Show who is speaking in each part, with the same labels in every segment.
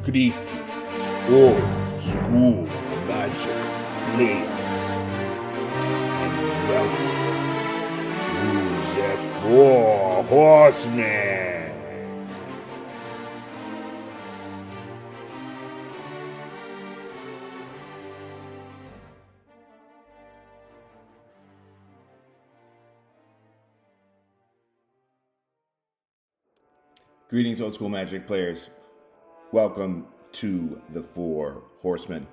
Speaker 1: Greetings, old school magic players, and welcome to the Four Horsemen. Greetings, old school magic players. Welcome to the Four Horsemen.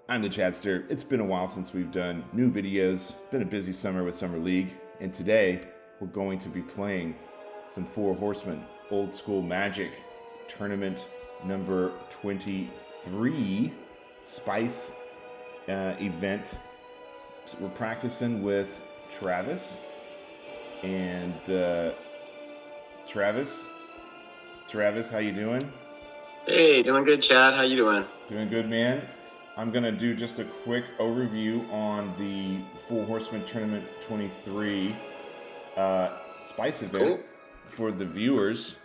Speaker 1: I'm the Chadster. It's been a while since we've done new videos. Been a busy summer with Summer League, and today we're going to be playing some Four Horsemen Old School Magic Tournament number 23 Spice event. So we're practicing with Travis, and Travis, how you doing?
Speaker 2: Hey, doing good, Chad. How you doing?
Speaker 1: Doing good, man. I'm going to do just a quick overview on the Four Horsemen Tournament 23 Spice event for the viewers.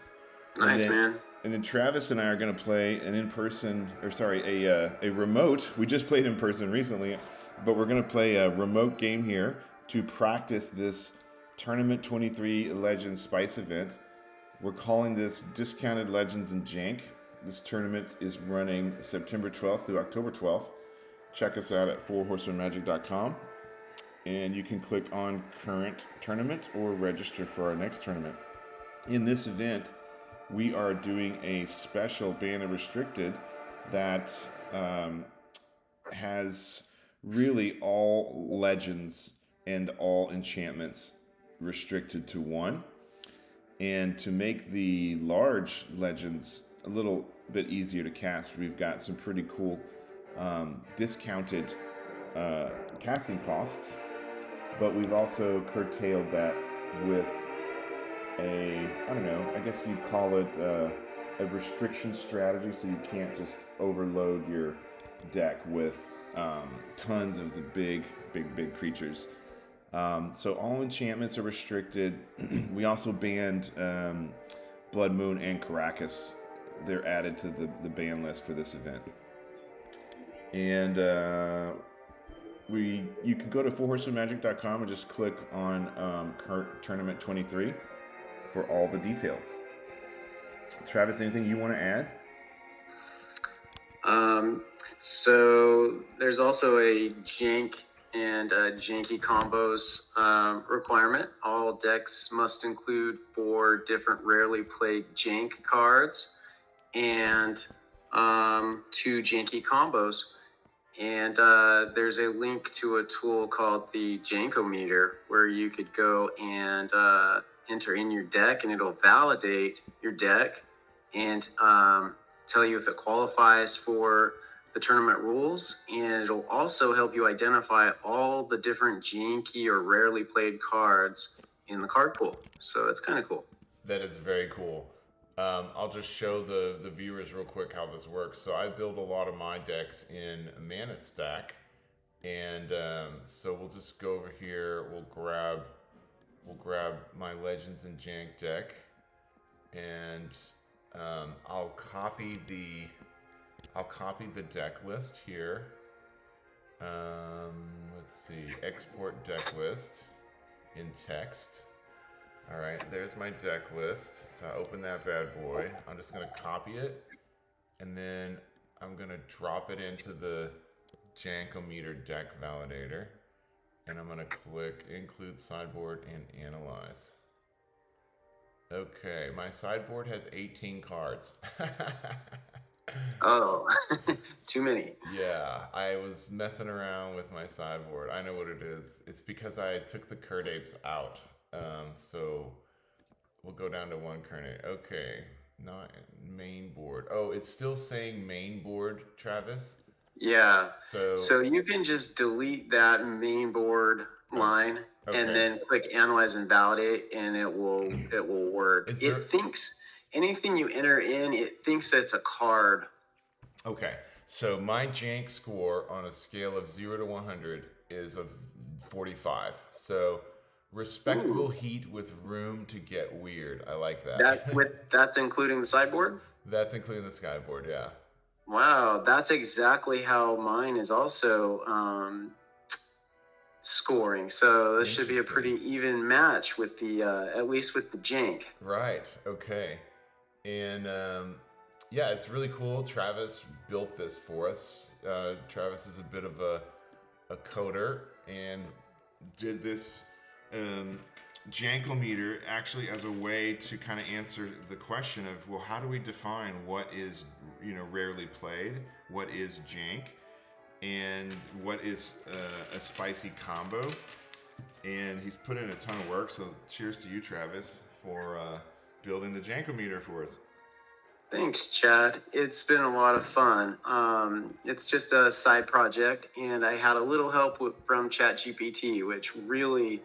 Speaker 2: Nice, man.
Speaker 1: And then Travis and I are going to play an a remote. We just played in person recently, but we're going to play a remote game here to practice this Tournament 23 Legends Spice event. We're calling this Discounted Legends and Jank. This tournament is running September 12th through October 12th. Check us out at fourhorsemanmagic.com. And you can click on Current Tournament or register for our next tournament. In this event, we are doing a special Banner Restricted that has really all legends and all enchantments restricted to one. And to make the large legends a little bit easier to cast, we've got some pretty cool discounted casting costs, but we've also curtailed that with I guess you'd call it a restriction strategy, so you can't just overload your deck with tons of the big creatures. So all enchantments are restricted. We also banned Blood Moon and Caracas. They're added to the ban list for this event. And you can go to fourhorsemanmagic.com and just click on current Tournament 23 for all the details. Travis, anything you want to add?
Speaker 2: So there's also a Jank and janky combos requirement. All decks must include 4 different rarely played jank cards and 2 janky combos. And there's a link to a tool called the Jankometer where you could go and enter in your deck, and it'll validate your deck and tell you if it qualifies for the tournament rules, and it'll also help you identify all the different janky or rarely played cards in the card pool. So it's kind of cool.
Speaker 1: That is very cool. I'll just show the viewers real quick how this works. So I build a lot of my decks in Mana Stack, and so we'll just go over here. We'll grab my Legends and Jank deck, and I'll copy the deck list here. Let's see, export deck list in text. All right, there's my deck list. So I open that bad boy. I'm just gonna copy it, and then I'm gonna drop it into the Jankometer deck validator, and I'm gonna click Include Sideboard and Analyze. Okay, my sideboard has 18 cards.
Speaker 2: Oh, too many.
Speaker 1: Yeah, I was messing around with my sideboard. I know what it is. It's because I took the Kerdapes out. So we'll go down to 1 Kernate. Okay, not main board. Oh, it's still saying main board, Travis?
Speaker 2: Yeah.
Speaker 1: So
Speaker 2: you can just delete that main board line and then click Analyze and Validate, and it will work. It thinks anything you enter in, it thinks it's a card.
Speaker 1: Okay, so my jank score on a scale of 0 to 100 is a 45. So Respectable
Speaker 2: Ooh.
Speaker 1: heat with room to get weird. I like that.
Speaker 2: That's including the sideboard?
Speaker 1: That's including the skyboard, yeah.
Speaker 2: Wow, that's exactly how mine is also scoring. So this should be a pretty even match with the at least with the jank.
Speaker 1: Right. Okay. And yeah, it's really cool. Travis built this for us. Travis is a bit of a coder and did this Jank-O-meter actually as a way to kind of answer the question of, well, how do we define what is, rarely played, what is jank, and what is a spicy combo. And he's put in a ton of work, so cheers to you, Travis, for building the Jank-O-meter for us.
Speaker 2: Thanks, Chad. It's been a lot of fun. It's just a side project, and I had a little help from ChatGPT, which really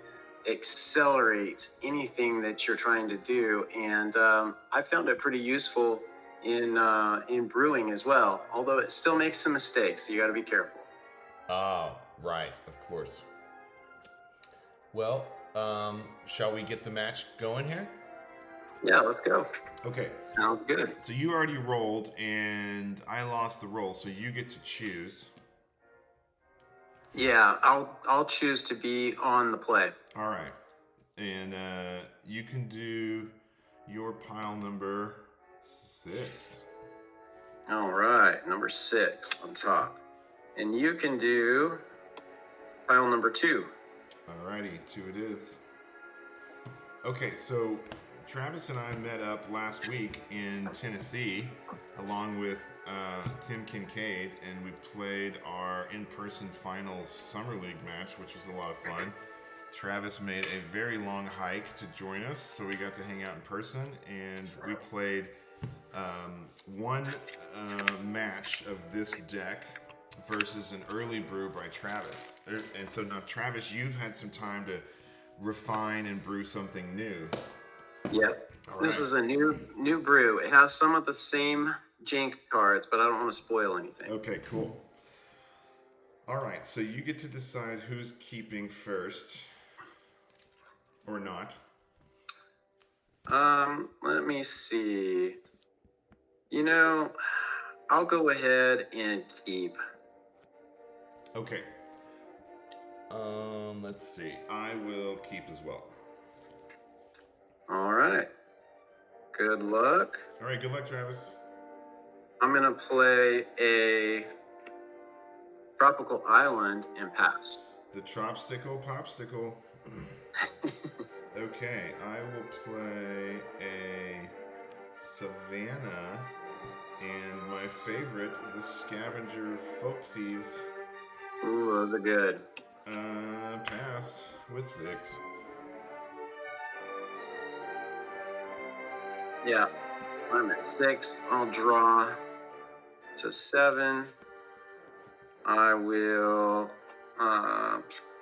Speaker 2: accelerates anything that you're trying to do. And I found it pretty useful in brewing as well, although it still makes some mistakes, so you got to be careful.
Speaker 1: Oh, right, of course. Well, shall we get the match going here?
Speaker 2: Yeah, let's go.
Speaker 1: Okay.
Speaker 2: Sounds good.
Speaker 1: So you already rolled, and I lost the roll, so you get to choose.
Speaker 2: Yeah, I'll choose to be on the play.
Speaker 1: All right. And you can do your pile number 6.
Speaker 2: All right, number 6 on top. And you can do pile number 2.
Speaker 1: All righty, 2 it is. Okay, so Travis and I met up last week in Tennessee along with Tim Kincaid, and we played our in-person finals Summer League match, which was a lot of fun. Travis made a very long hike to join us, so we got to hang out in person, and we played one match of this deck versus an early brew by Travis. And so now, Travis, you've had some time to refine and brew something new.
Speaker 2: Yep.
Speaker 1: All
Speaker 2: This
Speaker 1: right.
Speaker 2: is a new brew. It has some of the same jank cards, but I don't want to spoil anything.
Speaker 1: Okay, cool. All right, so you get to decide who's keeping first or not.
Speaker 2: Let me see. I'll go ahead and keep.
Speaker 1: Okay. Let's see. I will keep as well.
Speaker 2: All right. Good luck.
Speaker 1: All right, good luck, Travis.
Speaker 2: I'm going to play a tropical island and pass.
Speaker 1: The Tropstickle Popsticle. Okay, I will play a Savannah and my favorite, the Scavenger Folksies.
Speaker 2: Ooh, those are good.
Speaker 1: Pass with 6.
Speaker 2: Yeah, I'm at 6. I'll draw to 7. I will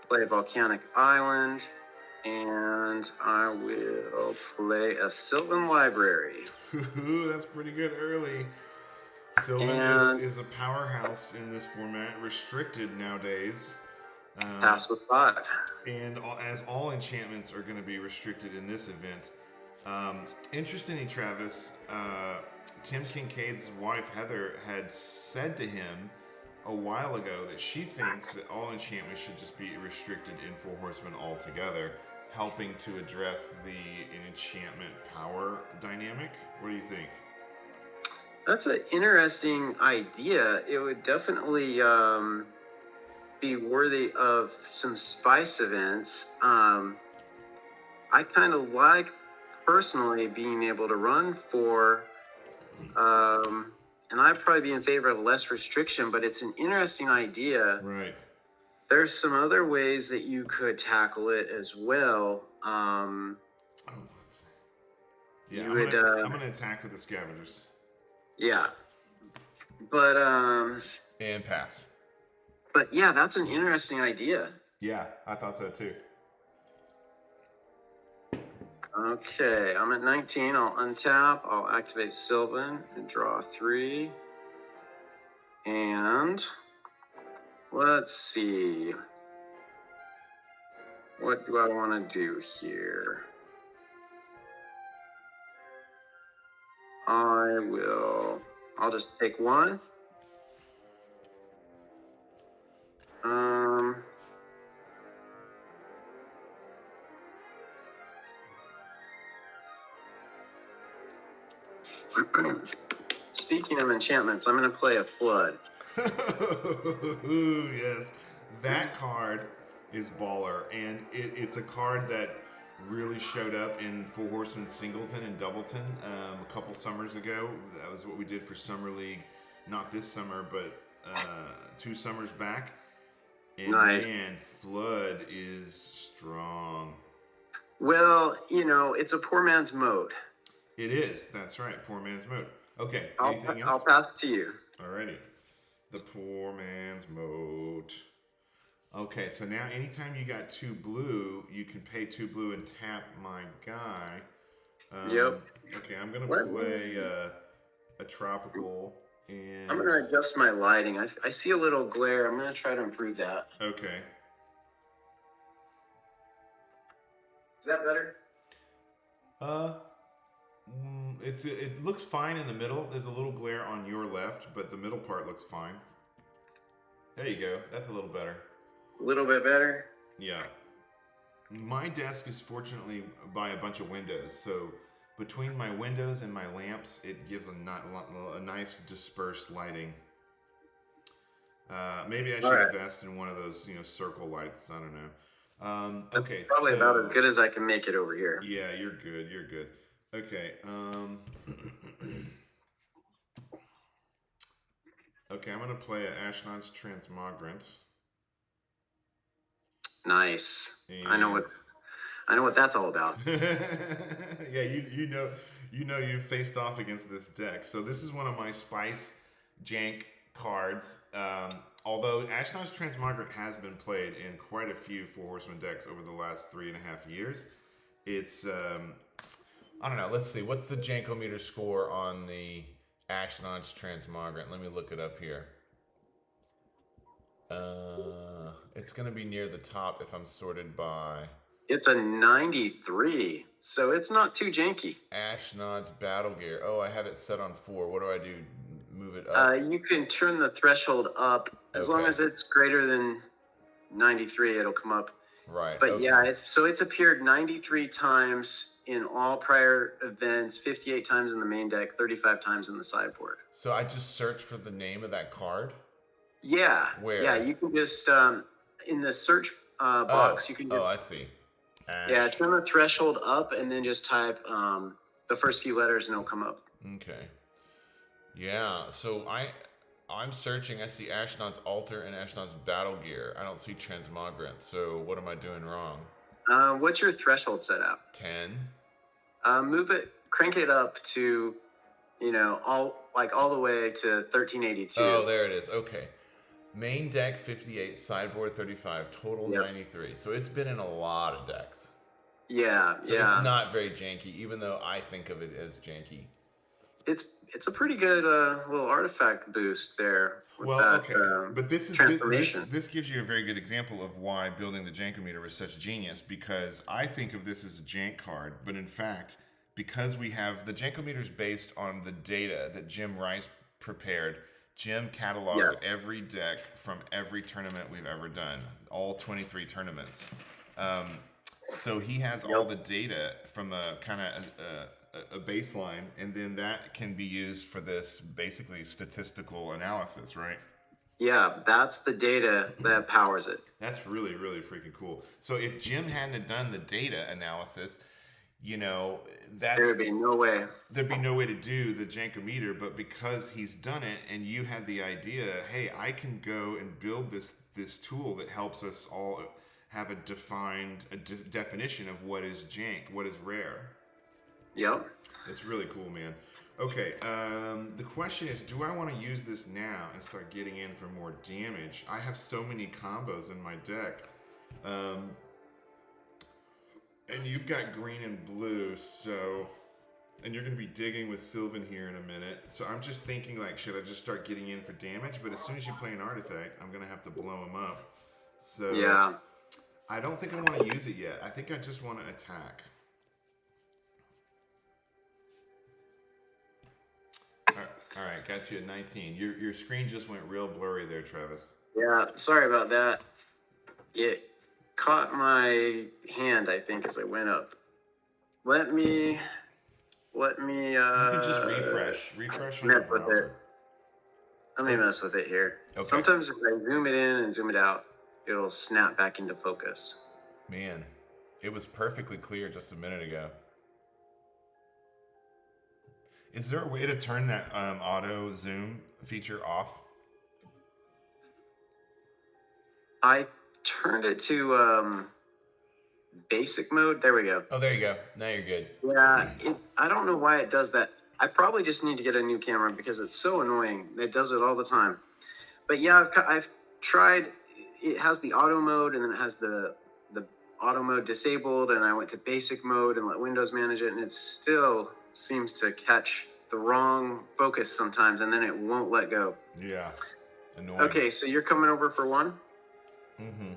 Speaker 2: play Volcanic Island, and I will play a Sylvan Library.
Speaker 1: Ooh, that's pretty good early. Sylvan is a powerhouse in this format, restricted nowadays.
Speaker 2: Pass with 5.
Speaker 1: And as all enchantments are going to be restricted in this event. Interestingly, Travis, Tim Kincaid's wife, Heather, had said to him a while ago that she thinks that all enchantments should just be restricted in for Horsemen altogether, helping to address the enchantment power dynamic. What do you think?
Speaker 2: That's an interesting idea. It would definitely be worthy of some spice events. I kind of like personally being able to run for, and I'd probably be in favor of less restriction, but it's an interesting idea.
Speaker 1: Right.
Speaker 2: There's some other ways that you could tackle it as well.
Speaker 1: I'm gonna attack with the Scavengers.
Speaker 2: Yeah, but
Speaker 1: And pass.
Speaker 2: But yeah, that's an interesting idea.
Speaker 1: Yeah, I thought so too.
Speaker 2: Okay, I'm at 19. I'll untap. I'll activate Sylvan and draw 3. And let's see. What do I want to do here? I'll just take one. Speaking of enchantments, I'm going to play a Flood.
Speaker 1: Yes, that card is baller, and it's a card that really showed up in Full Horsemen Singleton and Doubleton a couple summers ago. That was what we did for Summer League, not this summer, but 2 summers back. And
Speaker 2: nice.
Speaker 1: Man, Flood is strong.
Speaker 2: Well, you know, it's a poor man's mode.
Speaker 1: It is. That's right. Poor man's mode. Okay.
Speaker 2: Anything else? I'll pass it to you.
Speaker 1: Alrighty. The poor man's mode. Okay, so now anytime you got 2 blue, you can pay 2 blue and tap my guy.
Speaker 2: Yep.
Speaker 1: Okay, I'm gonna play a tropical. And
Speaker 2: I'm gonna adjust my lighting. I see a little glare. I'm gonna try to improve that.
Speaker 1: Okay.
Speaker 2: Is that better?
Speaker 1: It looks fine in the middle. There's a little glare on your left, but the middle part looks fine. There you go. That's a little better.
Speaker 2: A little bit better?
Speaker 1: Yeah. My desk is fortunately by a bunch of windows, so between my windows and my lamps, it gives a nice dispersed lighting. Maybe I should invest in one of those, circle lights. I don't know. Okay,
Speaker 2: that's probably about as good as I can make it over here.
Speaker 1: Yeah, you're good. You're good. Okay. Okay, I'm gonna play a Ashnod's Transmogrant.
Speaker 2: Nice. And I know what that's all about.
Speaker 1: Yeah, you know you faced off against this deck. So this is one of my Spice Jank cards. Although Ashnod's Transmogrant has been played in quite a few Four Horsemen decks over the last 3.5 years. It's I don't know. Let's see. What's the Jank-O-meter score on the Ashnod's Transmogrant? Let me look it up here. It's going to be near the top if I'm sorted by...
Speaker 2: It's a 93, so it's not too janky.
Speaker 1: Ashnod's Battle Gear. Oh, I have it set on 4. What do I do? Move it up?
Speaker 2: You can turn the threshold up. As long as it's greater than 93, it'll come up.
Speaker 1: Right.
Speaker 2: But yeah, it's appeared 93 times in all prior events, 58 times in the main deck, 35 times in the sideboard.
Speaker 1: So I just search for the name of that card?
Speaker 2: Yeah.
Speaker 1: Where?
Speaker 2: Yeah, you can just, in the search box, you can just...
Speaker 1: Oh, I see.
Speaker 2: Yeah, turn the threshold up and then just type the first few letters and it'll come up.
Speaker 1: Okay. Yeah, so I'm searching. I see Ashnod's Altar and Ashnod's Battle Gear. I don't see Transmogrant, so what am I doing wrong?
Speaker 2: What's your threshold set at?
Speaker 1: 10.
Speaker 2: Move it, crank it up to, all the way to 1382.
Speaker 1: Oh, there it is. Okay. Main deck 58, sideboard 35, total 93. So it's been in a lot of decks.
Speaker 2: Yeah,
Speaker 1: so it's not very janky, even though I think of it as janky.
Speaker 2: It's a pretty good little artifact boost there.
Speaker 1: But this gives you a very good example of why building the Jank-O-meter was such genius, because I think of this as a jank card, but in fact, because we have the Jank-O-meter is based on the data that Jim Rice prepared. Jim cataloged every deck from every tournament we've ever done, all 23 tournaments. So he has all the data from a kind of a baseline, and then that can be used for this basically statistical analysis, right?
Speaker 2: Yeah, that's the data that powers it.
Speaker 1: That's really, really freaking cool. So if Jim hadn't done the data analysis, there'd
Speaker 2: be no way.
Speaker 1: There'd be no way to do the Jank-O-meter, but because he's done it and you had the idea, hey, I can go and build this tool that helps us all have a definition of what is jank, what is rare.
Speaker 2: Yep.
Speaker 1: It's really cool, man. Okay, the question is, do I want to use this now and start getting in for more damage? I have so many combos in my deck. And you've got green and blue, and you're going to be digging with Sylvan here in a minute. So I'm just thinking, should I just start getting in for damage? But as soon as you play an artifact, I'm going to have to blow him up. So
Speaker 2: yeah.
Speaker 1: I don't think I want to use it yet. I think I just want to attack. All right, got you at 19. Your screen just went real blurry there, Travis.
Speaker 2: Yeah, sorry about that. It caught my hand, I think, as I went up. Let me.
Speaker 1: You can just refresh on your browser.
Speaker 2: Let me mess with it here. Okay. Sometimes if I zoom it in and zoom it out, it'll snap back into focus.
Speaker 1: Man, it was perfectly clear just a minute ago. Is there a way to turn that auto zoom feature off?
Speaker 2: I turned it to basic mode. There we go.
Speaker 1: Oh, there you go. Now you're good.
Speaker 2: Yeah, I don't know why it does that. I probably just need to get a new camera because it's so annoying. It does it all the time. But yeah, I've tried. It has the auto mode, and then it has the auto mode disabled, and I went to basic mode and let Windows manage it, and it still seems to catch the wrong focus sometimes, and then it won't let go.
Speaker 1: Yeah, annoying.
Speaker 2: Okay, so you're coming over for one?
Speaker 1: Mm-hmm.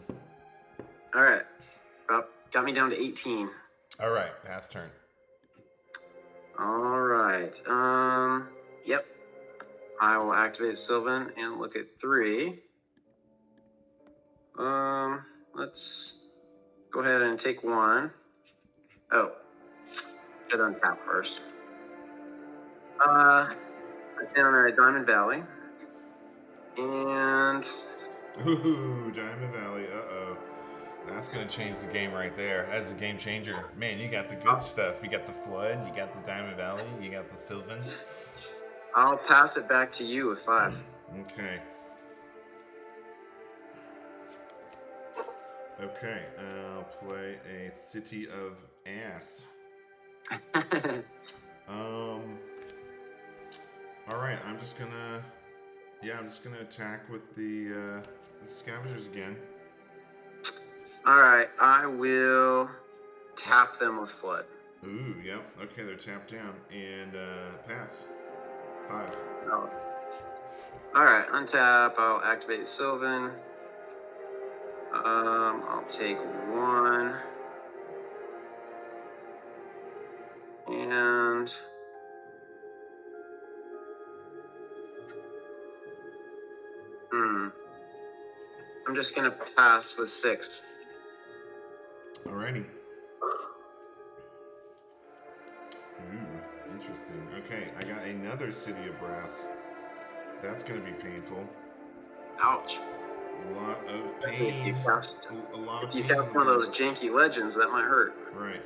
Speaker 2: All right. Got me down to 18.
Speaker 1: All right, pass turn.
Speaker 2: All right. Yep. I will activate Sylvan and look at 3. Let's go ahead and take 1. Oh, should untap first. I'm down at Diamond Valley. And...
Speaker 1: Ooh, Diamond Valley, uh-oh. That's going to change the game right there. As a game changer. Man, you got the good stuff. You got the Flood, you got the Diamond Valley, you got the Sylvan.
Speaker 2: I'll pass it back to you with 5.
Speaker 1: Okay. Okay, I'll play a City of Ass. All right, I'm just gonna attack with the scavengers again.
Speaker 2: All right, I will tap them with Flood.
Speaker 1: Ooh, yep. Okay, they're tapped down and pass. 5.
Speaker 2: Oh. All right, untap. I'll activate Sylvan. I'll take 1. And I'm just gonna pass with 6.
Speaker 1: Alrighty. Ooh, interesting. Okay, I got another City of Brass. That's gonna be painful.
Speaker 2: Ouch.
Speaker 1: A lot of pain.
Speaker 2: If you cast one of those janky legends, that might hurt.
Speaker 1: Right.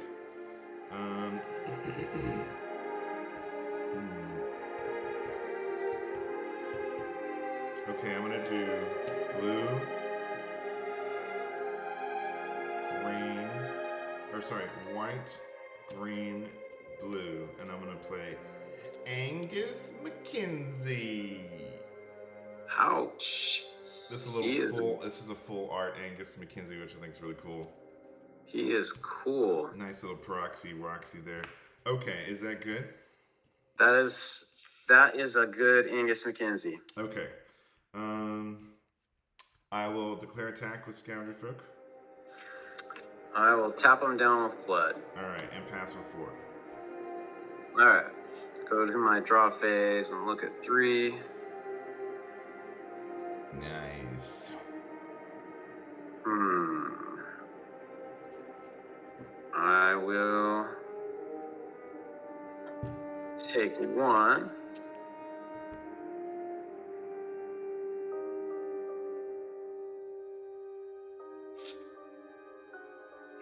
Speaker 1: Okay, I'm gonna do blue, green, white, green, blue, and I'm gonna play Angus McKenzie.
Speaker 2: Ouch.
Speaker 1: This is a full art Angus McKenzie, which I think is really cool.
Speaker 2: He is cool.
Speaker 1: Nice little proxy there. Okay, is that good?
Speaker 2: That is a good Angus McKenzie.
Speaker 1: Okay. I will declare attack with Scavenger Folk.
Speaker 2: I will tap him down with Flood.
Speaker 1: Alright, and pass with 4.
Speaker 2: Alright. Go to my draw phase and look at 3.
Speaker 1: Nice.
Speaker 2: I will take 1.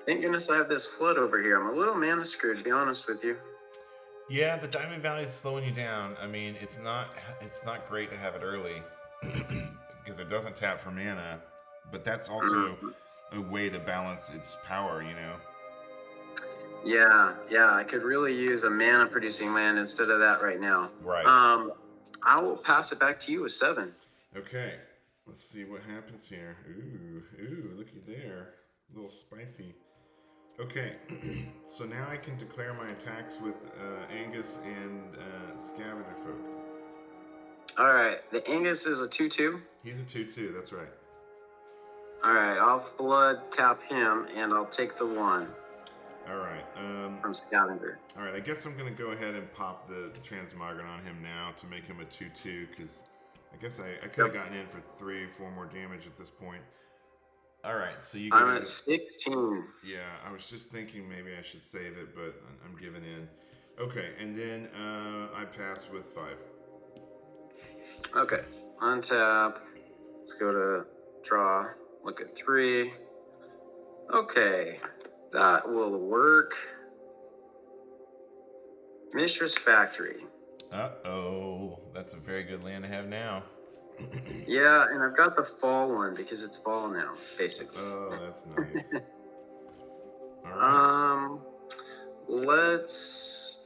Speaker 2: Thank goodness I have this Flood over here. I'm a little mana screwed, to be honest with you.
Speaker 1: Yeah, the Diamond Valley is slowing you down. I mean, it's not great to have it early because it doesn't tap for mana, but that's also a way to balance its power, you know.
Speaker 2: Yeah, I could really use a mana producing land instead of that right now.
Speaker 1: Right.
Speaker 2: I will pass it back to you with 7.
Speaker 1: Okay, let's see what happens here. Ooh, looky there, a little spicy. Okay, so now I can declare my attacks with Angus and Scavenger Folk.
Speaker 2: All right, the Angus is a 2/2.
Speaker 1: He's a 2/2, that's right.
Speaker 2: All right, I'll flood tap him, and I'll take the 1.
Speaker 1: All right.
Speaker 2: From Scavenger.
Speaker 1: All right, I guess I'm going to go ahead and pop the Transmogrant on him now to make him a 2/2, because I guess I could have gotten in for 3 or 4 more damage at this point. All right, so you.
Speaker 2: I'm at 16.
Speaker 1: Yeah, I was just thinking maybe I should save it, but I'm giving in. Okay, and then I pass with 5.
Speaker 2: Okay, untap. Let's go to draw. Look at 3. Okay, that will work. Mistress Factory.
Speaker 1: Uh-oh, that's a very good land to have now.
Speaker 2: Yeah, and I've got the fall one because it's fall now, basically.
Speaker 1: Oh, that's nice. All right.
Speaker 2: Let's,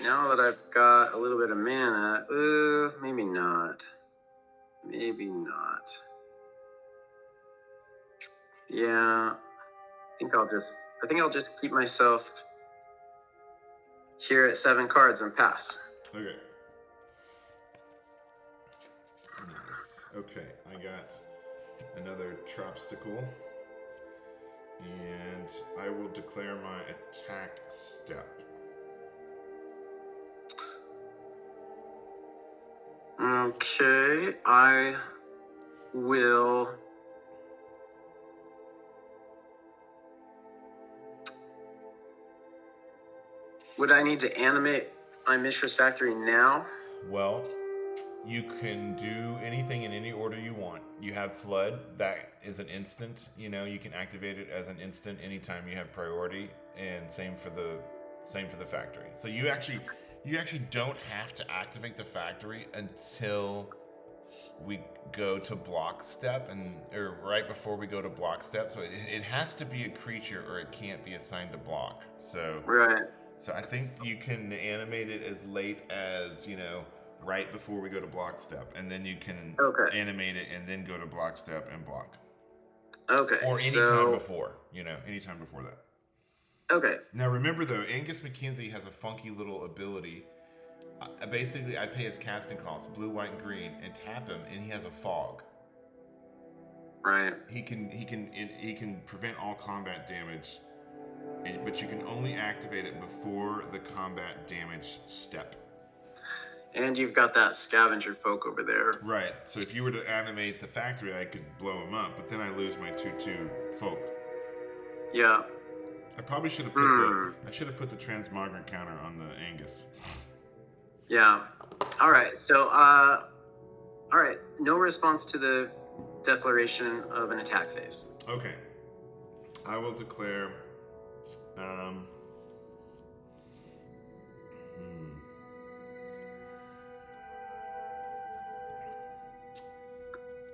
Speaker 2: now that I've got a little bit of mana, maybe not. Maybe not. Yeah, I think I'll just keep myself here at 7 cards and pass.
Speaker 1: Okay. Nice. Okay, I got another Tropsticle, and I will declare my attack step.
Speaker 2: Okay, I will. Would I need to animate my Mistress Factory now?
Speaker 1: Well, you can do anything in any order you want. You have Flood, that is an instant. You know, you can activate it as an instant anytime you have priority, and same for the factory. So you actually don't have to activate the factory until we go to block step, or right before we go to block step. So it has to be a creature, or it can't be assigned to block. So
Speaker 2: right.
Speaker 1: So I think you can animate it as late as, right before we go to block step, and then you can animate it and then go to block step and block.
Speaker 2: Okay.
Speaker 1: Or anytime before, anytime before that.
Speaker 2: Okay.
Speaker 1: Now remember though, Angus McKenzie has a funky little ability. Basically, I pay his casting costs, blue, white, and green, and tap him, and he has a fog.
Speaker 2: Right.
Speaker 1: He can prevent all combat damage. But you can only activate it before the combat damage step.
Speaker 2: And you've got that scavenger folk over there.
Speaker 1: Right. So if you were to animate the factory, I could blow him up, but then I lose my 2/2 folk.
Speaker 2: Yeah.
Speaker 1: I probably should have put the Transmogrant counter on the Angus.
Speaker 2: Yeah. All right. So all right. No response to the declaration of an attack phase.
Speaker 1: Okay. I will declare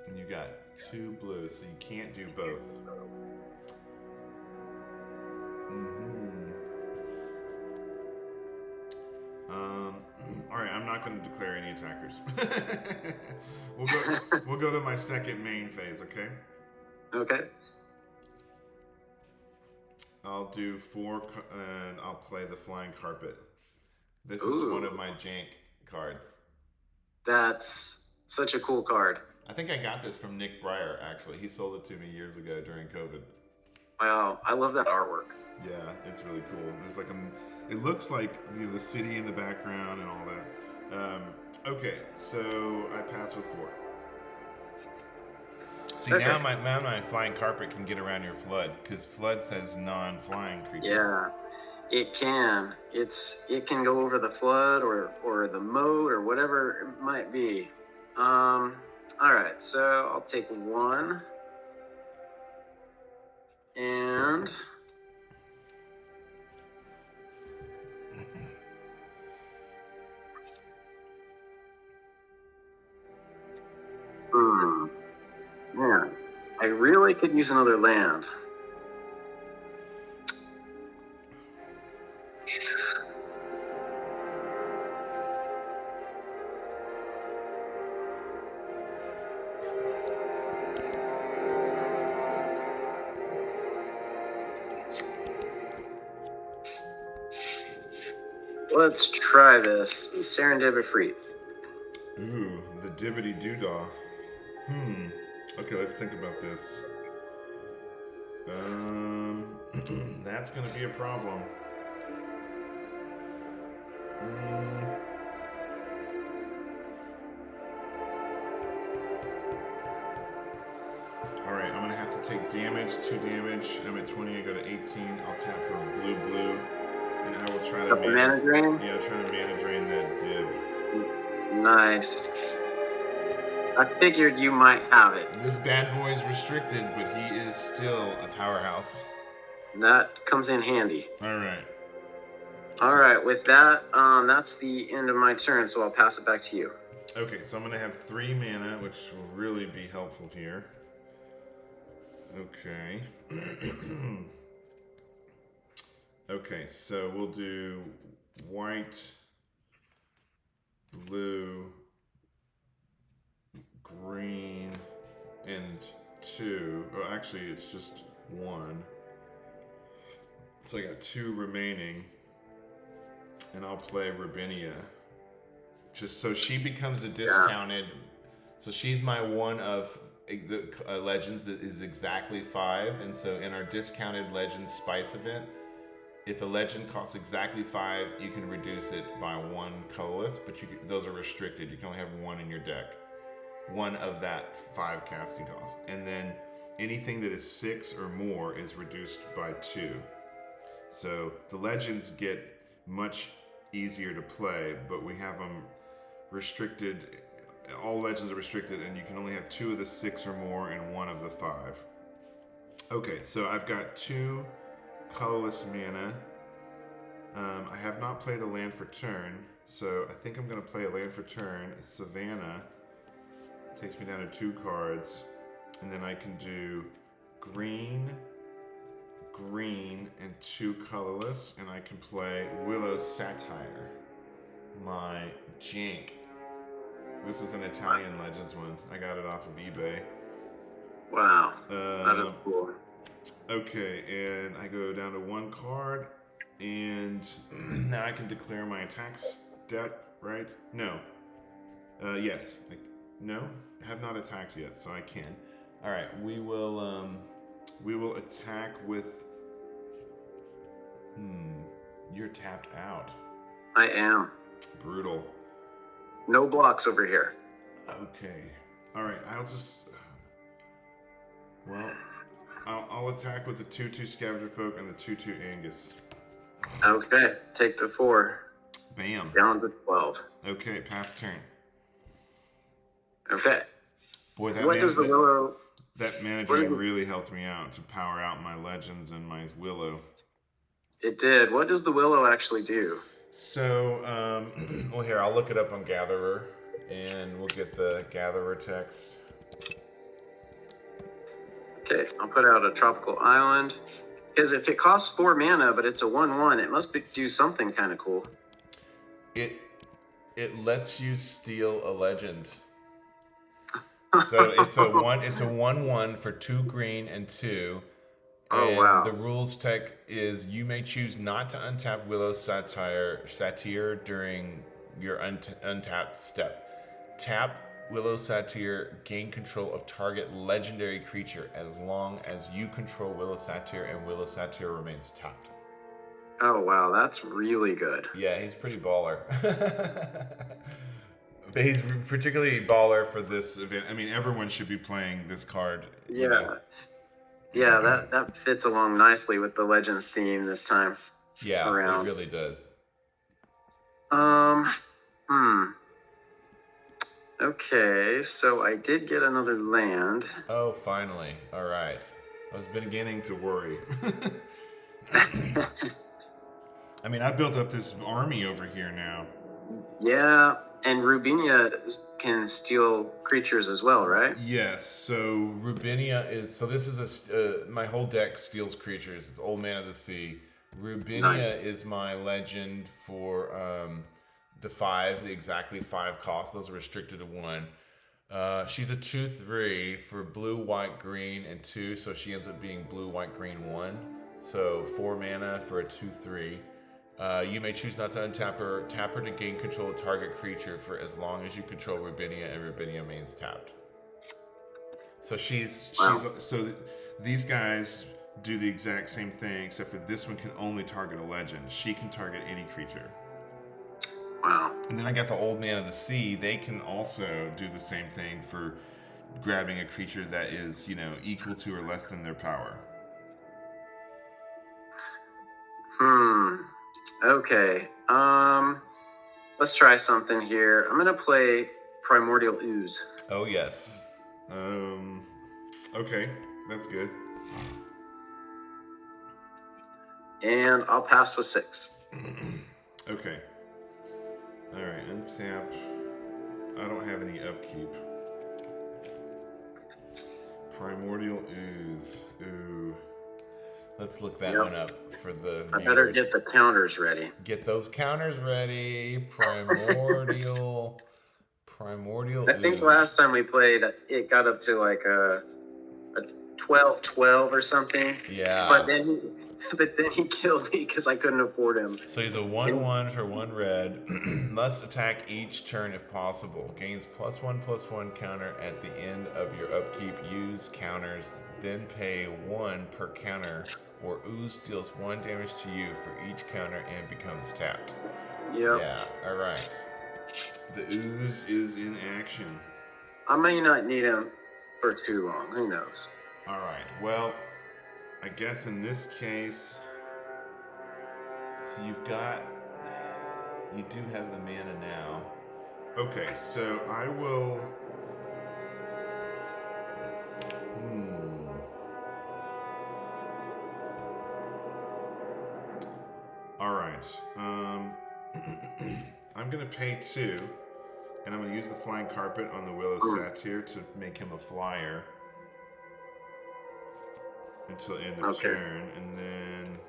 Speaker 1: and you got 2 blues, so you can't do both. All right, I'm not going to declare any attackers. We'll go to my second main phase, okay?
Speaker 2: Okay.
Speaker 1: I'll do 4, and I'll play the Flying Carpet. This is one of my Jank cards.
Speaker 2: That's such a cool card.
Speaker 1: I think I got this from Nick Breyer, actually. He sold it to me years ago during COVID.
Speaker 2: Wow, I love that artwork.
Speaker 1: Yeah, it's really cool. There's like it looks like the city in the background and all that. Okay, so I pass with 4. See, now my Flying Carpet can get around your Flood, because Flood says non-flying creature.
Speaker 2: Yeah, it can. It can go over the Flood or the moat or whatever it might be. All right, so I'll take 1 and man, I really could use another land. Let's try this. Serendipity.
Speaker 1: Ooh, the dibbity doodah. Okay, let's think about this. that's going to be a problem. Alright, I'm going to have to take damage, 2 damage. I'm at 20, I go to 18. I'll tap for blue. And I will try to
Speaker 2: mana drain?
Speaker 1: Yeah, try to mana drain that dib.
Speaker 2: Nice. I figured you might have it.
Speaker 1: This bad boy is restricted, but he is still a powerhouse.
Speaker 2: That comes in handy.
Speaker 1: Alright.
Speaker 2: Alright, with that, that's the end of my turn, so I'll pass it back to you.
Speaker 1: Okay, so I'm going to have 3 mana, which will really be helpful here. Okay. Okay, so we'll do white, blue, green, and 2. Oh, actually, it's just 1. So I got 2 remaining, and I'll play Rubinia. Just so she becomes a discounted. So she's my one of the legends that is exactly 5, and so in our discounted Legends Spice event, if a legend costs exactly 5, you can reduce it by 1 colorless, but those are restricted. You can only have 1 in your deck. 1 of that 5 casting cost. And then anything that is 6 or more is reduced by 2. So the legends get much easier to play, but we have them restricted. All legends are restricted, and you can only have 2 of the 6 or more and 1 of the 5. Okay, so I've got 2 colorless mana. I have not played a land for turn, so I think I'm going to play a land for turn. Savannah takes me down to 2 cards, and then I can do green, and 2 colorless, and I can play Willow Satire, my Jank. This is an Italian Legends one. I got it off of eBay.
Speaker 2: Wow, that is cool.
Speaker 1: Okay, and I go down to 1 card, and now I can declare my attack step, right? No. Yes. No, I have not attacked yet, so I can. All right, we will attack with. You're tapped out.
Speaker 2: I am.
Speaker 1: Brutal.
Speaker 2: No blocks over here.
Speaker 1: Okay. All right. I'll attack with the 2/2 Scavenger Folk and the 2/2 Angus.
Speaker 2: Okay. Take the 4.
Speaker 1: Bam.
Speaker 2: Down to 12.
Speaker 1: Okay. Pass turn.
Speaker 2: Okay.
Speaker 1: Boy, that mana drain really helped me out to power out my legends and my Willow.
Speaker 2: It did. What does the Willow actually do?
Speaker 1: So, well, here, I'll look it up on Gatherer, and we'll get the Gatherer text.
Speaker 2: Okay, I'll put out a Tropical Island. Because if it costs 4 mana, but it's a 1/1, it must do something kind of cool.
Speaker 1: It lets you steal a legend. So it's a 1/1 for 2 green and 2. And
Speaker 2: wow.
Speaker 1: The rules tech is you may choose not to untap Willow Satire during your untapped step. Tap Willow Satire, gain control of target legendary creature as long as you control Willow Satire and Willow Satire remains tapped.
Speaker 2: Oh wow, that's really good.
Speaker 1: Yeah, he's pretty baller. He's particularly baller for this event. I mean, everyone should be playing this card.
Speaker 2: Yeah. Know. Yeah, that fits along nicely with the Legends theme this time.
Speaker 1: Yeah,
Speaker 2: around.
Speaker 1: It really does.
Speaker 2: Okay, so I did get another land.
Speaker 1: Oh, finally. All right. I was beginning to worry. I mean, I've built up this army over here now.
Speaker 2: Yeah, and Rubinia can steal creatures as well, right?
Speaker 1: Yes. So Rubinia is. So this is my whole deck steals creatures. It's Old Man of the Sea. Rubinia is my legend for the exactly 5 costs. Those are restricted to 1. She's a 2/3 for blue, white, green, and 2. So she ends up being blue, white, green 1. So 4 mana for a 2/3. You may choose not to untap her. Tap her to gain control of target creature for as long as you control Rubinia, and Rubinia remains tapped. So so these guys do the exact same thing, except for this one can only target a legend. She can target any creature.
Speaker 2: Wow.
Speaker 1: And then I got the Old Man of the Sea. They can also do the same thing for grabbing a creature that is, equal to or less than their power.
Speaker 2: Okay. Let's try something here. I'm gonna play Primordial Ooze.
Speaker 1: Oh yes. Okay, that's good.
Speaker 2: And I'll pass with 6.
Speaker 1: Okay. All right, untap. I don't have any upkeep. Primordial Ooze. Ooh. Let's look that one up for the
Speaker 2: I better get the counters ready.
Speaker 1: Get those counters ready. Primordial
Speaker 2: I think last time we played, it got up to like a 12-12 or something.
Speaker 1: Yeah.
Speaker 2: But then he killed me because I couldn't afford him.
Speaker 1: So he's a 1/1 for 1 red. Must attack each turn if possible. Gains +1/+1 counter at the end of your upkeep. Use counters, then pay 1 per counter, or Ooze deals 1 damage to you for each counter and becomes tapped.
Speaker 2: Yep.
Speaker 1: Yeah, alright. The Ooze is in action.
Speaker 2: I may not need him for too long. Who knows?
Speaker 1: Alright, well, I guess in this case, so you do have the mana now. Okay, so I will... Alright, I'm going to pay 2, and I'm going to use the Flying Carpet on the Willow Satyr to make him a flyer until end of turn, and then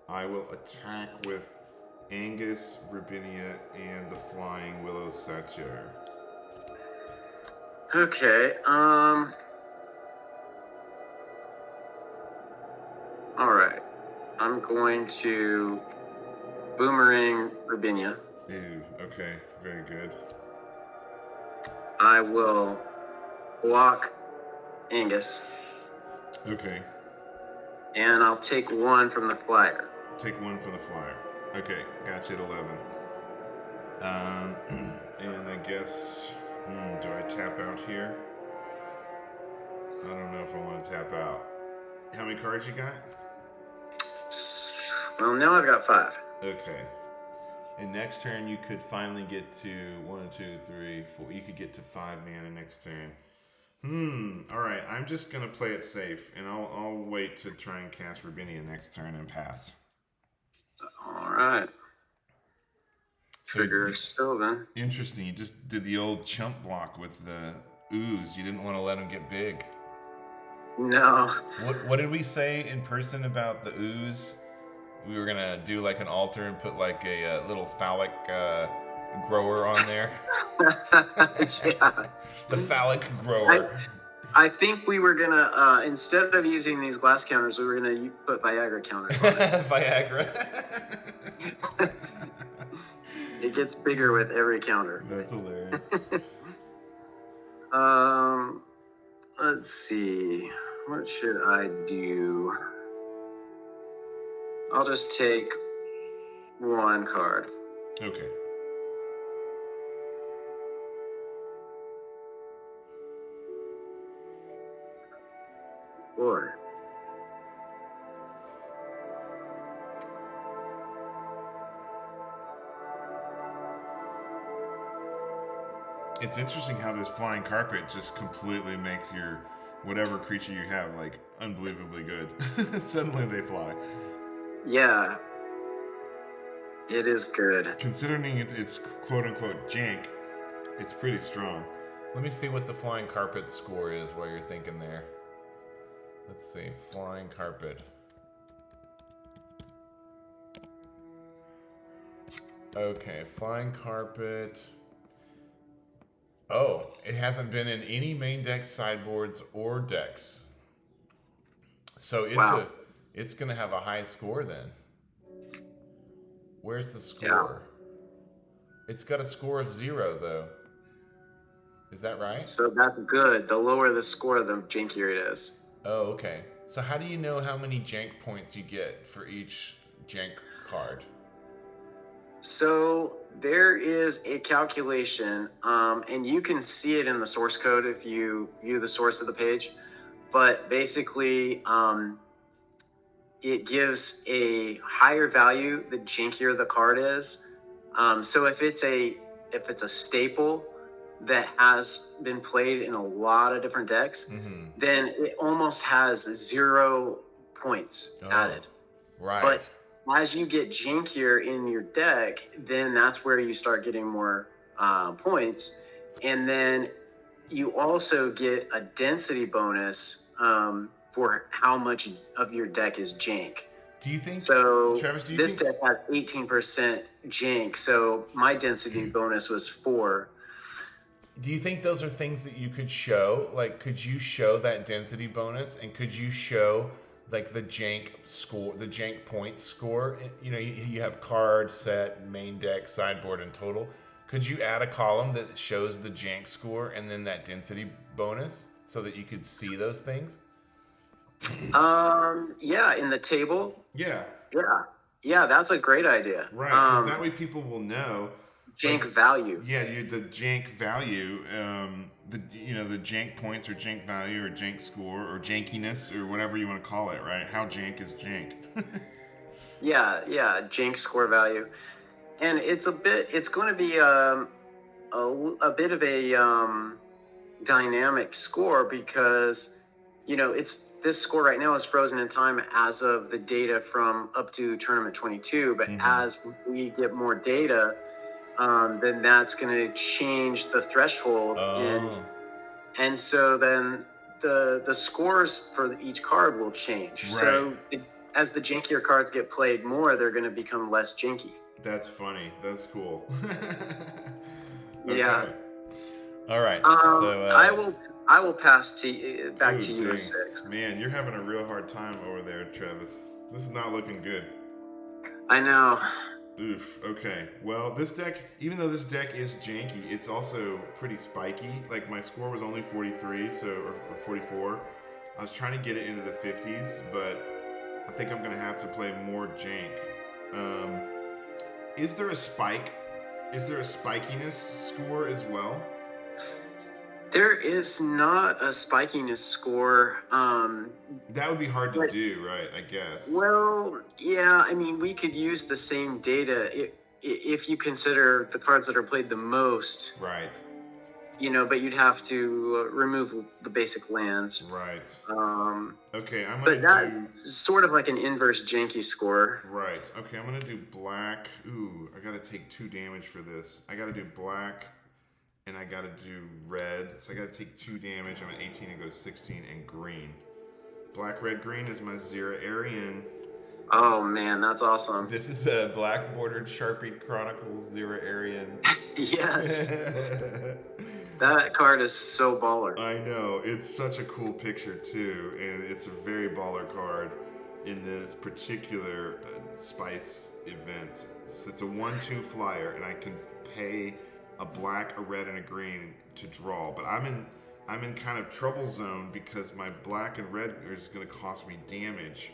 Speaker 1: I will attack with Angus, Rubinia, and the Flying Willow Satyr.
Speaker 2: Okay, alright. I'm going to Boomerang Rubinia.
Speaker 1: Ew, okay, very good.
Speaker 2: I will block Angus.
Speaker 1: Okay.
Speaker 2: And I'll take 1 from the flyer.
Speaker 1: Take 1 from the flyer. Okay, got you at 11. And I guess, do I tap out here? I don't know if I want to tap out. How many cards you got?
Speaker 2: Well, now I've got 5.
Speaker 1: Okay. And next turn you could finally get to 1, 2, 3, 4. You could get to 5 mana next turn. Alright, I'm just gonna play it safe, and I'll wait to try and cast Rubinia next turn and pass.
Speaker 2: Alright. Trigger Sylvan.
Speaker 1: Interesting, you just did the old chump block with the Ooze. You didn't want to let him get big.
Speaker 2: No.
Speaker 1: What did we say in person about the Ooze? We were gonna do like an altar and put like a little phallic grower on there.
Speaker 2: Yeah.
Speaker 1: The phallic grower.
Speaker 2: I think we were gonna instead of using these glass counters, we were gonna put Viagra counters on it.
Speaker 1: Viagra.
Speaker 2: It gets bigger with every counter.
Speaker 1: That's hilarious.
Speaker 2: Let's see. What should I do? I'll just take 1 card.
Speaker 1: Okay.
Speaker 2: Or
Speaker 1: It's interesting how this Flying Carpet just completely makes your whatever creature you have like unbelievably good. Suddenly they fly.
Speaker 2: yeah, it is good.
Speaker 1: Considering it's quote-unquote jank, it's pretty strong. Let me see what the Flying Carpet score is while you're thinking there. Let's see, Flying Carpet. Okay, Flying Carpet. Oh, it hasn't been in any main deck sideboards or decks. So it's gonna have a high score then. Where's the score? Yeah. It's got a score of 0 though. Is that right?
Speaker 2: So that's good. The lower the score, the jankier it is.
Speaker 1: Oh, okay. So how do you know how many jank points you get for each jank card?
Speaker 2: So there is a calculation, and you can see it in the source code if you view the source of the page. But basically, it gives a higher value the jankier the card is. So if it's a staple that has been played in a lot of different decks, then it almost has 0 points added.
Speaker 1: Right.
Speaker 2: But as you get jankier in your deck, then that's where you start getting more points. And then you also get a density bonus for how much of your deck is jank.
Speaker 1: Do you think,
Speaker 2: so?
Speaker 1: Travis,
Speaker 2: This deck has 18% jank, so my density bonus was 4.
Speaker 1: Do you think those are things that you could show? Like, could you show that density bonus, and could you show like the jank score, the jank point score? You know, you have card, set, main deck, sideboard, and total. Could you add a column that shows the jank score and then that density bonus so that you could see those things?
Speaker 2: Yeah, in the table.
Speaker 1: Yeah,
Speaker 2: that's a great idea.
Speaker 1: right, because that way people will know
Speaker 2: jank value.
Speaker 1: Yeah, the jank value, the jank points or jank value or jank score or jankiness or whatever you want to call it, right? How jank is jank?
Speaker 2: yeah, jank score value, and it's going to be a bit of a dynamic score because this score right now is frozen in time as of the data from up to tournament 22, but as we get more data, then that's going to change the threshold, and so then the scores for each card will change. Right. So as the jankier cards get played more, they're going to become less janky.
Speaker 1: That's funny. That's cool.
Speaker 2: Okay. Yeah.
Speaker 1: All right. So
Speaker 2: I will pass back to you, 6.
Speaker 1: Man, you're having a real hard time over there, Travis. This is not looking good.
Speaker 2: I know.
Speaker 1: Oof. Okay. Well, this deck, even though this deck is janky, it's also pretty spiky. Like, my score was only 43, or 44. I was trying to get it into the 50s, but I think I'm gonna have to play more jank. Is there a spike? Is there a spikiness score as well?
Speaker 2: There is not a spikiness score.
Speaker 1: That would be hard to do, right? I guess.
Speaker 2: Well, yeah. I mean, we could use the same data if you consider the cards that are played the most.
Speaker 1: Right.
Speaker 2: But you'd have to remove the basic lands.
Speaker 1: Right. Okay,
Speaker 2: but that's sort of like an inverse janky score.
Speaker 1: Right. Okay, I'm gonna do black. Ooh, I gotta take 2 damage for this. I gotta do black. And I gotta do red, so I gotta take 2 damage. I'm at 18 and go to 16, and green. Black, red, green is my Zero-Arian.
Speaker 2: Oh man, that's awesome.
Speaker 1: This is a black bordered Sharpie Chronicles Zero-Arian.
Speaker 2: Yes. That card is so baller.
Speaker 1: I know, it's such a cool picture too, and it's a very baller card in this particular Spice event. So it's a 1/2 flyer, and I can pay a black, a red, and a green to draw, but I'm in kind of trouble zone because my black and red is going to cost me damage.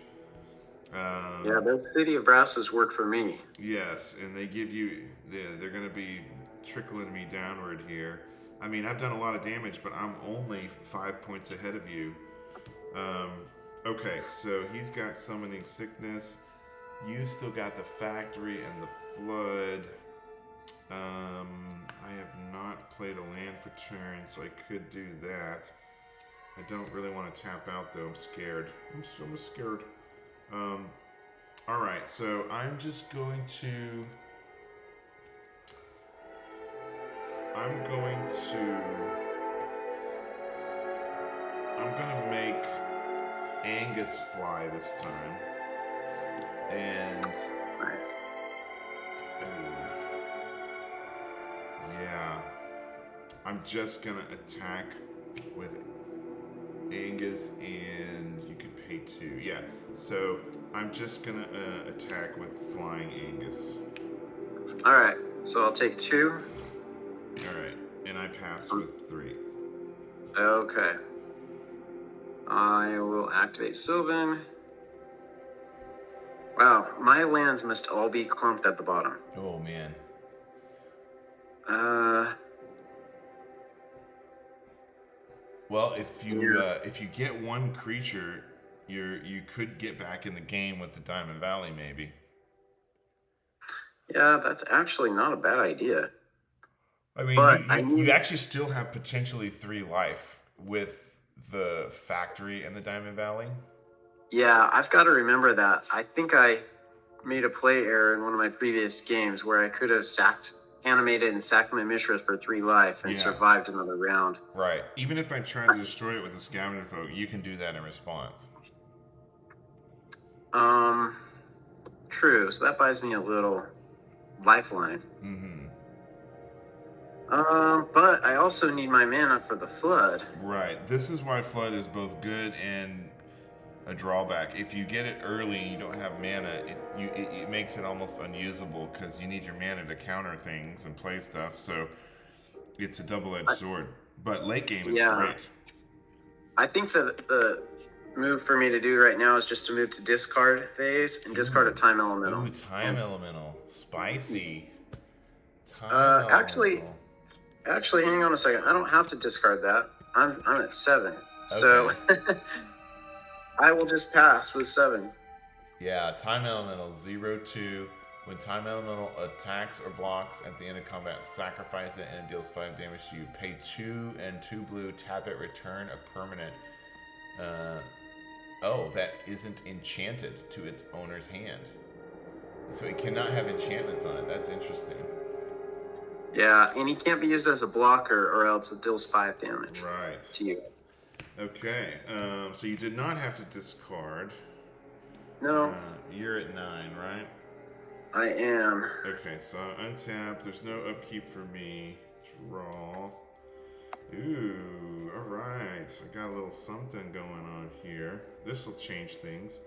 Speaker 2: Yeah, those City of Brasses work for me.
Speaker 1: Yes, and they give you, they're going to be trickling me downward here. I mean, I've done a lot of damage, but I'm only 5 points ahead of you. Okay, so he's got Summoning Sickness. You've still got the Factory and the Flood. I have not played a land for turn, so I could do that. I don't really want to tap out though. I'm scared. I'm scared. All right, so I'm just going to. I'm gonna make Angus fly this time, and.
Speaker 2: Nice.
Speaker 1: Yeah, I'm just gonna attack with Angus, and you could pay 2. Yeah, so I'm just gonna attack with Flying Angus.
Speaker 2: All right, so I'll take 2.
Speaker 1: All right, and I pass with 3.
Speaker 2: Okay. I will activate Sylvan. Wow, my lands must all be clumped at the bottom.
Speaker 1: Oh man. Well, if you get one creature, you could get back in the game with the Diamond Valley, maybe.
Speaker 2: Yeah, that's actually not a bad idea.
Speaker 1: I mean, you actually still have potentially 3 life with the factory and the Diamond Valley.
Speaker 2: Yeah, I've got to remember that. I think I made a play error in one of my previous games where I could have animated and sacked my Mishra for 3 life and survived another round.
Speaker 1: Right. Even if I try to destroy it with a Scavenger Folk, you can do that in response.
Speaker 2: True. So that buys me a little lifeline. But I also need my mana for the Flood.
Speaker 1: Right. This is why Flood is both good and a drawback. If you get it early and you don't have mana, it makes it almost unusable because you need your mana to counter things and play stuff. So it's a double-edged sword. But late game, it's great.
Speaker 2: I think the move for me to do right now is just to move to discard phase and discard a Time Elemental.
Speaker 1: Ooh, Time Elemental. Spicy. Time
Speaker 2: Elemental. Actually, hang on a second. I don't have to discard that. I'm at 7. Okay. So I will just pass with 7.
Speaker 1: Yeah, Time Elemental 0/2. When Time Elemental attacks or blocks at the end of combat, sacrifice it and it deals 5 damage to you. Pay 2 and 2 blue, tap it, return a permanent. That isn't enchanted to its owner's hand. So it cannot have enchantments on it. That's interesting.
Speaker 2: Yeah, and he can't be used as a blocker or else it deals 5 damage.
Speaker 1: Right.
Speaker 2: To you.
Speaker 1: Okay, so you did not have to discard.
Speaker 2: No.
Speaker 1: You're at 9, right?
Speaker 2: I am.
Speaker 1: Okay, so untap. There's no upkeep for me. Draw. Ooh, alright. I got a little something going on here. This will change things.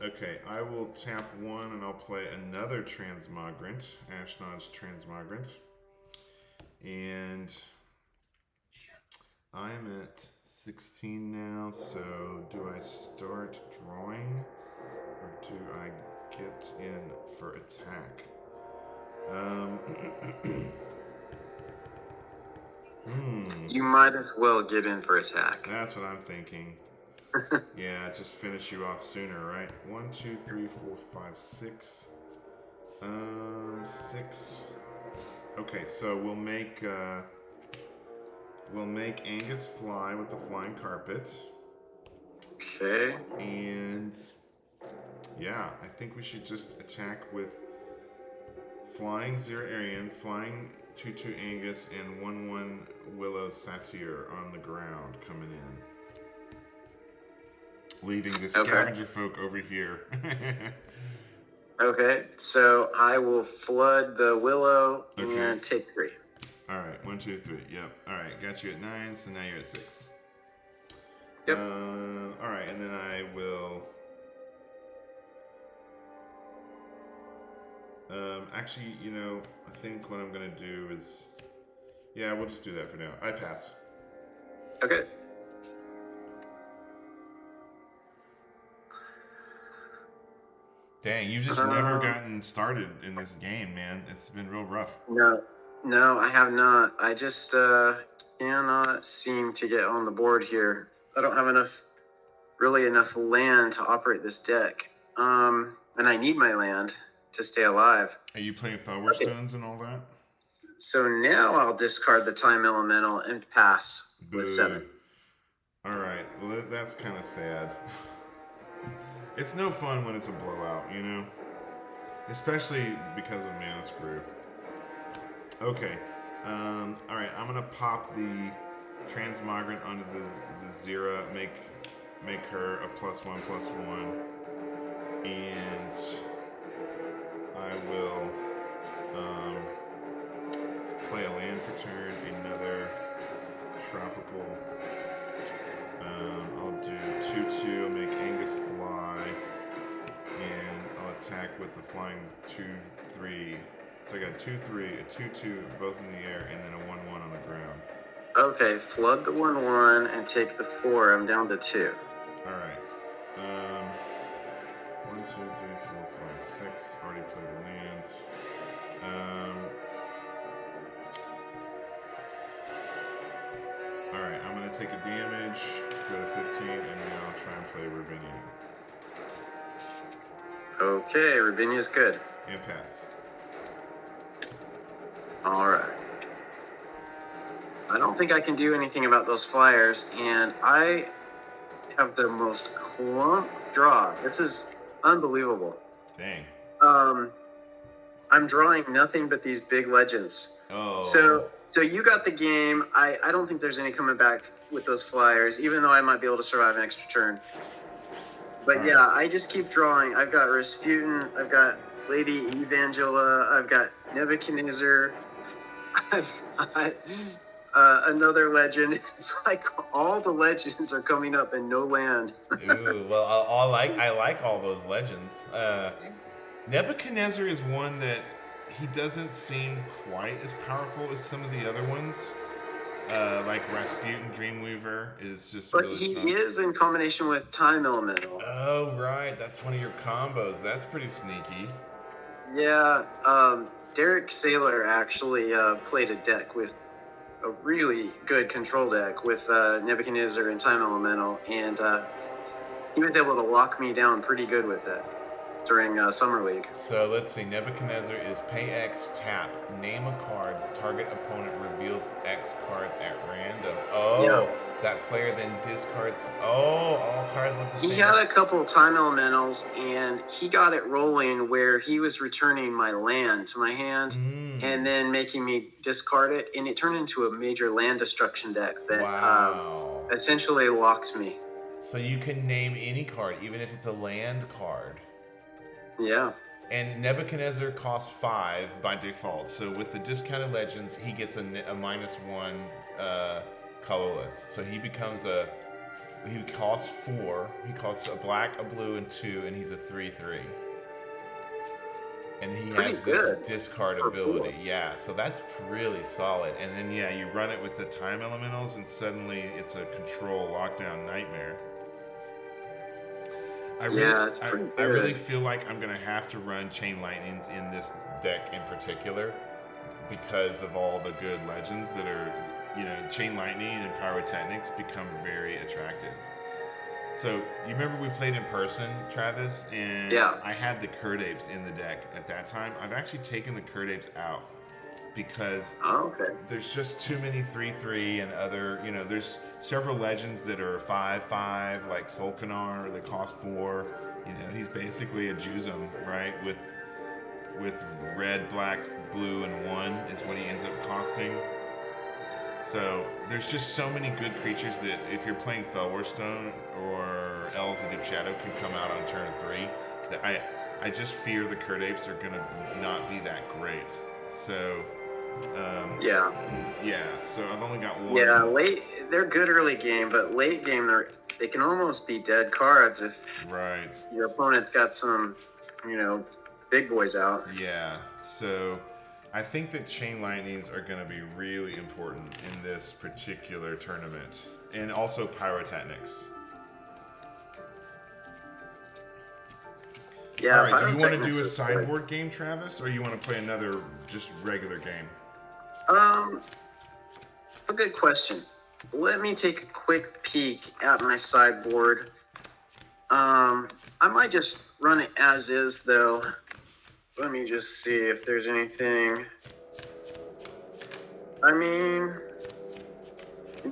Speaker 1: Okay, I will tap 1 and I'll play another Transmogrant. Ashnod's Transmogrant. And I'm at 16 now, so do I start drawing or do I get in for attack?
Speaker 2: You might as well get in for attack.
Speaker 1: That's what I'm thinking. Yeah, just finish you off sooner, right? 1, 2, 3, 4, 5, 6. 6. Okay, so we'll make Angus fly with the flying carpet.
Speaker 2: Okay.
Speaker 1: And yeah, I think we should just attack with flying 0 Arian, flying 2/2 Angus, and 1/1 Willow Satyr on the ground coming in. Leaving the Scavenger Folk over here.
Speaker 2: Okay, so I will flood the Willow and take 3.
Speaker 1: Alright, 1, 2, 3. Yep. Alright, got you at 9, so now you're at 6.
Speaker 2: Yep.
Speaker 1: Alright, and then I will... actually, I think what I'm going to do is... Yeah, we'll just do that for now. I pass.
Speaker 2: Okay.
Speaker 1: Dang, you've just never gotten started in this game, man. It's been real rough.
Speaker 2: No, I have not. I just cannot seem to get on the board here. I don't have enough land to operate this deck. And I need my land to stay alive.
Speaker 1: Are you playing Flower Stones and all that?
Speaker 2: So now I'll discard the Time Elemental and pass with 7.
Speaker 1: All right, well, that's kind of sad. It's no fun when it's a blowout, especially because of Mana Screw. Okay, all right, I'm gonna pop the Transmogrant onto the Zera, make her a +1/+1, and I will play a land for turn, another tropical. I'll do 2/2, I'll make Angus fly, and I'll attack with the flying 2/3. So I got 2/3, a 2/2, both in the air, and then a 1/1 on the ground.
Speaker 2: Okay, flood the 1/1 and take the 4. I'm down to 2.
Speaker 1: All right. 1, 2, 3, 4, 5, 6. Already played a land. All right, I'm gonna take a damage, go to 15, and then I'll try and play Ravinia.
Speaker 2: Okay, Ravinia's good.
Speaker 1: And pass.
Speaker 2: All right. I don't think I can do anything about those flyers, and I have the most clump draw. This is unbelievable.
Speaker 1: Dang.
Speaker 2: I'm drawing nothing but these big legends.
Speaker 1: Oh.
Speaker 2: So you got the game. I don't think there's any coming back with those flyers, even though I might be able to survive an extra turn. But yeah, I just keep drawing. I've got Rasputin, I've got Lady Evangela, I've got Nebuchadnezzar, I've got another legend. It's like all the legends are coming up and no land.
Speaker 1: Ooh, well, I like all those legends. Nebuchadnezzar is one that he doesn't seem quite as powerful as some of the other ones. Like Rasputin Dreamweaver is just
Speaker 2: But
Speaker 1: really
Speaker 2: he
Speaker 1: strong.
Speaker 2: is in combination with Time Elemental.
Speaker 1: Oh, right. That's one of your combos. That's pretty sneaky.
Speaker 2: Yeah, Derek Saylor actually played a deck with a really good control deck with Nebuchadnezzar and Time Elemental, and he was able to lock me down pretty good with it during Summer League.
Speaker 1: So let's see. Nebuchadnezzar is pay X, tap, name a card, target opponent reveals X cards at random. Oh,
Speaker 2: Yeah.
Speaker 1: That player then discards. Oh, all cards with the same.
Speaker 2: He had a couple Time Elementals, and he got it rolling where he was returning my land to my hand and then making me discard it, and it turned into a major land destruction deck that
Speaker 1: Wow.
Speaker 2: essentially locked me.
Speaker 1: So you can name any card, even if it's a land card.
Speaker 2: Yeah.
Speaker 1: And Nebuchadnezzar costs 5 by default. So with the discounted legends, he gets a -1 colorless. So he becomes he costs 4. He costs a black, a blue, and 2, and he's a 3/3. And he
Speaker 2: Pretty
Speaker 1: has this
Speaker 2: good
Speaker 1: discard
Speaker 2: for
Speaker 1: ability.
Speaker 2: 4.
Speaker 1: Yeah, so that's really solid. And then yeah, you run it with the time elementals, and suddenly it's a control lockdown nightmare. I really feel like I'm gonna have to run Chain Lightnings in this deck in particular because of all the good legends that are, Chain Lightning and Pyrotechnics become very attractive. So you remember we played in person, Travis, and
Speaker 2: Yeah.
Speaker 1: I had the Curd Apes in the deck at that time. I've actually taken the Curd Apes out because there's just too many 3/3 and other, there's several legends that are 5/5, like Solkanar, that cost 4. He's basically a Juzum, right? With red, black, blue, and 1 is what he ends up costing. So there's just so many good creatures that if you're playing Felwarstone or Elves of Deep Shadow can come out on turn 3. That I just fear the Curd Apes are gonna not be that great. So so I've only got 1.
Speaker 2: Yeah, they're good early game, but late game they can almost be dead cards if your opponent's got some, big boys out.
Speaker 1: Yeah, so I think that Chain Lightnings are going to be really important in this particular tournament, and also Pyrotechnics.
Speaker 2: Yeah.
Speaker 1: All right, do you want to do a sideboard game, Travis, or you want to play another just regular game?
Speaker 2: A good question. Let me take a quick peek at my sideboard. I might just run it as is, though. Let me just see if there's anything.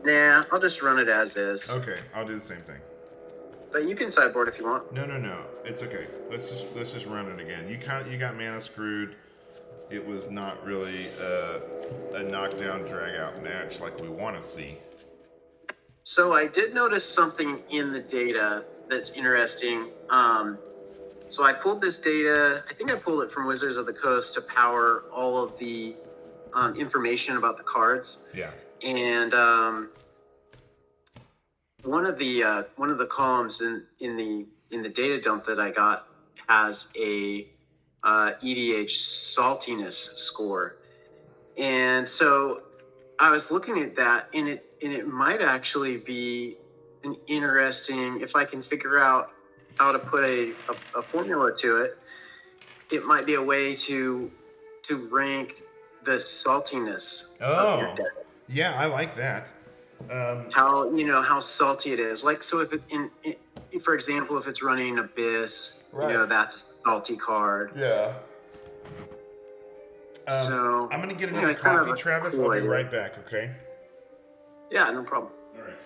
Speaker 2: Nah, I'll just run it as is.
Speaker 1: Okay, I'll do the same thing.
Speaker 2: But you can sideboard if you want.
Speaker 1: No, it's okay. Let's just run it again. You got mana screwed. It was not really a knockdown drag out match like we want to see.
Speaker 2: So I did notice something in the data that's interesting. So I pulled this data, I think I pulled it from Wizards of the Coast to power all of the information about the cards.
Speaker 1: Yeah.
Speaker 2: And one of the columns in the data dump that I got has a EDH saltiness score. And so I was looking at that, and it might actually be an interesting, if I can figure out how to put a formula to it. It might be a way to rank the saltiness of your deck.
Speaker 1: Yeah, I like that.
Speaker 2: How salty it is. Like, so if for example, if it's running Abyss,
Speaker 1: Right.
Speaker 2: that's a salty card.
Speaker 1: Yeah.
Speaker 2: So
Speaker 1: I'm gonna get another coffee, Travis. I'll be right back. Okay.
Speaker 2: Yeah, no problem.
Speaker 1: All right.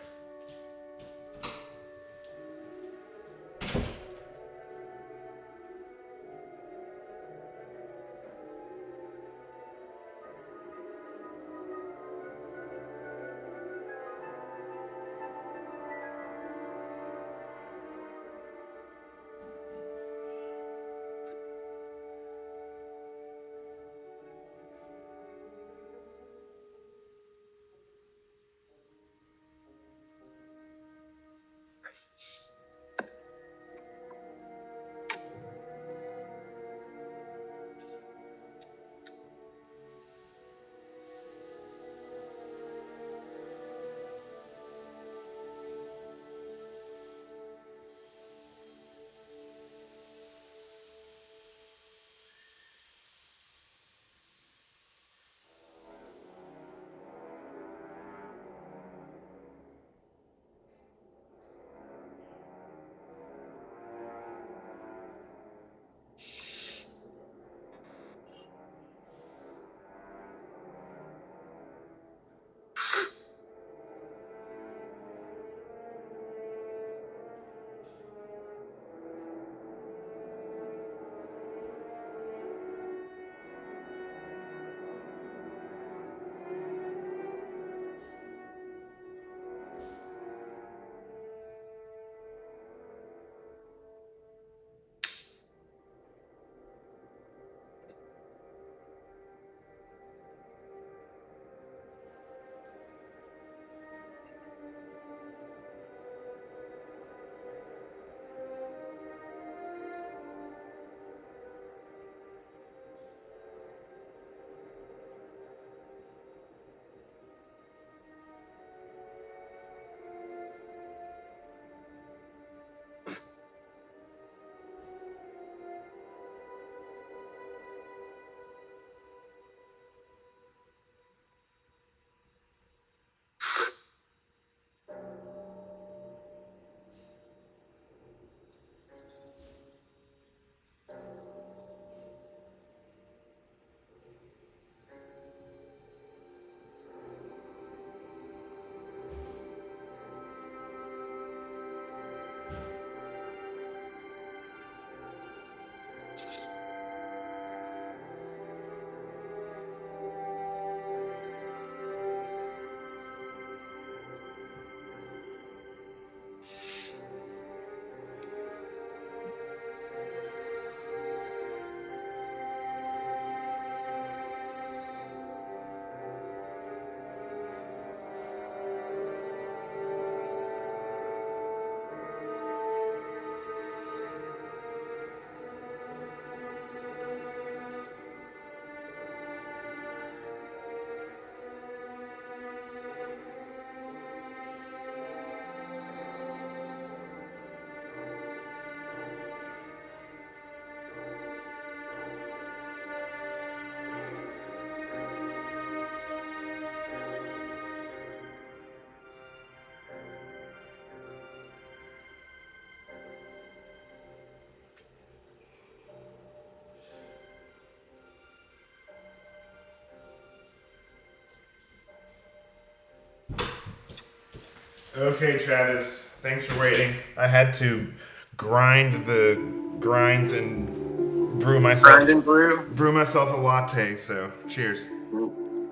Speaker 1: Okay, Travis. Thanks for waiting. I had to grind the grinds and brew myself a latte. So, cheers.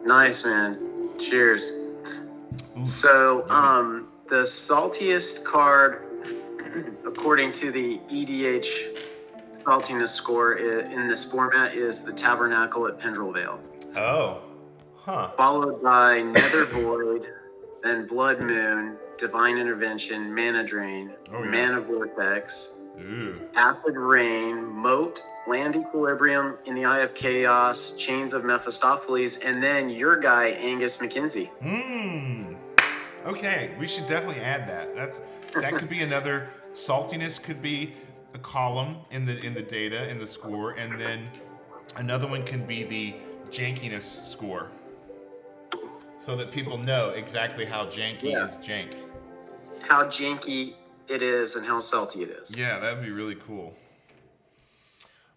Speaker 2: Nice, man. Cheers. So, the saltiest card, according to the EDH saltiness score in this format, is the Tabernacle at Pendrell Vale.
Speaker 1: Oh, huh.
Speaker 2: Followed by Nether Void, then Blood Moon, Divine Intervention, Mana Drain, Mana Vortex,
Speaker 1: Ooh.
Speaker 2: Acid Rain, Moat, Land Equilibrium, In the Eye of Chaos, Chains of Mephistopheles, and then your guy, Angus McKenzie.
Speaker 1: Okay, we should definitely add that. That could be another. Saltiness could be a column in the data, in the score, and then another one can be the jankiness score. So that people know exactly how janky is jank.
Speaker 2: How janky it is and how salty it is.
Speaker 1: Yeah, that'd be really cool.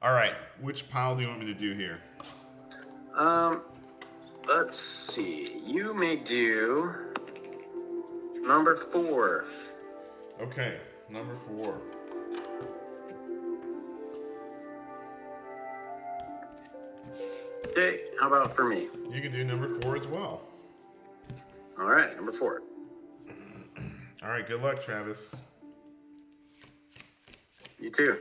Speaker 1: All right, which pile do you want me to do here?
Speaker 2: Let's see. You may do number 4.
Speaker 1: Okay, number 4.
Speaker 2: Okay, how about for me?
Speaker 1: You can do number 4 as well.
Speaker 2: All right, number 4.
Speaker 1: All right, good luck, Travis.
Speaker 2: You too.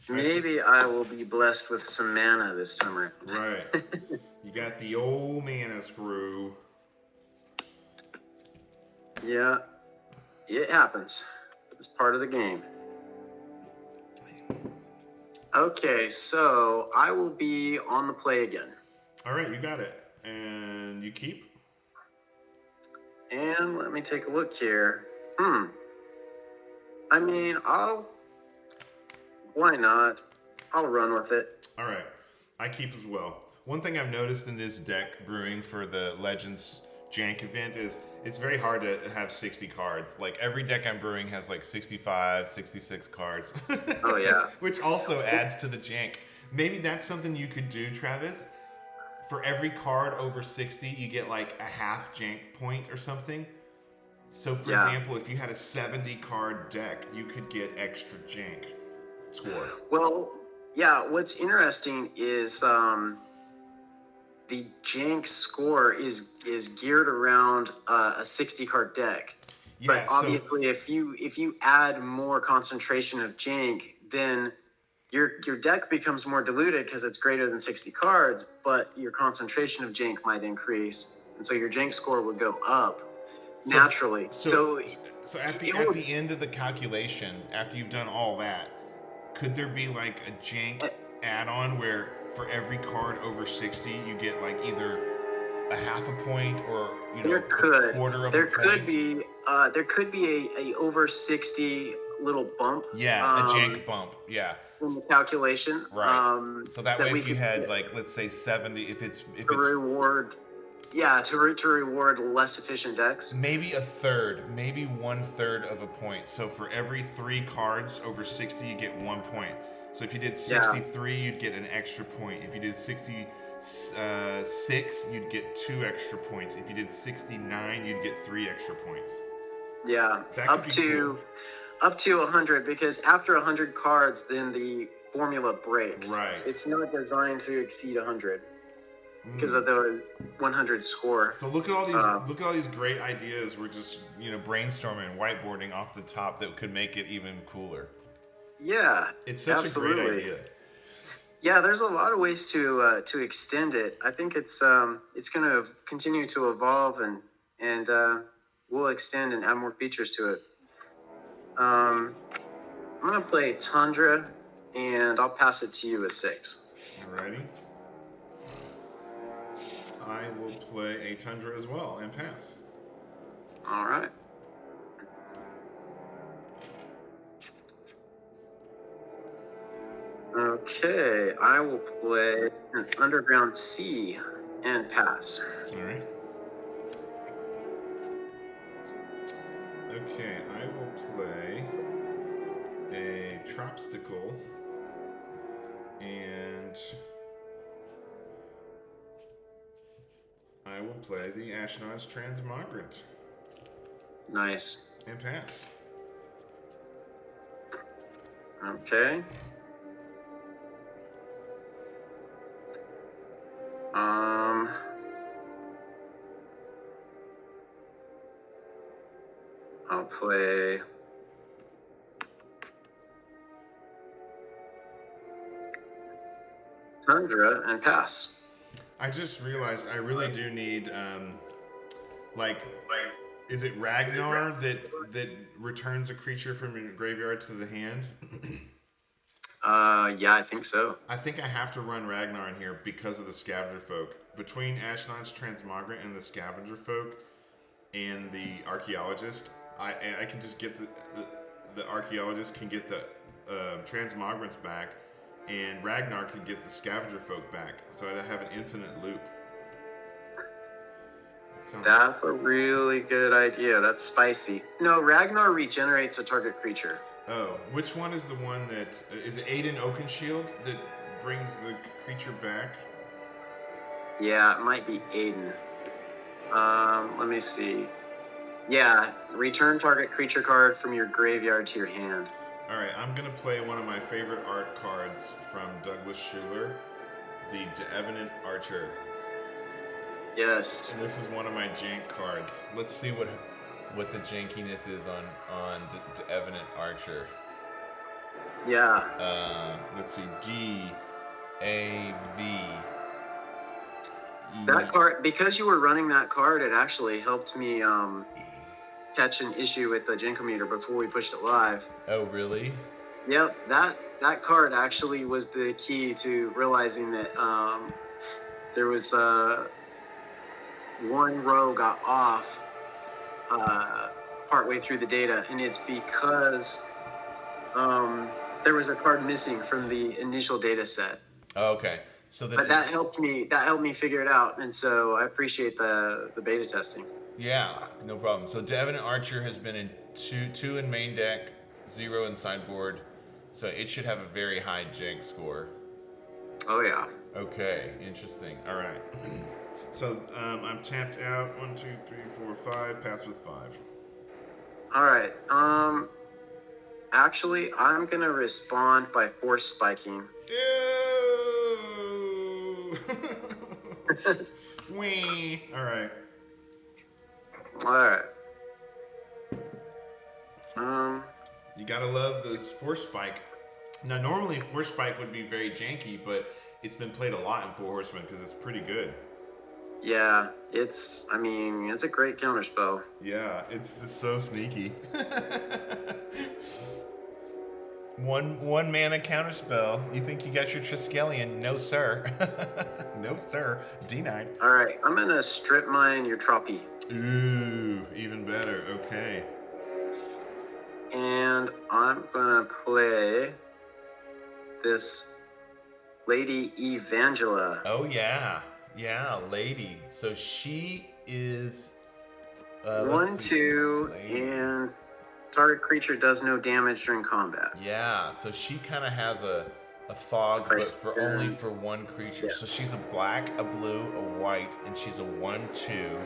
Speaker 2: Maybe I will be blessed with some mana this time around.
Speaker 1: Right. You got the old mana screw.
Speaker 2: Yeah, it happens. It's part of the game. Okay, so I will be on the play again.
Speaker 1: All right, you got it. And you keep?
Speaker 2: And let me take a look here. I mean, why not? I'll run with it.
Speaker 1: All right, I keep as well. One thing I've noticed in this deck brewing for the Legends Jank event is it's very hard to have 60 cards. Like every deck I'm brewing has like 65, 66 cards.
Speaker 2: Oh yeah.
Speaker 1: Which also adds to the jank. Maybe that's something you could do, Travis. For every card over 60, you get like a half jank point or something. So for example, if you had a 70 card deck, you could get extra jank score.
Speaker 2: Well, yeah, what's interesting is the jank score is geared around a 60 card deck.
Speaker 1: Yeah,
Speaker 2: but obviously if you add more concentration of jank, then your deck becomes more diluted because it's greater than 60 cards, but your concentration of jank might increase, and so your jank score would go up naturally.
Speaker 1: So at the end of the calculation, after you've done all that, could there be like a jank add-on where for every card over 60 you get like either a half a point or a quarter of a point?
Speaker 2: There could be a over 60 little bump.
Speaker 1: Yeah, a jank bump. Yeah.
Speaker 2: In the calculation.
Speaker 1: Right. So that way, if you had like, let's say 70, if it's
Speaker 2: reward. Yeah, to reward less efficient decks.
Speaker 1: Maybe a third, maybe 1/3 of a point. So for every 3 cards over 60, you get 1 point. So if you did 63, you'd get an extra point. If you did 66, you'd get 2 extra points. If you did 69, you'd get 3 extra points.
Speaker 2: Yeah, up to 100, because after 100 cards, then the formula breaks.
Speaker 1: Right.
Speaker 2: It's not designed to exceed 100. Because of the 100 score.
Speaker 1: So look at all these great ideas we're just brainstorming and whiteboarding off the top that could make it even cooler.
Speaker 2: Yeah,
Speaker 1: it's such a great idea.
Speaker 2: Yeah, there's a lot of ways to extend it. I think it's going to continue to evolve and we'll extend and add more features to it. I'm going to play Tundra and I'll pass it to you at 6.
Speaker 1: Alrighty. I will play a Tundra as well and pass.
Speaker 2: All right. Okay, I will play an Underground Sea and pass.
Speaker 1: All right. Okay, I will play a Tropsticle and I will play the Ashnod's Transmogrant.
Speaker 2: Nice.
Speaker 1: And pass.
Speaker 2: Okay. I'll play Tundra and pass.
Speaker 1: I just realized I really do need Is it Ragnar that returns a creature from your graveyard to the hand?
Speaker 2: Yeah, I think so.
Speaker 1: I think I have to run Ragnar in here because of the Scavenger Folk. Between Ashnod's Transmogrant and the Scavenger Folk and the Archaeologist, I can just get the Archaeologist can get the Transmogrants back, and Ragnar can get the Scavenger Folk back. So I have an infinite loop.
Speaker 2: That's a really good idea. That's spicy. No, Ragnar regenerates a target creature.
Speaker 1: Oh, which one is the one that... Is it Aiden Oakenshield that brings the creature back?
Speaker 2: Yeah, it might be Aiden. Let me see. Yeah, return target creature card from your graveyard to your hand.
Speaker 1: Alright, I'm going to play one of my favorite art cards from Douglas Schuler, the Devenant Archer.
Speaker 2: Yes.
Speaker 1: And this is one of my jank cards. Let's see what the jankiness is on the Devenant Archer.
Speaker 2: Yeah.
Speaker 1: Let's see. G-A-V.
Speaker 2: That card, because you were running that card, it actually helped me catch an issue with the Jank-O-Meter before we pushed it live.
Speaker 1: Oh, really?
Speaker 2: Yep, that card actually was the key to realizing that there was one row got off partway through the data, and it's because there was a card missing from the initial data set.
Speaker 1: Oh, okay. So
Speaker 2: but that helped me figure it out, and so I appreciate the beta testing.
Speaker 1: Yeah, no problem. So Devenant Archer has been in two in main deck, 0 in sideboard, so it should have a very high jank score.
Speaker 2: Oh yeah.
Speaker 1: Okay, interesting. All right. So I'm tapped out. 1, 2, 3, 4, 5. Pass with 5.
Speaker 2: All right. Actually, I'm gonna respond by force spiking.
Speaker 1: Ew. Wee. All right.
Speaker 2: All right.
Speaker 1: You gotta love this force spike. Now, normally force spike would be very janky, but it's been played a lot in Four Horsemen because it's pretty good.
Speaker 2: Yeah, it's a great counterspell.
Speaker 1: Yeah, it's just so sneaky. One mana counterspell. You think you got your Triskelion? No, sir. No, sir. D9.
Speaker 2: All right, I'm gonna strip mine your Tropy.
Speaker 1: Ooh, even better. Okay.
Speaker 2: And I'm gonna play this Lady Evangela.
Speaker 1: Oh yeah. Yeah, lady. So she is
Speaker 2: 1, 2, and target creature does no damage during combat.
Speaker 1: Yeah, so she kind of has a fog, but only for one creature.
Speaker 2: Yeah.
Speaker 1: So she's a black, a blue, a white, and she's a 1/2.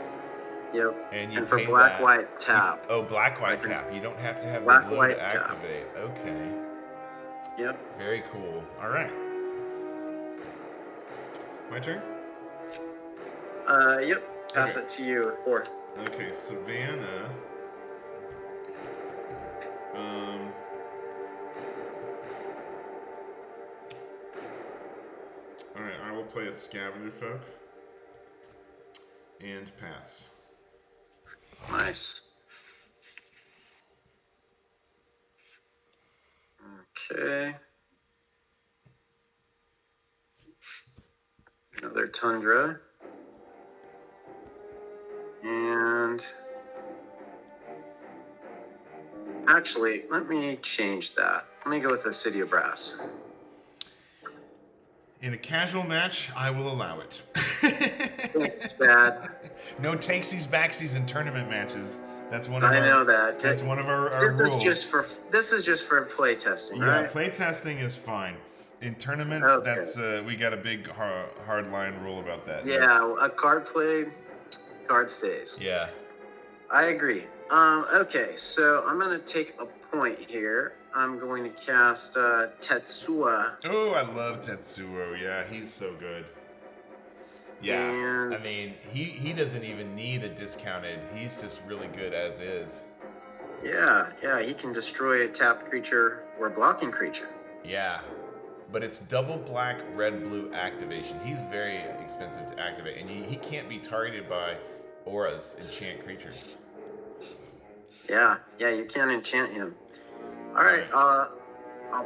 Speaker 2: Yep.
Speaker 1: And you
Speaker 2: and for
Speaker 1: pay
Speaker 2: black,
Speaker 1: that.
Speaker 2: white, tap.
Speaker 1: Black, white, tap. You don't have to have
Speaker 2: Black,
Speaker 1: the blue
Speaker 2: white,
Speaker 1: to
Speaker 2: tap.
Speaker 1: activate. Okay.
Speaker 2: Yep.
Speaker 1: Very cool. All right. My turn?
Speaker 2: Yep. Pass it to you. 4.
Speaker 1: Okay, Savannah. Alright, I will play a Scavenger Folk. And pass.
Speaker 2: Nice. Okay. Another Tundra. And actually, let me change that. Let me go with the City of Brass.
Speaker 1: In a casual match, I will allow it.
Speaker 2: Thanks, Dad.
Speaker 1: No takesies, backsies in tournament matches. That's one of
Speaker 2: I know that.
Speaker 1: That's one of our rules.
Speaker 2: This is just for play testing,
Speaker 1: yeah,
Speaker 2: right?
Speaker 1: play testing is fine. In tournaments,
Speaker 2: Okay.
Speaker 1: that's we got a big hard line rule about that.
Speaker 2: Yeah, a card played, card stays.
Speaker 1: Yeah.
Speaker 2: I agree. Okay, so I'm gonna take a point here. I'm going to cast Tetsuo.
Speaker 1: Oh, I love Tetsuo. Yeah, he's so good. Yeah,
Speaker 2: And
Speaker 1: I mean, he doesn't even need a discounted. He's just really good as is.
Speaker 2: yeah, he can destroy a tapped creature or a blocking creature.
Speaker 1: Yeah, but it's double black, red, blue activation. He's very expensive to activate, and he can't be targeted by auras, enchant creatures.
Speaker 2: Yeah, you can enchant him. All right, I'll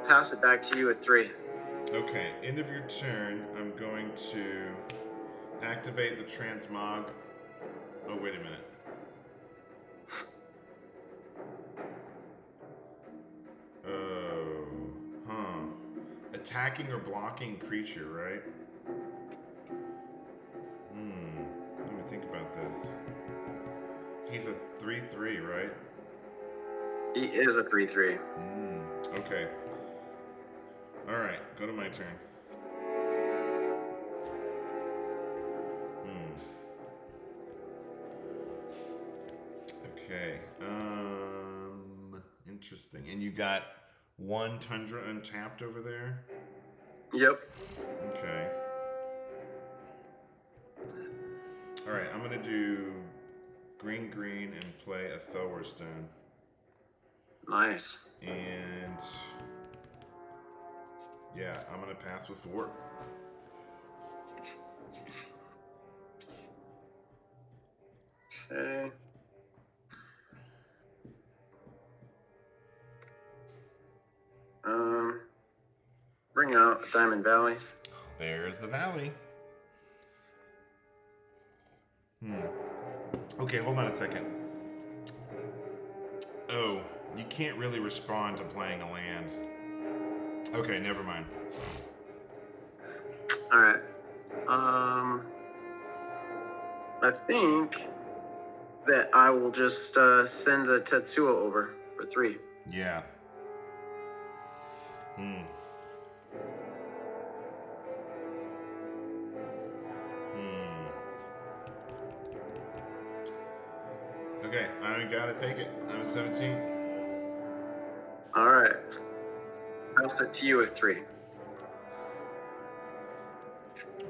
Speaker 2: pass it back to you at 3.
Speaker 1: Okay, end of your turn, I'm going to activate the transmog. Oh, wait a minute. Oh, attacking or blocking creature, right? Let me think about this. He's a 3/3, right?
Speaker 2: He is a 3/3.
Speaker 1: Okay. All right, go to my turn. Okay. Interesting. And you got 1 Tundra untapped over there?
Speaker 2: Yep.
Speaker 1: Okay. All right, I'm gonna do green and play a Thelwar Stone.
Speaker 2: Nice.
Speaker 1: And yeah, I'm gonna pass with 4.
Speaker 2: Okay. Bring out Diamond Valley.
Speaker 1: There's the valley. Okay, hold on a second. Oh, you can't really respond to playing a land. Okay, never mind.
Speaker 2: All right. I think that I will just send the Tetsuo over for 3.
Speaker 1: Yeah. Okay, I gotta take it. I'm at 17.
Speaker 2: All right. I'll set to you at 3.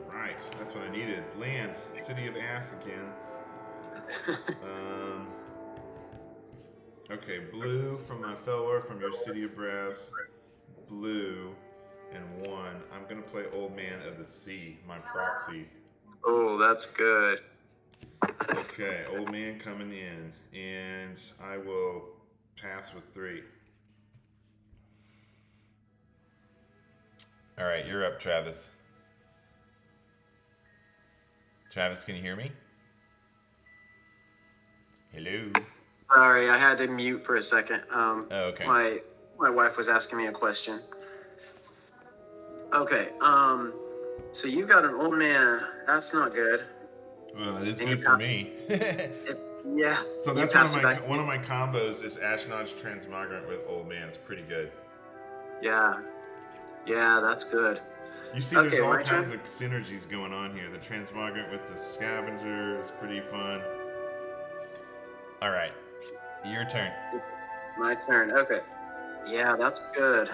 Speaker 1: Right, that's what I needed. Land, City of Ass again. Okay, blue from my Thelwar from your City of Brass. Blue and 1. I'm gonna play Old Man of the Sea, my proxy.
Speaker 2: Oh, that's good.
Speaker 1: Okay, Old Man coming in, and I will pass with 3. All right, you're up, Travis. Travis, can you hear me? Hello.
Speaker 2: Sorry, I had to mute for a second.
Speaker 1: Okay.
Speaker 2: My wife was asking me a question. Okay. So you got an old man. That's not good.
Speaker 1: Well, it is good for me.
Speaker 2: Yeah.
Speaker 1: So that's one of my combos is Ashnod's Transmogrant with Old Man. It's pretty good.
Speaker 2: Yeah. Yeah, that's good.
Speaker 1: You see, there's all kinds of synergies going on here. The Transmogrant with the Scavenger is pretty fun. All right, your turn.
Speaker 2: My turn. Okay. Yeah, that's good.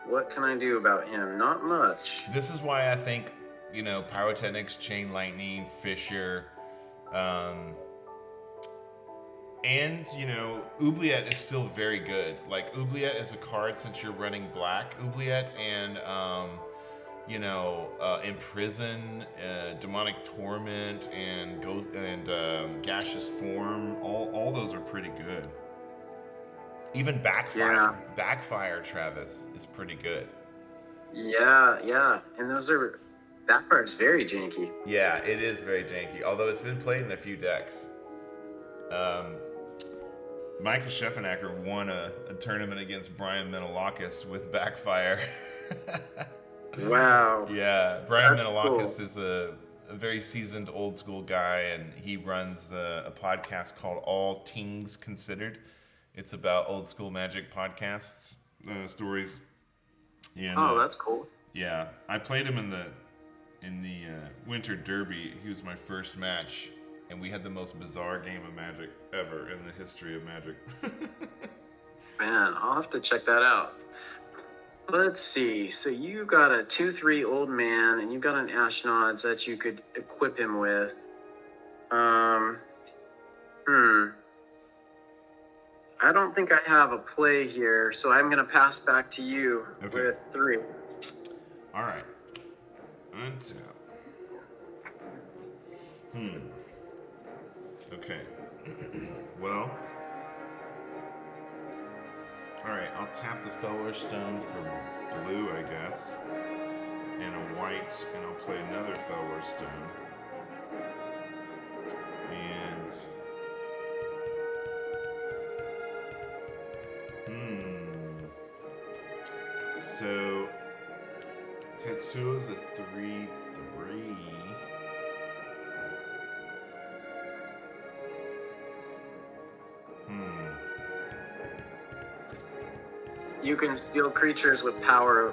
Speaker 2: What can I do about him? Not much.
Speaker 1: This is why I think, Pyrotechnics, Chain Lightning, Fisher, and, Oubliette is still very good. Like, Oubliette is a card since you're running black. Oubliette and, Imprison, Demonic Torment, and Gaseous Form, all those are pretty good. Even Backfire.
Speaker 2: Yeah.
Speaker 1: Backfire, Travis, is pretty good.
Speaker 2: Yeah. And Backfire is very janky.
Speaker 1: Yeah, it is very janky, although it's been played in a few decks. Micah Scheffenacker won a tournament against Brian Menelakis with Backfire.
Speaker 2: Wow.
Speaker 1: Yeah, Brian Menelakis is a very seasoned old school guy, and he runs a podcast called All Things Considered. It's about old school magic podcasts, stories. And,
Speaker 2: that's cool.
Speaker 1: Yeah, I played him in the Winter Derby. He was my first match, and we had the most bizarre game of Magic ever in the history of Magic.
Speaker 2: Man, I'll have to check that out. Let's see. So you got a 2/3 old man, and you got an Ashnod's that you could equip him with. I don't think I have a play here, so I'm going to pass back to you with 3.
Speaker 1: All right. Untap. Okay. Well, alright, I'll tap the Fellwar Stone for blue, I guess. And a white, and I'll play another Fellwar Stone. And... So... Tetsuo's a 3/3.
Speaker 2: You can steal creatures with power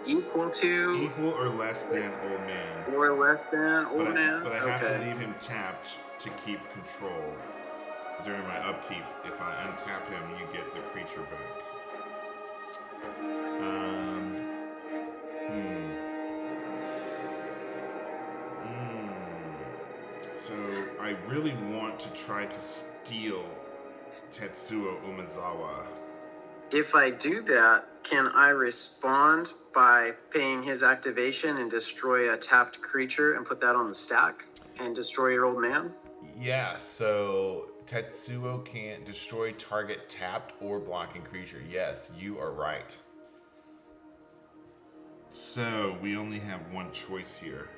Speaker 2: equal to...
Speaker 1: Equal or less than Old Man.
Speaker 2: Or less than Old Man?
Speaker 1: But I have to leave him tapped to keep control during my upkeep. If I untap him, you get the creature back. So I really want to try to steal Tetsuo Umezawa.
Speaker 2: If I do that, can I respond by paying his activation and destroy a tapped creature and put that on the stack and destroy your Old Man?
Speaker 1: Yeah, so Tetsuo can't destroy target tapped or blocking creature. Yes, you are right. So we only have one choice here.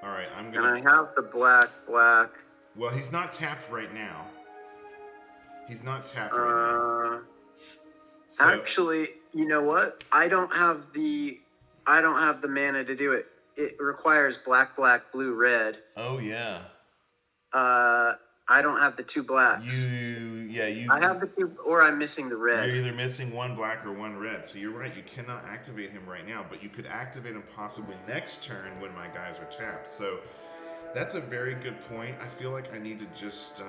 Speaker 1: All right, I'm gonna.
Speaker 2: And I have the black.
Speaker 1: Well, he's not tapped right now. He's not tapped right now. So,
Speaker 2: actually, you know what? I don't have the mana to do it. It requires black, blue, red.
Speaker 1: Oh yeah.
Speaker 2: I don't have the two blacks. I have the two, or I'm missing the red.
Speaker 1: You're either missing one black or one red. So you're right. You cannot activate him right now, but you could activate him possibly next turn when my guys are tapped. So that's a very good point. I feel like I need to just.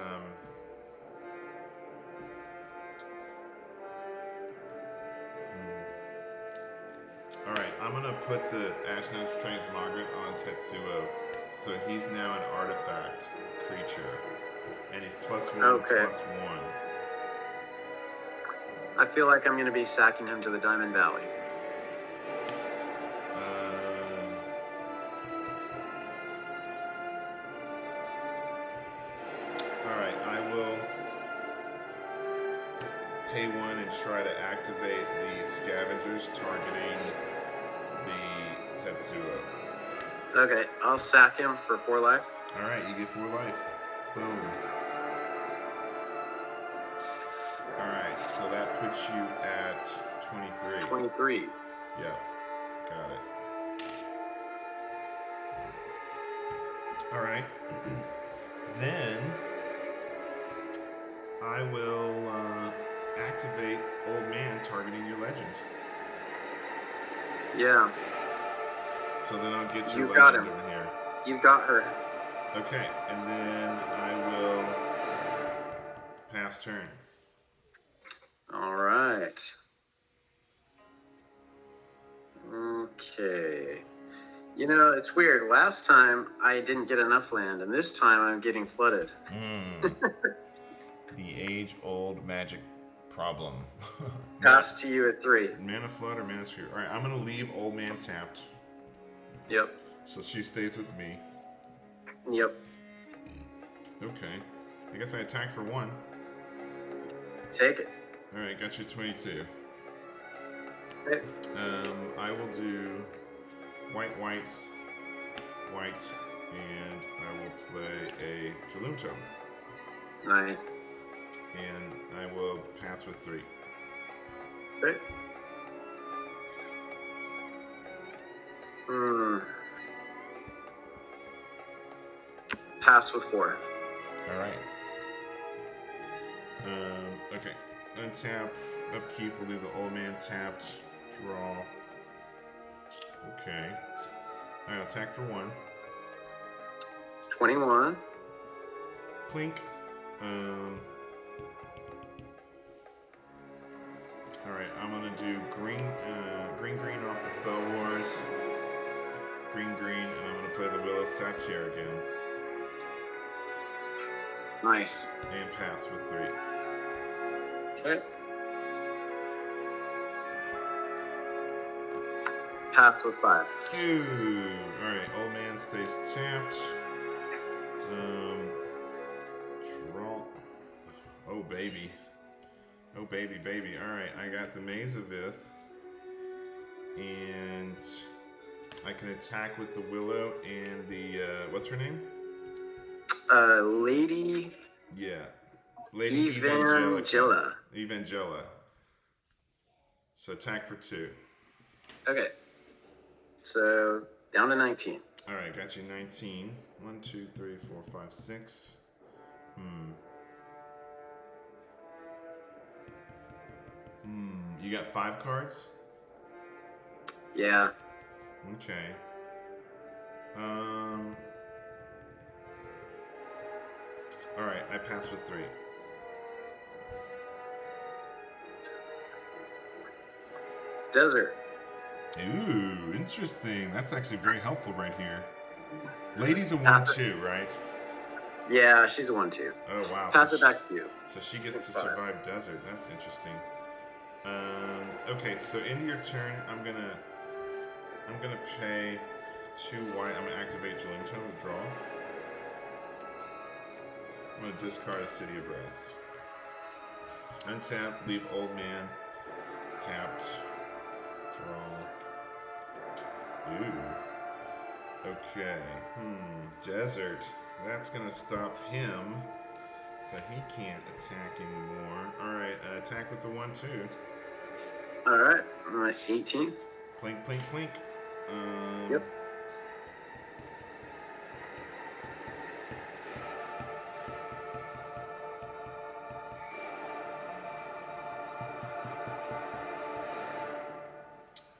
Speaker 1: All right, I'm gonna put the Ashnod's Transmogrant on Tetsuo, so he's now an artifact creature, and he's +1/+1.
Speaker 2: I feel like I'm gonna be sacking him to the Diamond Valley.
Speaker 1: All right, I will pay 1 and try to activate the scavengers targeting the Tetsuo.
Speaker 2: Okay, I'll sack him for 4 life.
Speaker 1: All right, you get 4 life. Boom. All right, so that puts you at 23.
Speaker 2: 23.
Speaker 1: Yeah, got it. All right. Then I will activate Old Man targeting your legend.
Speaker 2: Yeah.
Speaker 1: So then I'll get
Speaker 2: You
Speaker 1: your
Speaker 2: got
Speaker 1: legend
Speaker 2: him.
Speaker 1: over here.
Speaker 2: You've got her.
Speaker 1: Okay, and then I will pass turn.
Speaker 2: All right. Okay. You know, it's weird. Last time I didn't get enough land, and this time I'm getting flooded.
Speaker 1: The age-old magic problem.
Speaker 2: Pass to you at 3.
Speaker 1: Mana flood or mana sphere. All right, I'm gonna leave Old Man tapped.
Speaker 2: Yep.
Speaker 1: So she stays with me.
Speaker 2: Yep.
Speaker 1: Okay. I guess I attack for 1.
Speaker 2: Take it.
Speaker 1: All right, got you 22.
Speaker 2: Okay.
Speaker 1: I will do white, and I will play a Jaloom Tome.
Speaker 2: Nice.
Speaker 1: And I will pass with 3.
Speaker 2: Okay. Pass with 4.
Speaker 1: All right. Okay. Untap, upkeep. We'll do the Old Man tapped. Draw. Okay. All right. Attack for 1.
Speaker 2: 21.
Speaker 1: Plink. All right. I'm gonna do green off the Fell Wars. Green, and I'm gonna play the Will of Satyr again.
Speaker 2: Nice.
Speaker 1: And pass with 3.
Speaker 2: Okay. Pass with 5.
Speaker 1: Ooh. Alright, Old Man stays tapped. baby. Oh, baby, baby. All right, I got the Maze of Ith. And I can attack with the Willow and the, what's her name?
Speaker 2: Lady.
Speaker 1: Yeah. Lady Evangela. Evangela. So attack for 2.
Speaker 2: Okay. So down to 19.
Speaker 1: All right, got you 19. 1, 2, 3, 4, 5, 6. You got 5 cards?
Speaker 2: Yeah.
Speaker 1: Okay. All right, I pass with 3.
Speaker 2: Desert.
Speaker 1: Ooh, interesting. That's actually very helpful right here. Lady's a 1/2, right?
Speaker 2: Yeah, she's a 1/2.
Speaker 1: Oh wow.
Speaker 2: Pass it back to you.
Speaker 1: So she gets to survive desert. That's interesting. Okay, so into your turn, I'm gonna pay 2 white. I'm gonna activate Julian Tone to draw. I'm gonna discard a City of Brass. Untap, leave Old Man tapped. Draw. Ooh. Okay. Desert. That's gonna stop him, so he can't attack anymore. All right, attack with the 1/2.
Speaker 2: All right, I'm at 18.
Speaker 1: Plink, plink, plink.
Speaker 2: Yep.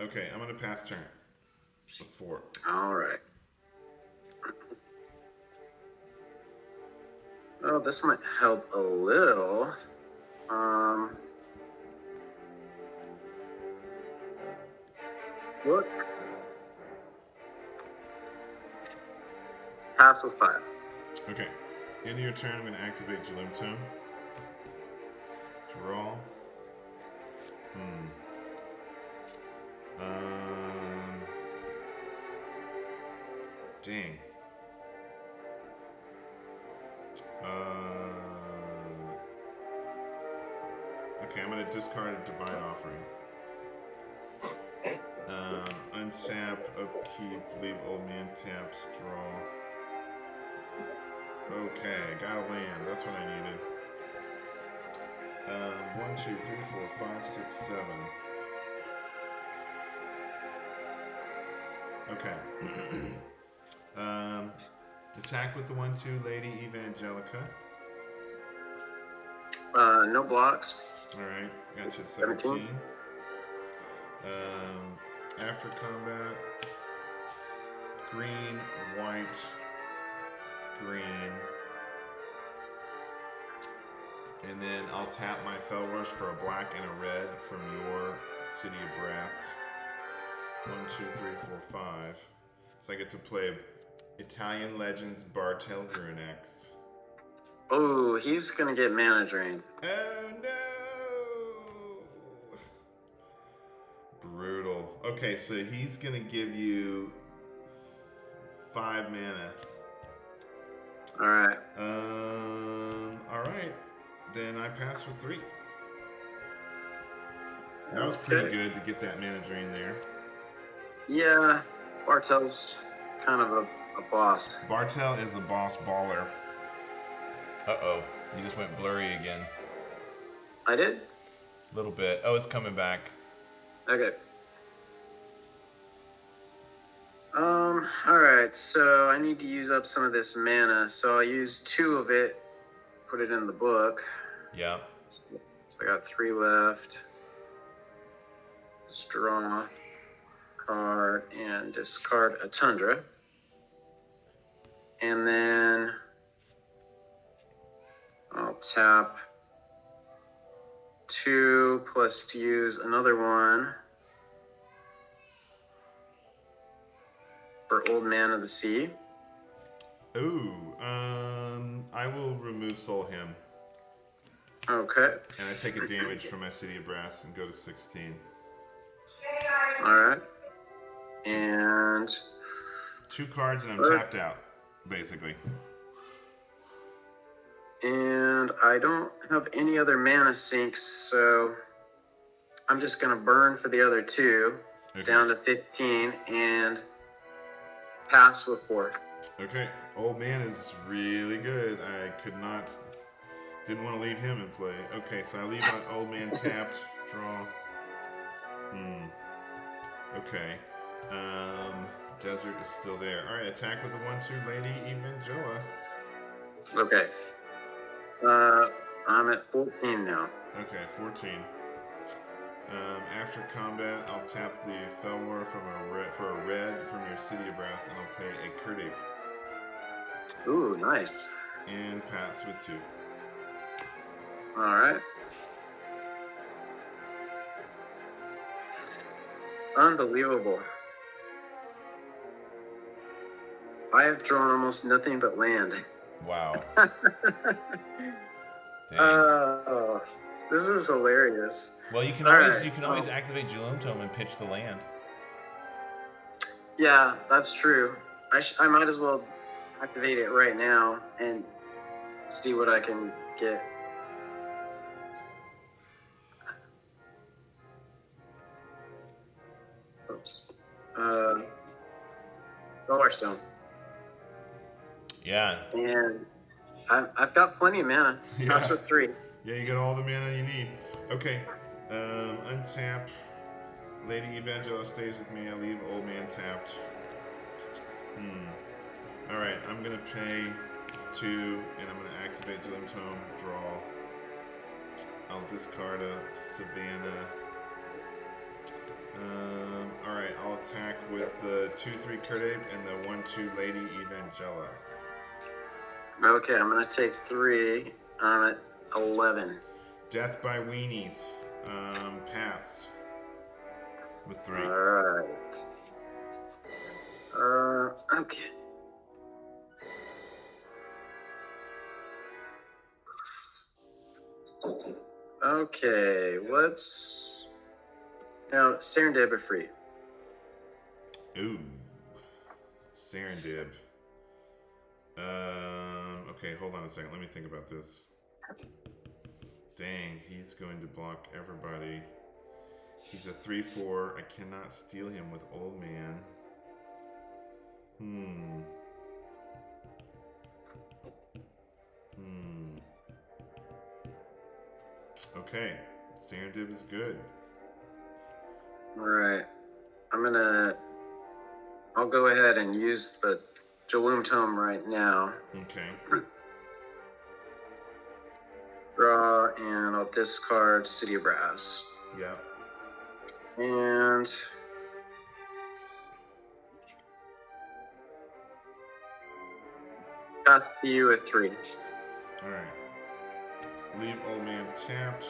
Speaker 1: Okay, I'm gonna pass turn. 4.
Speaker 2: All right. Well, this might help a little. Look. Pass with 5.
Speaker 1: Okay. Into your turn, I'm gonna activate Jalim Tone. Draw. Dang. Okay, I'm gonna discard a Divine Offering. Untap, upkeep, leave Old Man tapped, draw. Okay, got a land. That's what I needed. 1, 2, 3, 4, 5, 6, 7. Okay. Attack with the 1/2, Lady Evangelica.
Speaker 2: No blocks.
Speaker 1: All right, gotcha. 17. After combat, green, white, green, and then I'll tap my Fell Rush for a black and a red from your City of Brass. 1, 2, 3, 4, 5. So I get to play Italian Legends Bartel Grunex.
Speaker 2: Oh, he's gonna get mana drained.
Speaker 1: Oh no! Brutal. Okay, so he's gonna give you 5 mana.
Speaker 2: All right.
Speaker 1: All right. Then I pass with 3. That was pretty good to get that mana drain there.
Speaker 2: Yeah, Bartel's kind of a boss.
Speaker 1: Bartel is a boss baller. Uh-oh. You just went blurry again.
Speaker 2: I did?
Speaker 1: A little bit. Oh, it's coming back.
Speaker 2: Okay. Alright, so I need to use up some of this mana, so I'll use 2 of it, put it in the book.
Speaker 1: Yeah.
Speaker 2: So I got 3 left. Draw card and discard a Tundra. And then I'll tap 2 plus to use another 1 for Old Man of the Sea.
Speaker 1: Ooh, I will remove Soul Hymn.
Speaker 2: Okay.
Speaker 1: And I take a damage from my City of Brass and go to 16.
Speaker 2: Alright. And
Speaker 1: 2 cards and I'm tapped out, basically.
Speaker 2: And I don't have any other mana sinks, so I'm just going to burn for the other two, down to 15, and pass with 4.
Speaker 1: Okay, Old Man is really good. I didn't want to leave him in play. Okay, so I leave my Old Man tapped, draw. Okay. Desert is still there. Alright, attack with the 1/2 Lady Evangela.
Speaker 2: Okay. I'm at 14 now.
Speaker 1: Okay, 14. After combat, I'll tap the Felwar for a red from your City of Brass, and I'll pay a Curt Ape.
Speaker 2: Ooh, nice.
Speaker 1: And pass with 2.
Speaker 2: Alright. Unbelievable. I have drawn almost nothing but land.
Speaker 1: Wow.
Speaker 2: This is hilarious.
Speaker 1: Well, you can always activate Jalum Tome and pitch the land.
Speaker 2: Yeah, that's true. I might as well activate it right now and see what I can get. Oops. Dollarstone.
Speaker 1: Yeah.
Speaker 2: And I've got plenty of mana.
Speaker 1: Yeah.
Speaker 2: Pass with 3.
Speaker 1: Yeah, you got all the mana you need. Okay. Untap. Lady Evangela stays with me. I leave Old Man tapped. Alright, I'm gonna pay 2, and I'm gonna activate Jalum Tome, draw. I'll discard a Savannah. Alright, I'll attack with the 2/3 Curt Ape and the 1/2 Lady Evangela.
Speaker 2: Okay, I'm gonna take 3. I'm at 11.
Speaker 1: Death by Weenies. Pass. With 3.
Speaker 2: Alright. Okay. Okay, let's... Now, Serendib are free.
Speaker 1: Ooh. Serendib. Okay, hold on a second. Let me think about this. Dang, he's going to block everybody. He's a 3/4. I cannot steal him with Old Man. Okay, Serendib is good.
Speaker 2: Alright. I'll go ahead and use the Jalum Tome right now.
Speaker 1: Okay.
Speaker 2: Draw, and I'll discard City of Brass.
Speaker 1: Yep.
Speaker 2: And... pass to you at 3.
Speaker 1: Alright. Leave Old Man tapped.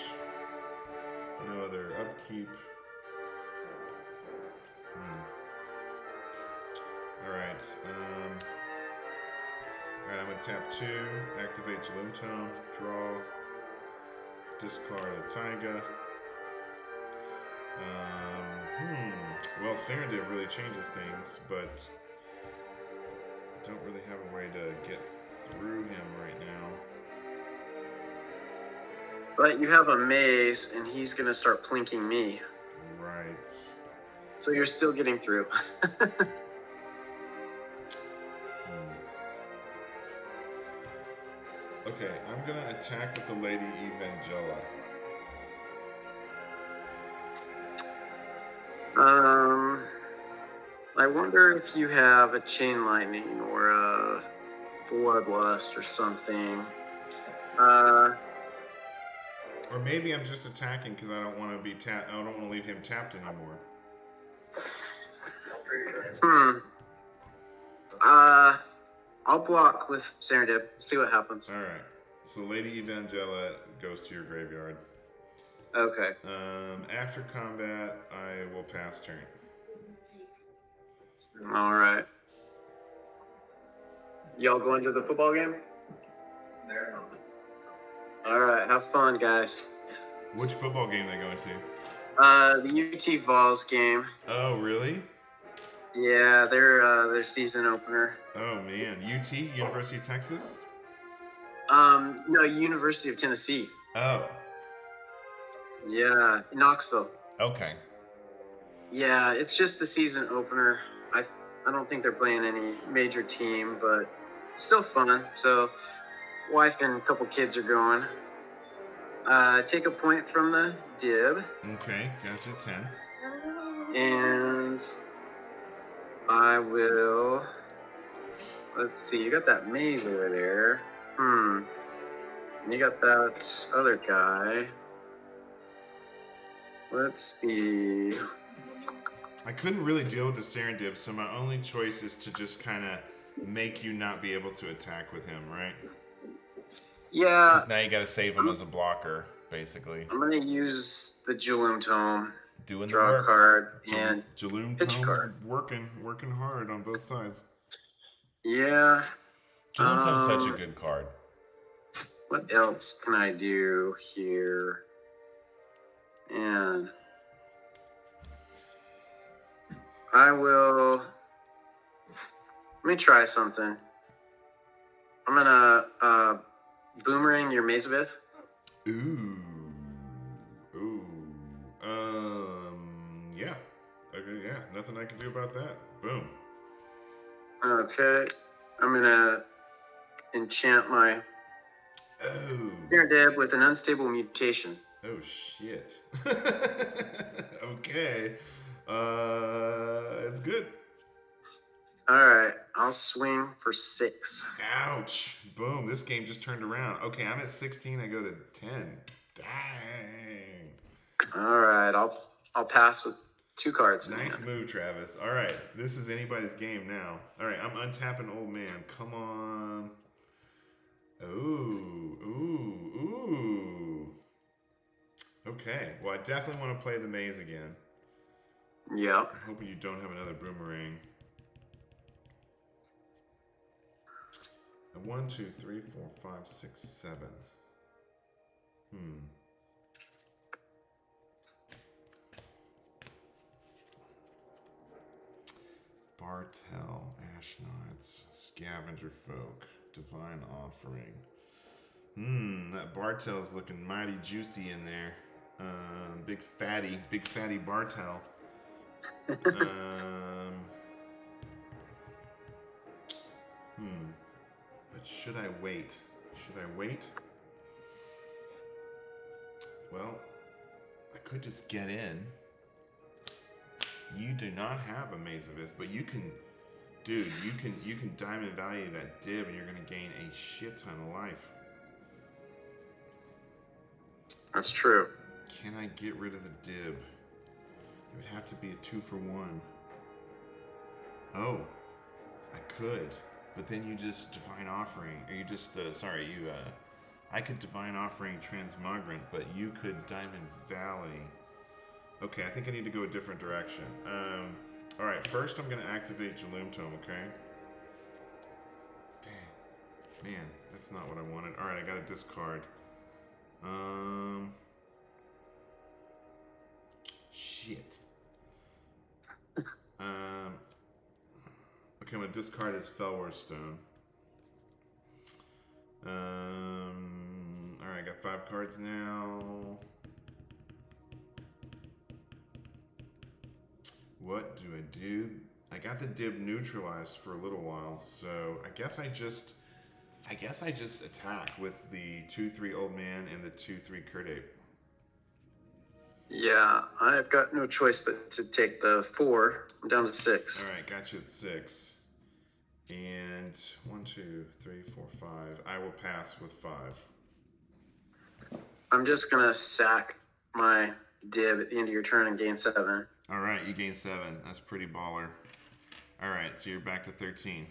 Speaker 1: No other upkeep. Alright. Alright, I'm gonna tap 2, activate Jalum Tome, draw, discard a Taiga. Well, Serendib really changes things, but I don't really have a way to get through him right now.
Speaker 2: But you have a maze, and he's gonna start plinking me.
Speaker 1: Right.
Speaker 2: So you're still getting through.
Speaker 1: Okay, I'm gonna attack with the Lady Evangela.
Speaker 2: I wonder if you have a Chain Lightning or a Bloodlust or something.
Speaker 1: Or maybe I'm just attacking because I don't want to be I don't want to leave him tapped anymore.
Speaker 2: I'll block with Serendib. See what happens.
Speaker 1: All right. So Lady Evangela goes to your graveyard.
Speaker 2: Okay.
Speaker 1: After combat, I will pass turn.
Speaker 2: All right. Y'all going to the football game? All right. Have fun, guys.
Speaker 1: Which football game are they going to?
Speaker 2: The UT Vols game.
Speaker 1: Oh, really?
Speaker 2: Yeah, their season opener.
Speaker 1: Oh man, UT, University of Texas.
Speaker 2: No, University of Tennessee.
Speaker 1: Oh.
Speaker 2: Yeah, Knoxville.
Speaker 1: Okay.
Speaker 2: Yeah, it's just the season opener. I don't think they're playing any major team, but it's still fun. So, wife and a couple kids are going. Take a point from the dib.
Speaker 1: Okay, gotcha. 10.
Speaker 2: And I will. Let's see. You got that maze over there. And you got that other guy. Let's see.
Speaker 1: I couldn't really deal with the Serendib, so my only choice is to just kind of make you not be able to attack with him, right?
Speaker 2: Yeah.
Speaker 1: Because now you got to save him as a blocker, basically.
Speaker 2: I'm gonna use the Jaloom Tome.
Speaker 1: Doing
Speaker 2: draw
Speaker 1: the work.
Speaker 2: A card and
Speaker 1: Jaloom
Speaker 2: pitch
Speaker 1: Tome's
Speaker 2: card.
Speaker 1: working hard on both sides.
Speaker 2: Yeah.
Speaker 1: Jaloom Tome's such a good card.
Speaker 2: What else can I do here? And I will. Let me try something. I'm gonna boomerang your Mazavith.
Speaker 1: Ooh. Yeah. Okay, yeah. Nothing I can do about that. Boom.
Speaker 2: Okay. I'm gonna enchant my Serendib with an unstable mutation.
Speaker 1: Oh shit. Okay. It's good.
Speaker 2: Alright, I'll swing for 6.
Speaker 1: Ouch. Boom. This game just turned around. Okay, I'm at 16. I go to 10. Dang.
Speaker 2: Alright, I'll pass with 2 cards.
Speaker 1: Nice move, Travis. All right, this is anybody's game now. All right, I'm untapping Old Man. Come on. Ooh. Okay, well, I definitely want to play the maze again.
Speaker 2: Yeah.
Speaker 1: I'm hoping you don't have another boomerang. 1, 2, 3, 4, 5, 6, 7. Bartel, Ashnots, Scavenger Folk, Divine Offering. That Bartel's looking mighty juicy in there. Big fatty Bartel. But should I wait? Well, I could just get in. You do not have a Mazavith, but you can, dude, you can diamond value that dib and you're going to gain a shit ton of life.
Speaker 2: That's true.
Speaker 1: Can I get rid of the dib? It would have to be a 2-for-1. Oh, I could, but then you just Divine Offering, or you just, I could Divine Offering Transmogrant, but you could Diamond Valley. Okay, I think I need to go a different direction. All right, first I'm gonna activate Jaloom Tome, okay? Dang, man, that's not what I wanted. All right, I gotta discard. Shit. Okay, I'm gonna discard his Felwar Stone. All right, I got 5 cards now. What do I do? I got the dib neutralized for a little while, so I guess I just attack with the 2/3 Old Man and the 2/3 Kurdape.
Speaker 2: Yeah, I've got no choice but to take the 4. I'm down to 6.
Speaker 1: All right, got you at 6. And 1, 2, 3, 4, 5. I will pass with 5.
Speaker 2: I'm just gonna sack my dib at the end of your turn and gain 7.
Speaker 1: All right, you gain 7. That's pretty baller. All right, so you're back to 13.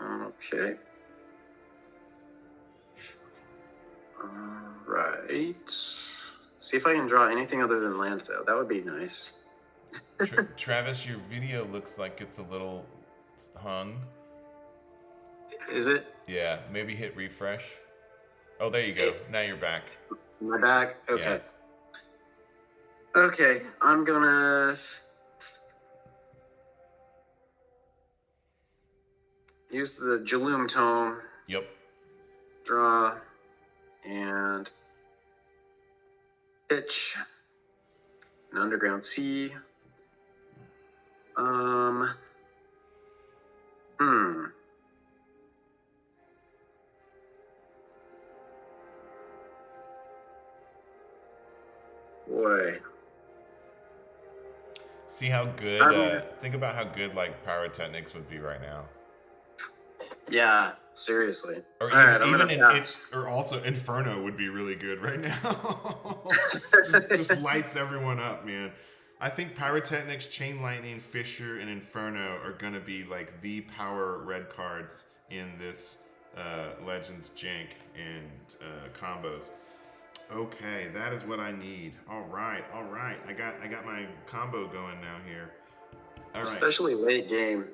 Speaker 2: Okay. All right. See if I can draw anything other than land, though. That would be nice.
Speaker 1: Travis, your video looks like it's a little hung.
Speaker 2: Is it?
Speaker 1: Yeah, maybe hit refresh. Oh, there you go. Now you're back.
Speaker 2: Am I back? Okay.
Speaker 1: Yeah.
Speaker 2: Okay, I'm gonna... use the Jaloom Tome.
Speaker 1: Yep.
Speaker 2: Draw and pitch an Underground Sea. Boy.
Speaker 1: See how good, think about how good like Pyrotechnics would be right now.
Speaker 2: Yeah, seriously.
Speaker 1: Or or also Inferno would be really good right now. just lights everyone up, man. I think Pyrotechnics, Chain Lightning, Fissure, and Inferno are gonna be like the power red cards in this Legends Jank and combos. Okay, that is what I need. All right. I got my combo going now here. All right.
Speaker 2: Especially late game,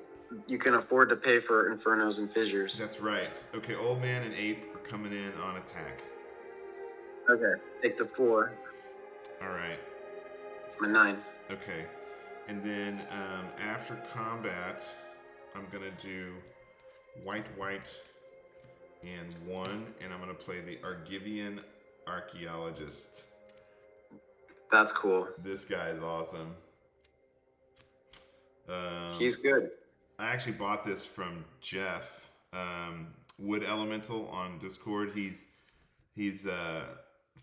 Speaker 2: you can afford to pay for Infernos and Fissures.
Speaker 1: That's right. Okay, Old Man and Ape are coming in on attack.
Speaker 2: Okay, take the 4.
Speaker 1: All right.
Speaker 2: I'm a 9.
Speaker 1: Okay, and then after combat, I'm gonna do white, and 1, and I'm gonna play the Argivian Archaeologist.
Speaker 2: That's cool.
Speaker 1: This guy is awesome.
Speaker 2: He's good.
Speaker 1: I actually bought this from Jeff, Wood Elemental on Discord. He's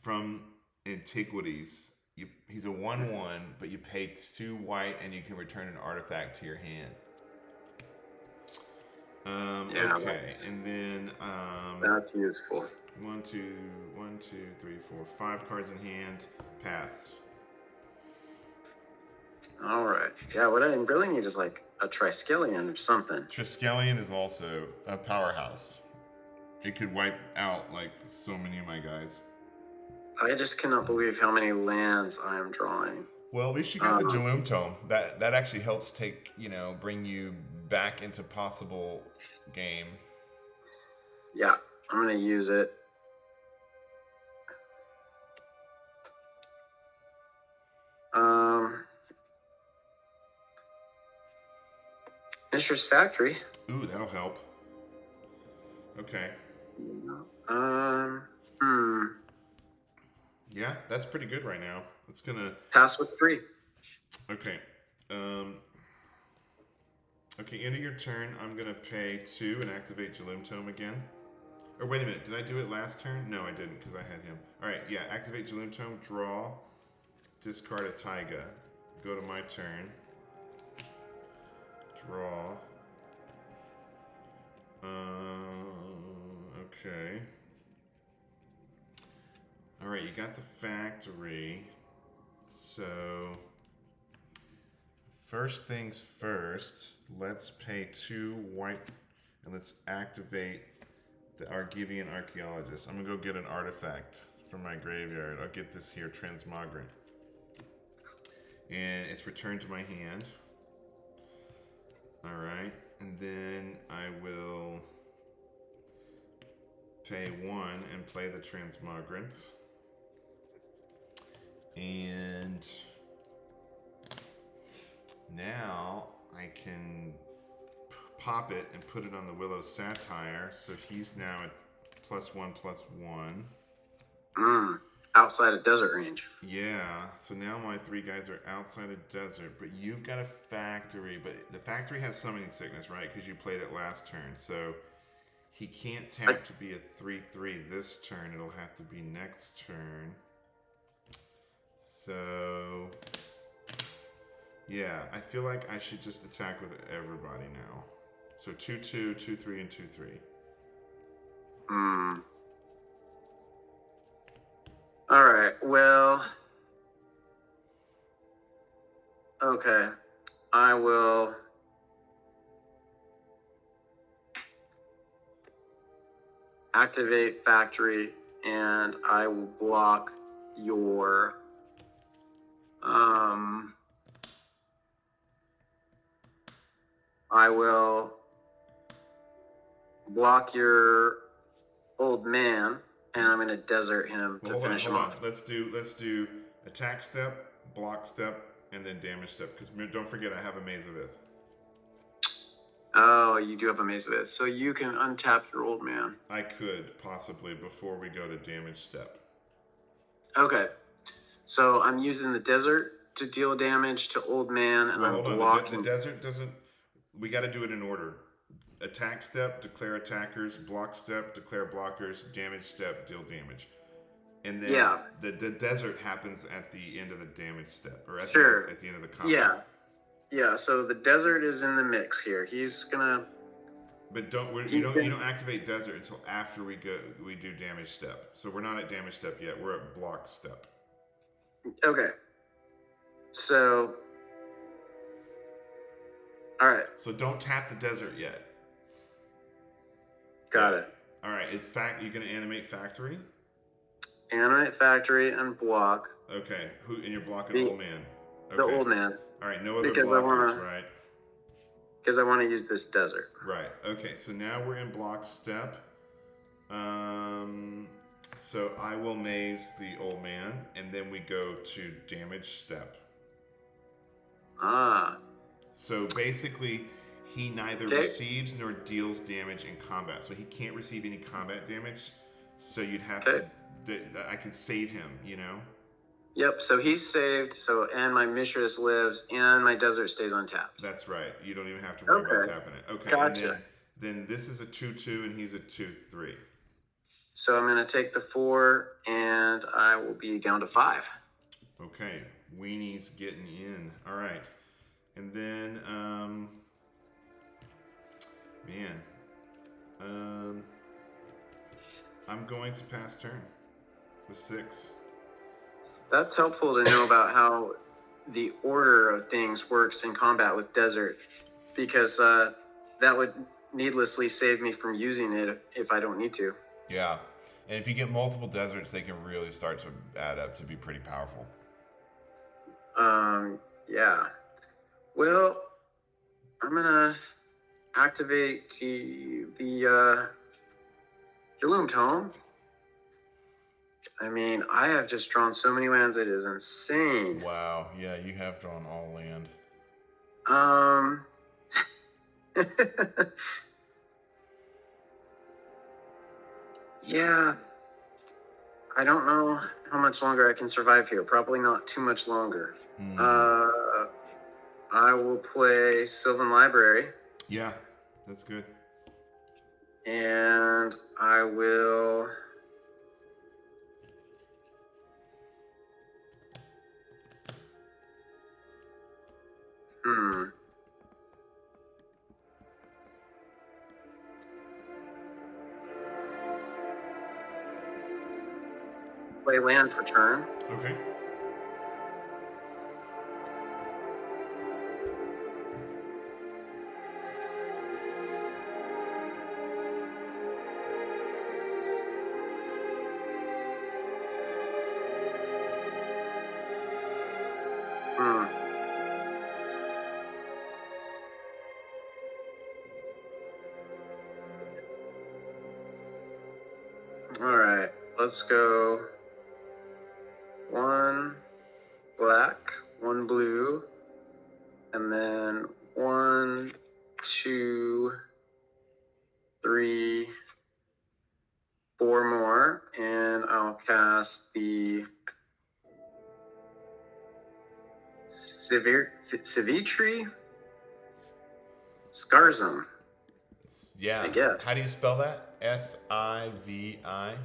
Speaker 1: from Antiquities. He's a 1/1, but you pay 2 white and you can return an artifact to your hand. Okay, and then
Speaker 2: that's useful.
Speaker 1: 1, 2, 3, 4, 5 cards in hand. Pass.
Speaker 2: All right. Yeah, what I really need is like a Triskelion or something.
Speaker 1: Triskelion is also a powerhouse. It could wipe out like so many of my guys.
Speaker 2: I just cannot believe how many lands I am drawing.
Speaker 1: Well, at least you got the Jaloom Tome. That actually helps bring you back into possible game.
Speaker 2: Yeah, I'm gonna use it. Mishra's Factory.
Speaker 1: Ooh, that'll help. Okay. Yeah, that's pretty good right now. It's gonna
Speaker 2: pass with 3.
Speaker 1: Okay. Okay, end of your turn, I'm gonna pay 2 and activate Jaloom Tome again. Or wait a minute, did I do it last turn? No, I didn't, because I had him. Alright, yeah, activate Jaloom Tome, draw, discard a Taiga. Go to my turn. Draw. Okay. Alright, you got the factory. So, first things first, let's pay 2 white and let's activate the Argivian Archaeologist. I'm gonna go get an artifact from my graveyard. I'll get this here, Transmogrant. And it's returned to my hand. Alright, and then I will pay 1 and play the Transmogrant. And now I can pop it and put it on the Willow Satire, so he's now at +1/+1.
Speaker 2: Outside of desert range.
Speaker 1: Yeah, so now my 3 guys are outside of desert, but you've got a factory, but the factory has summoning sickness, right? Because you played it last turn, so he can't tap to be a 3/3 this turn. It'll have to be next turn. So, yeah, I feel like I should just attack with everybody now. So 2/2, 2/3, and 2/3.
Speaker 2: All right, well, okay, I will activate factory and I will block your I will block your old man, and I'm going to desert him to finish him off.
Speaker 1: Let's do attack step, block step, and then damage step. Because don't forget, I have a Maze of Ith.
Speaker 2: Oh, you do have a Maze of Ith, so you can untap your old man.
Speaker 1: I could, possibly, before we go to damage step.
Speaker 2: Okay. So I'm using the desert to deal damage to old man, and I'm blocking.
Speaker 1: The desert doesn't... We got to do it in order. Attack step, declare attackers. Block step, declare blockers. Damage step, deal damage. And then the desert happens at the end of the damage step, or at the end of the combat.
Speaker 2: Yeah. So the desert is in the mix here. He's gonna.
Speaker 1: But you don't activate desert until after we do damage step. So we're not at damage step yet. We're at block step.
Speaker 2: Okay. So. All right.
Speaker 1: So don't tap the desert yet.
Speaker 2: Got it.
Speaker 1: All right. You gonna animate factory?
Speaker 2: Animate factory and block.
Speaker 1: Okay. And you're blocking old man. Okay.
Speaker 2: The old man.
Speaker 1: All right. No other blockers, right?
Speaker 2: Because I want to use this desert.
Speaker 1: Right. Okay. So now we're in block step. So I will maze the old man, and then we go to damage step. So basically, he neither receives nor deals damage in combat. So he can't receive any combat damage. So you'd have to... I can save him, you know?
Speaker 2: Yep, so he's saved, and my mistress lives, and my desert stays untapped.
Speaker 1: That's right. You don't even have to worry about tapping it. Okay,
Speaker 2: gotcha.
Speaker 1: And then this is a 2/2, and he's a 2/3.
Speaker 2: So I'm going to take the 4, and I will be down to 5.
Speaker 1: Okay, Weenie's getting in. All right. And then, I'm going to pass turn with 6.
Speaker 2: That's helpful to know about how the order of things works in combat with desert, because that would needlessly save me from using it if I don't need to.
Speaker 1: Yeah, and if you get multiple deserts, they can really start to add up to be pretty powerful.
Speaker 2: Yeah. Well, I'm gonna activate the Gloom Tome. I mean, I have just drawn so many lands, it is insane.
Speaker 1: Wow, yeah, you have drawn all land.
Speaker 2: Yeah. I don't know how much longer I can survive here. Probably not too much longer. I will play Sylvan Library.
Speaker 1: Yeah, that's good.
Speaker 2: And I will... Play land for turn.
Speaker 1: Okay.
Speaker 2: All right, let's go 1 black, 1 blue, and then 1, 2, 3, 4 more, and I'll cast the Savitri Scarzum.
Speaker 1: Yeah.
Speaker 2: I guess.
Speaker 1: How do you spell that? S-I-V-I?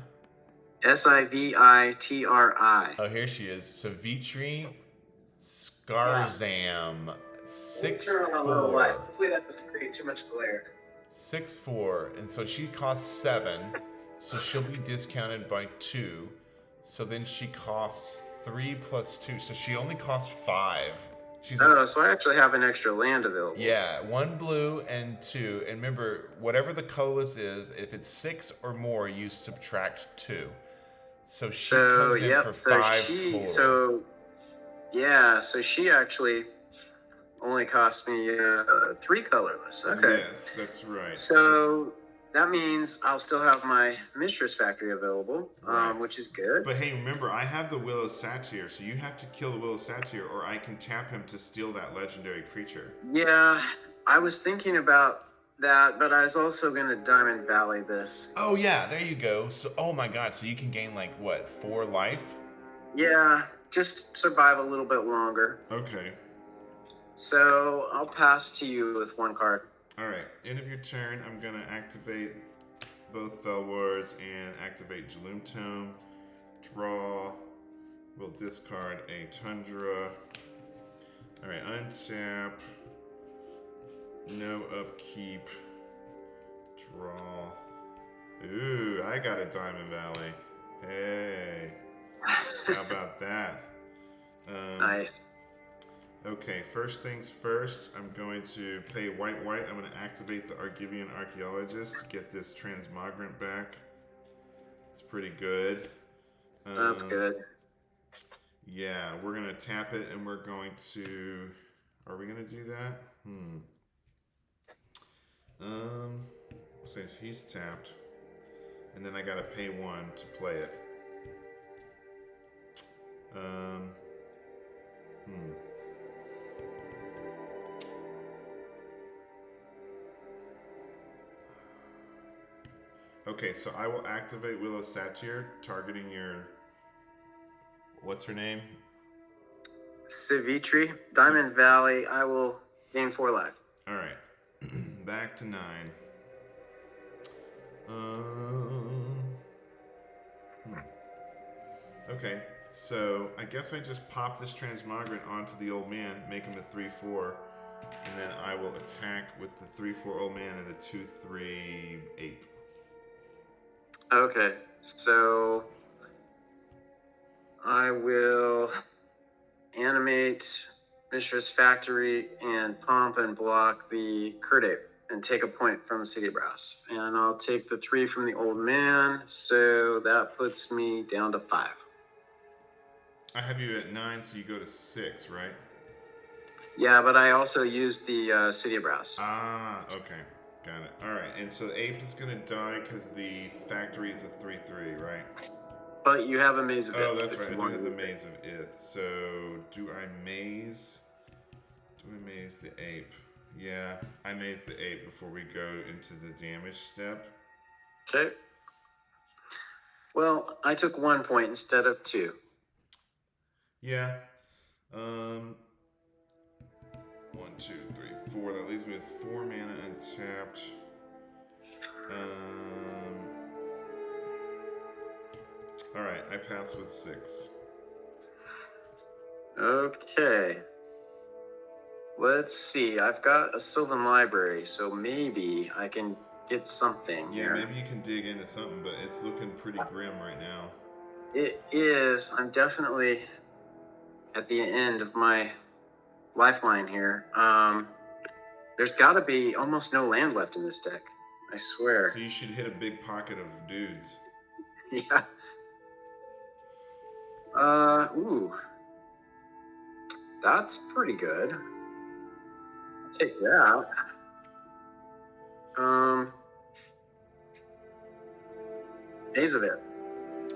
Speaker 2: S-I-V-I-T-R-I.
Speaker 1: Oh, here she is. Savitri Scarzam. 6'4".
Speaker 2: Hopefully that doesn't create too much glare.
Speaker 1: 6'4", and so she costs 7, so she'll be discounted by 2. So then she costs 3 plus 2, so she only costs 5.
Speaker 2: So I actually have an extra land available.
Speaker 1: Yeah, 1 blue and 2. And remember, whatever the colorless is, if it's 6 or more, you subtract 2. So she comes in for 5 total.
Speaker 2: So she actually only cost me 3 colorless. Okay.
Speaker 1: Yes, that's right.
Speaker 2: So that means I'll still have my Mistress Factory available, which is good.
Speaker 1: But hey, remember, I have the Willow Satyr, so you have to kill the Willow Satyr, or I can tap him to steal that legendary creature.
Speaker 2: Yeah, I was thinking about that, but I was also going to Diamond Valley this.
Speaker 1: Oh yeah, there you go. So, oh my God, so you can gain like what, 4 life?
Speaker 2: Yeah, just survive a little bit longer.
Speaker 1: Okay.
Speaker 2: So I'll pass to you with 1 card.
Speaker 1: All right. End of your turn. I'm gonna activate both Fell Wars and activate Jaloom Tome. Draw. We'll discard a Tundra. All right. Untap. No upkeep. Draw. Ooh, I got a Diamond Valley. Hey. How about that?
Speaker 2: Nice.
Speaker 1: Okay, first things first, I'm going to pay white. I'm going to activate the Argivian Archaeologist to get this Transmogrant back. It's pretty good.
Speaker 2: That's good.
Speaker 1: Yeah, we're going to tap it and we're going to... Are we going to do that? Since he's tapped. And then I got to pay 1 to play it. Okay, so I will activate Willow Satyr, targeting your... What's her name?
Speaker 2: Savitri, Diamond Valley, I will gain 4 life.
Speaker 1: All right. Back to 9. Okay, so I guess I just pop this Transmogrant onto the old man, make him a 3/4, and then I will attack with the 3/4 old man and the 2/3 ape.
Speaker 2: Okay, so I will animate Mishra's Factory and pump and block the Kurt Ape and take a point from City Brass. And I'll take the 3 from the old man, so that puts me down to 5.
Speaker 1: I have you at 9, so you go to 6, right?
Speaker 2: Yeah, but I also used the City Brass.
Speaker 1: Ah, okay. Got it. All right, and so the ape is going to die because the factory is a 3/3, right?
Speaker 2: But you have a Maze of Ith.
Speaker 1: Oh, that's right. I do have the Maze of Ith. So, do I maze the ape? Yeah, I maze the ape before we go into the damage step.
Speaker 2: Okay. Well, I took 1 point instead of 2.
Speaker 1: Yeah. 1, 2, 3, 4. That leaves me with 4 mana untapped. All right, I pass with 6.
Speaker 2: Okay. Let's see. I've got a Sylvan Library, so maybe I can get something here.
Speaker 1: Yeah, maybe you can dig into something, but it's looking pretty grim right now.
Speaker 2: It is. I'm definitely at the end of my lifeline here. There's got to be almost no land left in this deck. I swear.
Speaker 1: So you should hit a big pocket of dudes.
Speaker 2: Yeah. Ooh. That's pretty good. I'll take that. Days of It.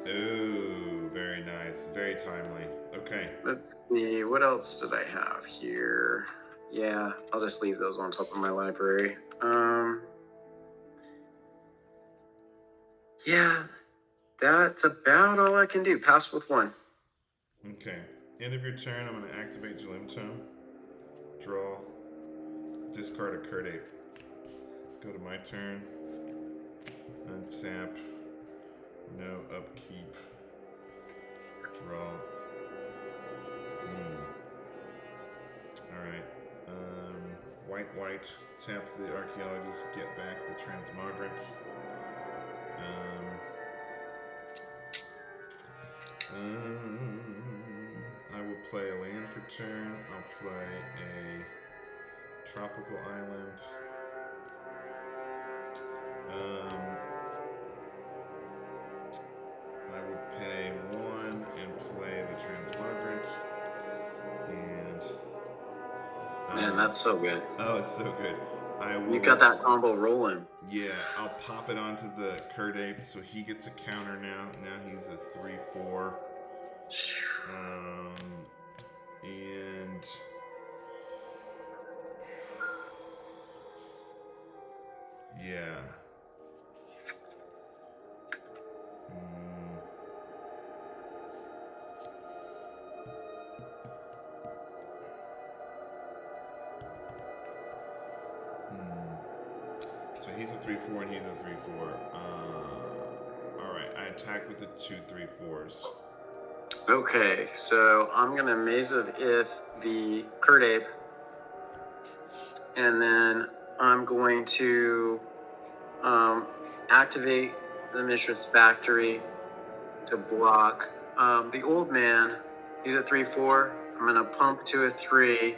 Speaker 1: Ooh, very nice. Very timely. Okay.
Speaker 2: Let's see, what else did I have here? Yeah, I'll just leave those on top of my library. Yeah, that's about all I can do. Pass with 1.
Speaker 1: Okay. End of your turn, I'm going to activate Jaloom Tome. Draw. Discard a Kurt Ape. Go to my turn. Untap. No upkeep. Draw. Alright. White. Tap the Archaeologist. Get back the Transmogrant. I will play a land for turn. I'll play a tropical island. I would pay 1 and play the Transmogrant. And
Speaker 2: Man, that's so good.
Speaker 1: oh, it's so good.
Speaker 2: You got that combo rolling.
Speaker 1: Yeah, I'll pop it onto the Kurt Ape, so he gets a counter now. Now he's a 3/4. And Yeah. So he's a 3/4 and he's a 3/4. All right, I attack with the 2 3/4s.
Speaker 2: Okay, so I'm gonna Maze of Ith the Kurt Ape, and then I'm going to activate the Mistress Factory to block the old man. He's a 3/4. I'm gonna pump to a 3,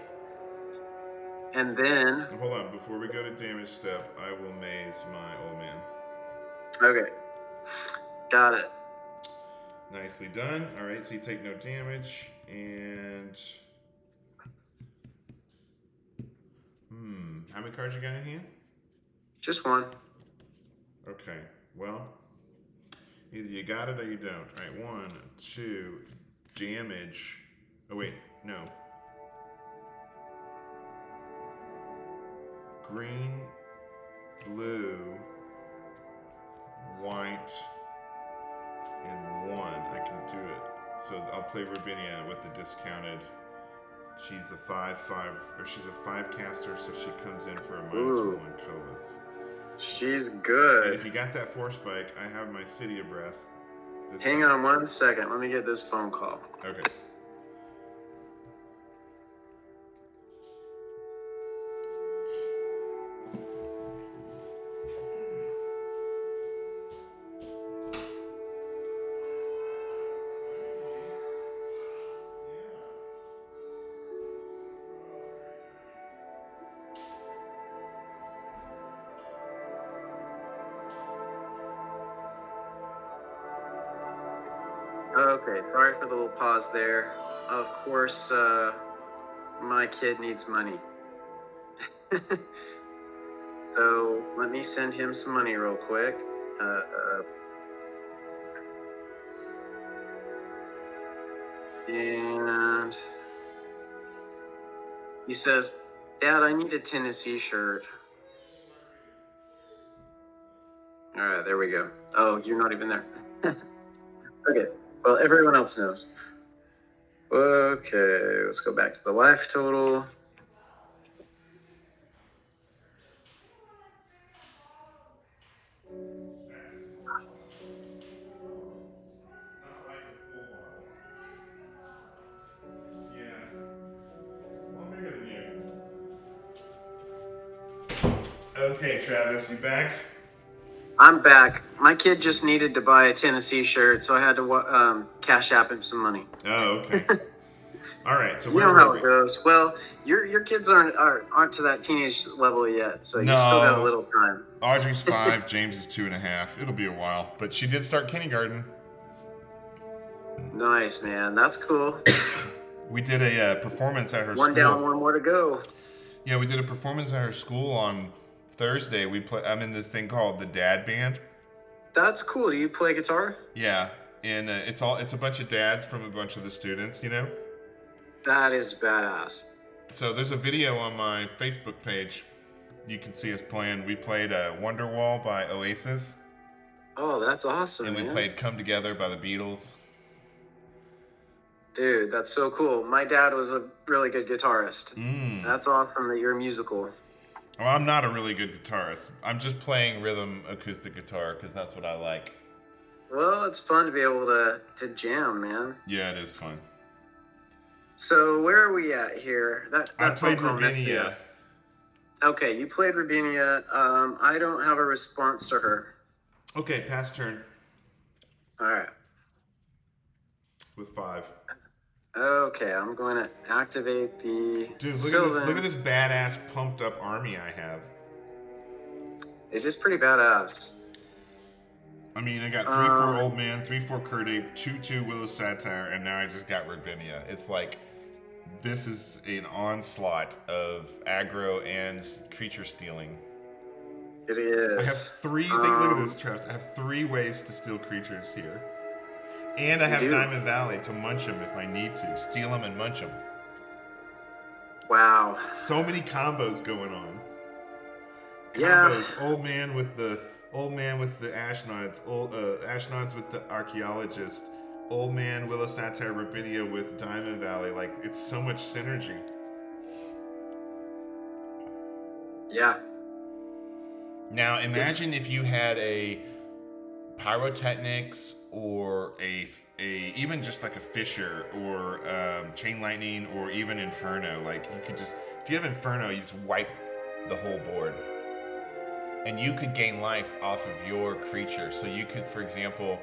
Speaker 2: and then.
Speaker 1: Hold on, before we go to damage step, I will maze my old man.
Speaker 2: Okay, got it.
Speaker 1: Nicely done. All right, so you take no damage, and how many cards you got in hand?
Speaker 2: Just one.
Speaker 1: Okay, well, either you got it or you don't. All right, 1, 2, damage. Oh wait, no. Green, blue, white, and 1. I can do it. So I'll play Rubinia with the discounted. She's a 5/5, or she's a 5 caster, so she comes in for a -1 colorless.
Speaker 2: She's good.
Speaker 1: And if you got that force spike, I have my City Abreast.
Speaker 2: Hang on 1 second. Let me get this phone call.
Speaker 1: Okay.
Speaker 2: Okay, sorry for the little pause there. Of course, my kid needs money. So let me send him some money real quick. And he says, Dad, I need a Tennessee shirt. All right, there we go. Oh, you're not even there. Okay, well, everyone else knows. Okay, let's go back to the life total.
Speaker 1: Okay, Travis, you back?
Speaker 2: I'm back. My kid just needed to buy a Tennessee shirt, so I had to cash app him some money.
Speaker 1: Oh, okay. All right, so
Speaker 2: you know how it goes. Well, your kids aren't to that teenage level yet, so
Speaker 1: no.
Speaker 2: You still got a little time.
Speaker 1: Audrey's 5, James is 2.5. It'll be a while, but she did start kindergarten.
Speaker 2: Nice, man. That's cool.
Speaker 1: We did a performance at her school.
Speaker 2: One down, one more to go.
Speaker 1: Yeah, we did a performance at her school on Thursday. I'm in this thing called the Dad Band.
Speaker 2: That's cool. Do you play guitar?
Speaker 1: Yeah, and it's a bunch of dads from a bunch of the students, you know?
Speaker 2: That is badass.
Speaker 1: So there's a video on my Facebook page. You can see us playing. We played Wonderwall by Oasis.
Speaker 2: Oh, that's awesome,
Speaker 1: and we
Speaker 2: man.
Speaker 1: played Come Together by the Beatles.
Speaker 2: Dude, that's so cool. My dad was a really good guitarist. That's awesome that you're musical.
Speaker 1: Well, I'm not a really good guitarist. I'm just playing rhythm acoustic guitar because that's what I like.
Speaker 2: Well, it's fun to be able to jam, man.
Speaker 1: Yeah, it is fun.
Speaker 2: So where are we at here?
Speaker 1: I played Rubinia.
Speaker 2: Okay, you played Rubinia. I don't have a response to her.
Speaker 1: Okay, pass turn.
Speaker 2: All right.
Speaker 1: With 5.
Speaker 2: Okay, I'm going to activate the.
Speaker 1: Dude, look at this badass pumped up army I have.
Speaker 2: It's just pretty badass.
Speaker 1: I mean, I got 3/4 Old Man, 3/4 Kurt Ape, 2/2 Willow Satire, and now I just got Rubinia. It's like, this is an onslaught of aggro and creature stealing.
Speaker 2: It is.
Speaker 1: I have 3, look at this, Travis. I have 3 ways to steal creatures here. And I have Diamond Valley to munch them if I need to. Steal them and munch them.
Speaker 2: Wow.
Speaker 1: So many combos going on. combos. Old man with the Ashnods, Ashnods with the archaeologist, old man Willow Satire Rabidia with Diamond Valley. Like, it's so much synergy.
Speaker 2: Yeah.
Speaker 1: Now imagine if you had a pyrotechnics or a even just like a Fisher or chain lightning or even Inferno. Like, you could just, if you have Inferno, you just wipe the whole board. And you could gain life off of your creature. So you could, for example,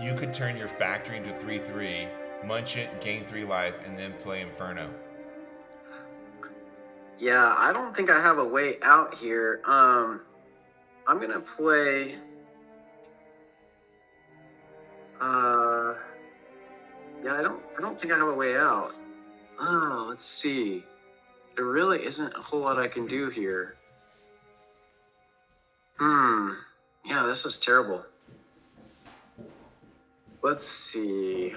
Speaker 1: you could turn your factory into 3/3, munch it, gain 3 life, and then play Inferno.
Speaker 2: Yeah, I don't think I have a way out here. I'm gonna play. Yeah, I don't think I have a way out. Oh, let's see. There really isn't a whole lot I can do here. Yeah, this is terrible. Let's see.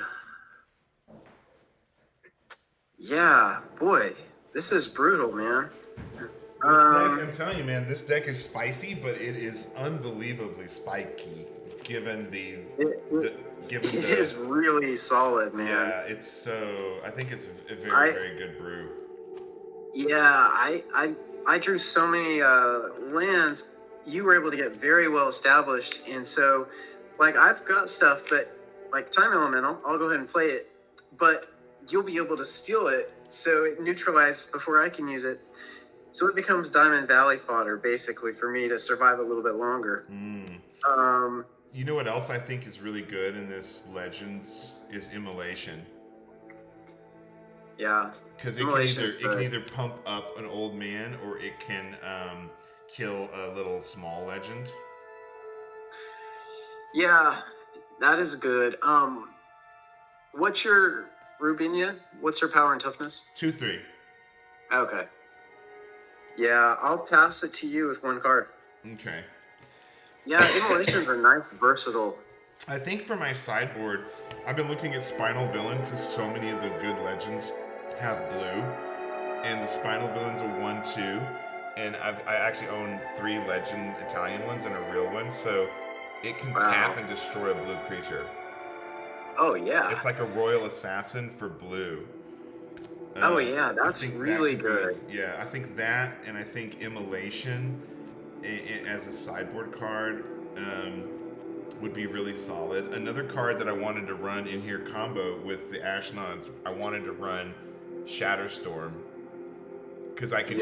Speaker 2: Yeah, boy, this is brutal, man.
Speaker 1: This deck, I'm telling you, man, this deck is spicy, but it is unbelievably spiky, given
Speaker 2: it is really solid, man.
Speaker 1: Yeah, it's so. I think it's a very, very good brew.
Speaker 2: Yeah, I drew so many lands. You were able to get very well established, and so, like, I've got stuff, but like Time Elemental, I'll go ahead and play it, but you'll be able to steal it, so it neutralizes before I can use it. So it becomes Diamond Valley fodder, basically, for me to survive a little bit longer.
Speaker 1: You know what else I think is really good in this Legends is Immolation.
Speaker 2: Yeah.
Speaker 1: Because it can either pump up an old man or it can kill a little small legend.
Speaker 2: Yeah, that is good. What's your Rubinia? What's her power and toughness?
Speaker 1: 2/3.
Speaker 2: Okay. Yeah, I'll pass it to you with 1 card.
Speaker 1: Okay.
Speaker 2: Yeah, Immolations are nice, versatile.
Speaker 1: I think for my sideboard, I've been looking at Spinal Villain because so many of the good legends have blue, and the Spinal Villain's a 1/2, and I actually own 3 legend Italian ones and a real one, so it can tap and destroy a blue creature.
Speaker 2: Oh yeah,
Speaker 1: it's like a Royal Assassin for blue.
Speaker 2: Oh yeah, that's really good.
Speaker 1: Yeah, I think that, and I think Immolation as a sideboard card would be really solid. Another card that I wanted to run in here combo with the Ashnods, I wanted to run Shatterstorm, because I could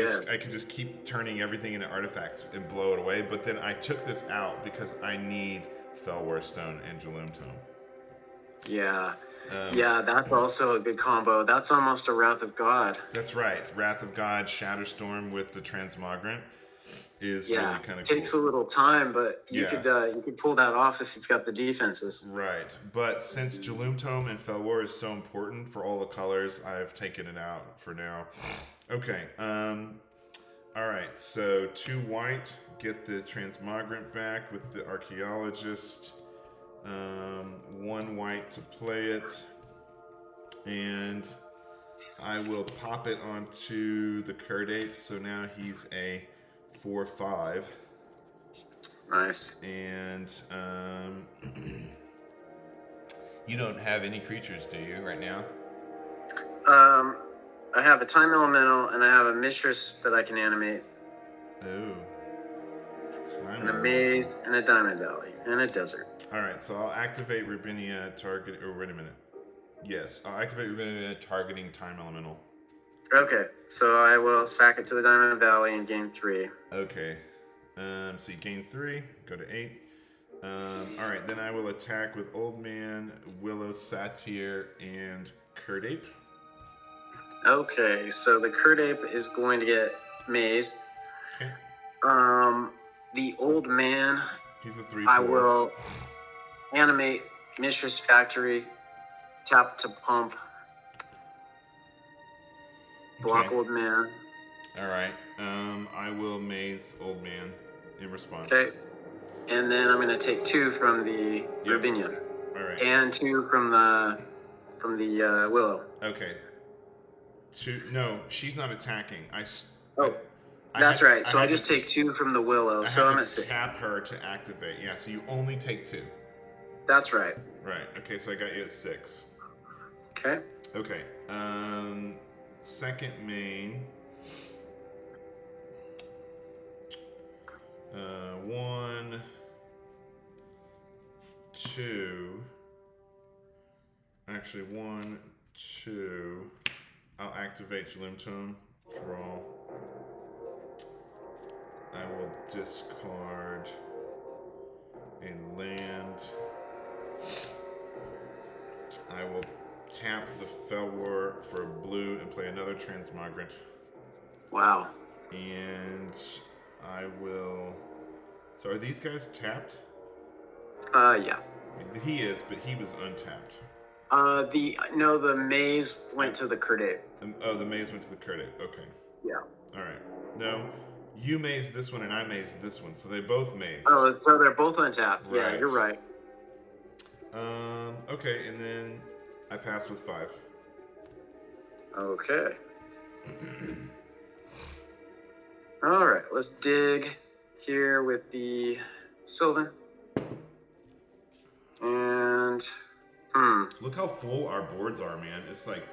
Speaker 1: just keep turning everything into artifacts and blow it away. But then I took this out because I need Fellwar Stone and Jaloom Tome.
Speaker 2: Yeah. Yeah, that's also a good combo. That's almost a Wrath of God.
Speaker 1: That's right. Wrath of God, Shatterstorm with the Transmogrant is really kind of
Speaker 2: cool. Takes a little time, but you could pull that off if you've got the defenses.
Speaker 1: Right. But since Jaloom Tome and Fellwar is so important for all the colors, I've taken it out for now. Okay. All right. So 2 white, get the Transmogrant back with the Archaeologist. 1 white to play it, and I will pop it onto the Curd Ape, so now he's a 4/5.
Speaker 2: Nice.
Speaker 1: And you don't have any creatures, do you, right now?
Speaker 2: I have a Time Elemental, and I have a Mistress that I can animate.
Speaker 1: Oh.
Speaker 2: And a Maze, and a Diamond Valley, and a Desert.
Speaker 1: All right, so I'll activate Rubinia target. Oh, wait a minute. Yes, I'll activate Rubinia targeting Time Elemental.
Speaker 2: Okay, so I will sack it to the Diamond Valley and gain 3.
Speaker 1: Okay, so you gain 3, go to 8. All right, then I will attack with Old Man, Willow Satyr, and Curd Ape.
Speaker 2: Okay, so the Curd Ape is going to get mazed.
Speaker 1: Okay.
Speaker 2: The Old Man,
Speaker 1: he's a 3/4.
Speaker 2: I will animate Mistress Factory, tap to pump, block Old Man.
Speaker 1: All right, I will maze Old Man in response.
Speaker 2: Okay, and then I'm going to take 2 from the Rubinia.
Speaker 1: All right.
Speaker 2: And 2 from the Willow.
Speaker 1: Okay. 2. No, she's not attacking.
Speaker 2: That's right. So I just take 2 from the Willow, so I'm at 6.
Speaker 1: Tap her to activate. Yeah, so you only take 2.
Speaker 2: That's right.
Speaker 1: Right. Okay, so I got you at 6.
Speaker 2: Okay.
Speaker 1: Okay. Second main. 1, 2. Actually, 1, 2. I'll activate Limtone. Draw. I will discard a land. I will tap the Felwar for blue and play another Transmogrant.
Speaker 2: Wow.
Speaker 1: And I will... So are these guys tapped?
Speaker 2: Yeah.
Speaker 1: He is, but he was untapped.
Speaker 2: The maze went to the Kurdape.
Speaker 1: The maze went to the Kurdape. Okay.
Speaker 2: Yeah.
Speaker 1: All right. No, you mazed this one and I mazed this one, so they both mazed.
Speaker 2: Oh, so they're both untapped.
Speaker 1: Right.
Speaker 2: Yeah, you're right.
Speaker 1: Okay, and then I pass with 5.
Speaker 2: Okay. All right, let's dig here with the Sylvan. And
Speaker 1: Look how full our boards are, man. It's like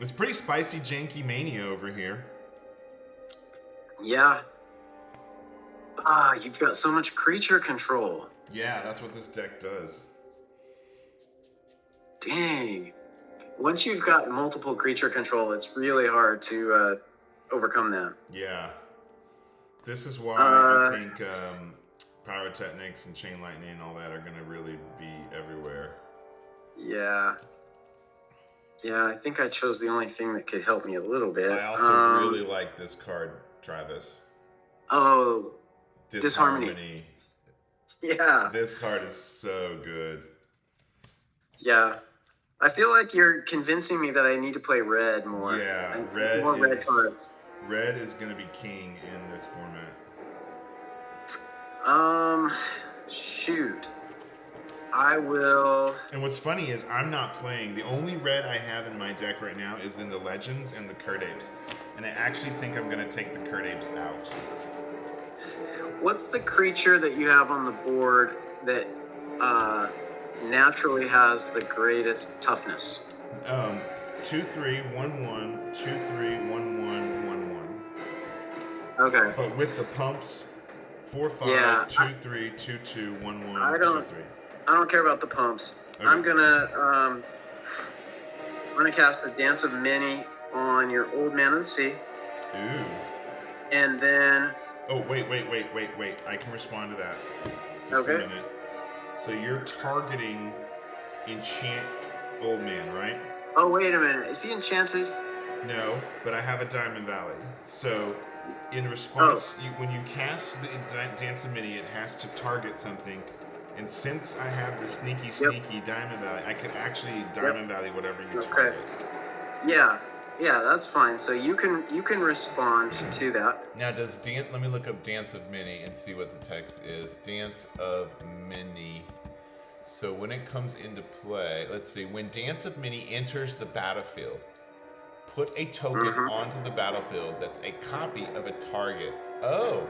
Speaker 1: it's pretty spicy, janky mania over here.
Speaker 2: yeah. You've got so much creature control.
Speaker 1: Yeah, that's what this deck does.
Speaker 2: Dang. Once you've got multiple creature control, it's really hard to overcome that.
Speaker 1: Yeah. This is why I think Pyrotechnics and Chain Lightning and all that are going to really be everywhere.
Speaker 2: Yeah. Yeah, I think I chose the only thing that could help me a little bit.
Speaker 1: I also really like this card, Travis.
Speaker 2: Oh, Disharmony. Yeah.
Speaker 1: This card is so good.
Speaker 2: Yeah. I feel like you're convincing me that I need to play red more.
Speaker 1: Yeah,
Speaker 2: red cards.
Speaker 1: Red is going to be king in this format.
Speaker 2: Shoot. I will...
Speaker 1: And what's funny is I'm not playing. The only red I have in my deck right now is in the Legends and the Kurdapes. And I actually think I'm going to take the Kurdapes out.
Speaker 2: What's the creature that you have on the board that naturally has the greatest toughness?
Speaker 1: 2-3-1-1, 2-3-1-1-1-1.
Speaker 2: Okay.
Speaker 1: But with the pumps, 4-5,
Speaker 2: Yeah,
Speaker 1: 2-3, 2-2, 1-1,
Speaker 2: I
Speaker 1: 2-3.
Speaker 2: don't care about the pumps.
Speaker 1: Okay.
Speaker 2: I'm gonna cast a Dance of Many on your Old Man of the Sea.
Speaker 1: Ooh.
Speaker 2: And then...
Speaker 1: Oh, wait. I can respond to that. Just
Speaker 2: Okay.
Speaker 1: a minute. So you're targeting Enchant Old Man, right?
Speaker 2: Oh, wait a minute. Is he enchanted?
Speaker 1: No, but I have a Diamond Valley. So in response, when you cast the Dance of Mini, it has to target something. And since I have the sneaky Diamond Valley, I could actually Diamond Valley whatever you target.
Speaker 2: Yeah, that's fine. So you can respond to that.
Speaker 3: Now, let me look up Dance of Mini and see what the text is. Dance of Mini. So when it comes into play, let's see. When Dance of Mini enters the battlefield, put a token onto the battlefield that's a copy of a target. Oh.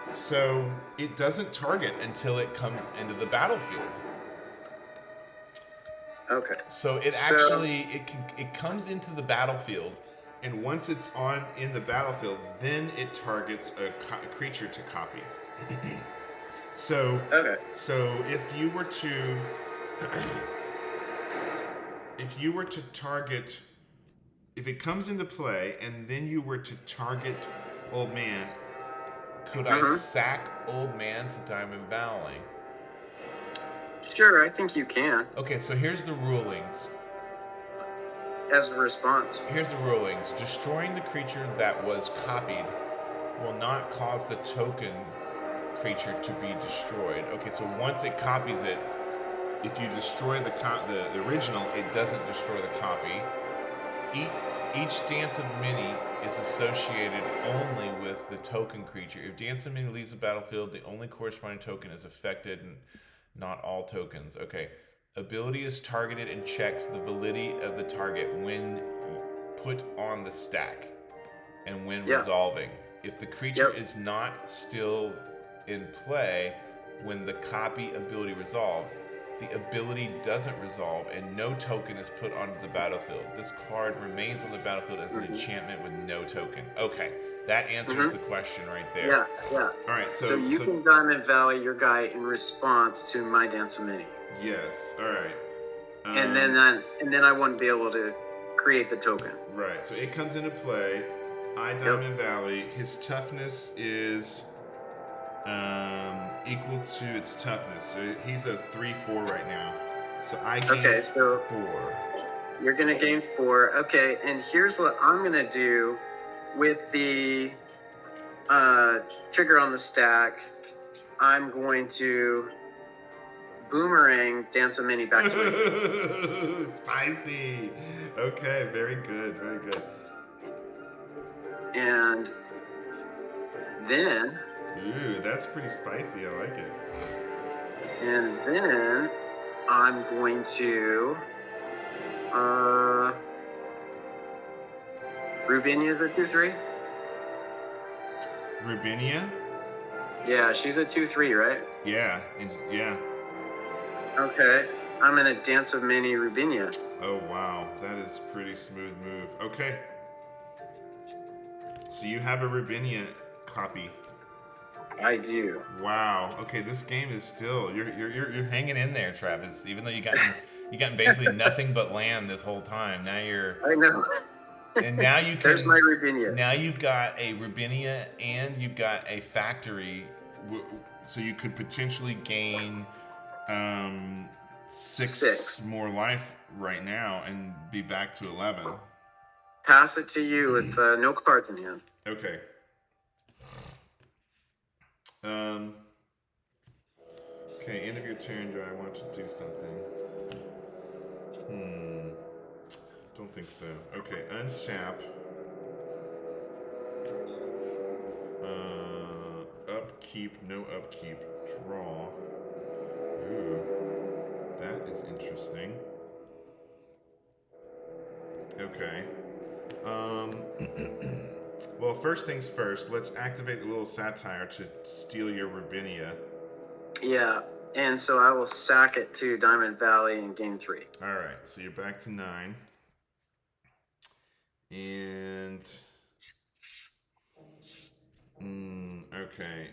Speaker 1: So it doesn't target until it comes into the battlefield.
Speaker 2: Okay.
Speaker 1: So it comes into the battlefield, and once it's in the battlefield, then it targets a creature to copy. So if you were to target, if it comes into play and then you were to target Old Man,
Speaker 3: could I sack Old Man to Diamond Valley?
Speaker 2: Sure, I think you can.
Speaker 3: Okay, so here's the rulings.
Speaker 2: As a response.
Speaker 3: Here's the rulings. Destroying the creature that was copied will not cause the token creature to be destroyed. Okay, so once it copies it, if you destroy the original, it doesn't destroy the copy. Each Dance of Mini is associated only with the token creature. If Dance of Mini leaves the battlefield, the only corresponding token is affected, and not all tokens. Okay. Ability is targeted and checks the validity of the target when put on the stack. and when
Speaker 2: Yeah.
Speaker 3: resolving. If the creature
Speaker 2: Yep.
Speaker 3: is not still in play when the copy ability resolves, the ability doesn't resolve and no token is put onto the battlefield. This card remains on the battlefield as an enchantment with no token. Okay, that answers the question right there.
Speaker 2: Yeah, yeah.
Speaker 3: All right,
Speaker 2: So you can Diamond Valley your guy in response to my Dance of Many.
Speaker 3: Yes, all right.
Speaker 2: And then I wouldn't be able to create the token.
Speaker 3: Right, so it comes into play. I Diamond Valley. His toughness is equal to its toughness. So he's a 3/4 right now. So I gain 4.
Speaker 2: You're gonna gain 4. Okay, and here's what I'm gonna do with the trigger on the stack. I'm going to boomerang Dance of Many back to it.
Speaker 3: Spicy. Okay, very good, very good.
Speaker 2: And then,
Speaker 3: Ooh, that's pretty spicy. I like it.
Speaker 2: and then I'm going to Rubinia's a 2/3.
Speaker 3: Rubinia?
Speaker 2: Yeah, she's a 2/3, right?
Speaker 3: Yeah, yeah.
Speaker 2: Okay, I'm gonna Dance of Many Rubinia.
Speaker 3: Oh wow, that is pretty smooth move. Okay. So you have a Rubinia copy.
Speaker 2: I do.
Speaker 3: Wow. Okay, this game is still you're hanging in there, Travis. Even though you got basically nothing but land this whole time. Now
Speaker 2: I know.
Speaker 3: and now you can.
Speaker 2: There's my Rubinia.
Speaker 3: Now you've got a Rubinia and you've got a factory, so you could potentially gain 6 more life right now and be back to 11.
Speaker 2: Pass it to you with no cards in hand.
Speaker 3: Okay. Okay, end of your turn. Do I want to do something? Don't think so. Okay, untap. Upkeep, no upkeep. Draw. Ooh, that is interesting. Okay. Well, first things first, let's activate the little satire to steal your Rubinia.
Speaker 2: Yeah, and so I will sack it to Diamond Valley and gain 3.
Speaker 3: All right, so you're back to 9. And okay.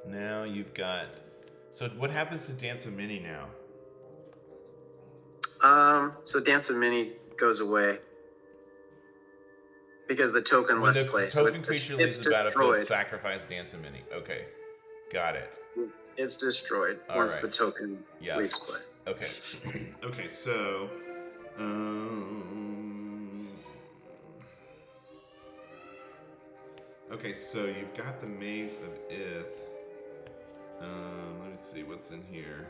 Speaker 3: Now you've got. So what happens to Dance of Many now?
Speaker 2: So Dance of Many goes away because the token
Speaker 3: When
Speaker 2: left
Speaker 3: the
Speaker 2: play.
Speaker 3: token
Speaker 2: So
Speaker 3: creature leaves the battlefield, sacrifice Dance of Many. Okay, got it.
Speaker 2: It's destroyed once the token leaves play.
Speaker 3: Okay. Okay, so okay, so you've got the Maze of Ith. Let me see what's in here.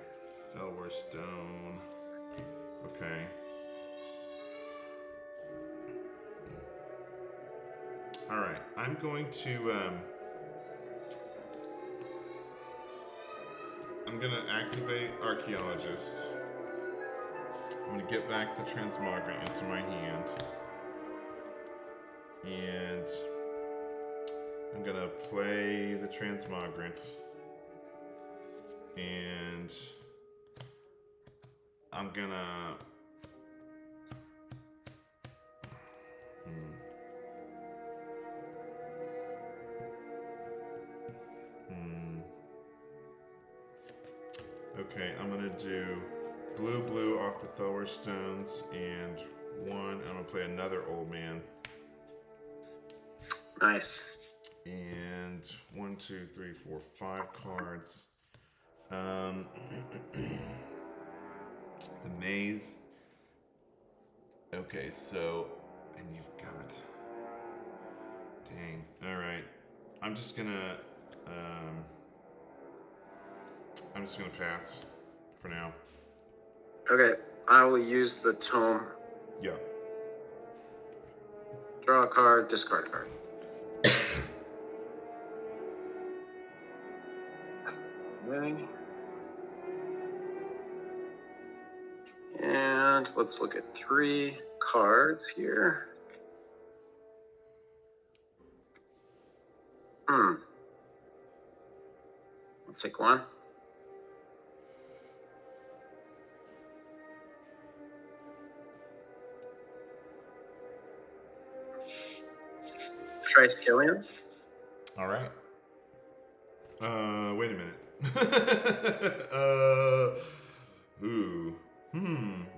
Speaker 3: Felwar Stone. Okay. All right, I'm going to I'm gonna activate Archaeologist. I'm gonna get back the Transmogrant into my hand, and I'm gonna play the Transmogrant, and I'm gonna Okay, I'm gonna do blue off the Felwar Stones, and I'm gonna play another Old Man.
Speaker 2: Nice.
Speaker 3: And 1, 2, 3, 4, 5 cards. The Maze. Okay, so, and you've got. Dang. All right. I'm just gonna pass for now.
Speaker 2: Okay, I will use the tome.
Speaker 3: Yeah.
Speaker 2: Draw a card, discard a card. Okay. And let's look at 3 cards here. I'll take one. Try Skillion.
Speaker 3: All right. Wait a minute.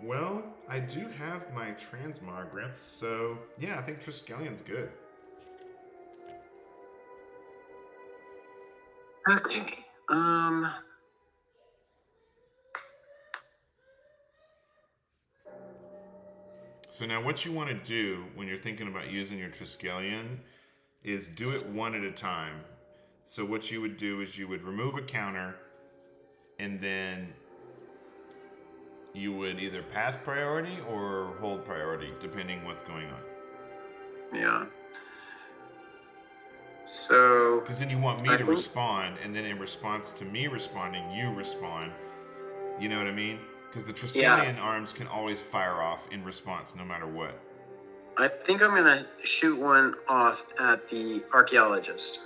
Speaker 3: Well, I do have my transmogrants, so yeah, I think Triskellion's good.
Speaker 2: Okay.
Speaker 3: So now what you want to do when you're thinking about using your Triskelion is do it one at a time. So what you would do is you would remove a counter, and then you would either pass priority or hold priority, depending what's going on.
Speaker 2: Yeah. So...
Speaker 3: Because then you want me to respond, and then in response to me responding, you respond. You know what I mean? Because the Triskelion arms can always fire off in response, no matter what.
Speaker 2: I think I'm going to shoot one off at the Archaeologist.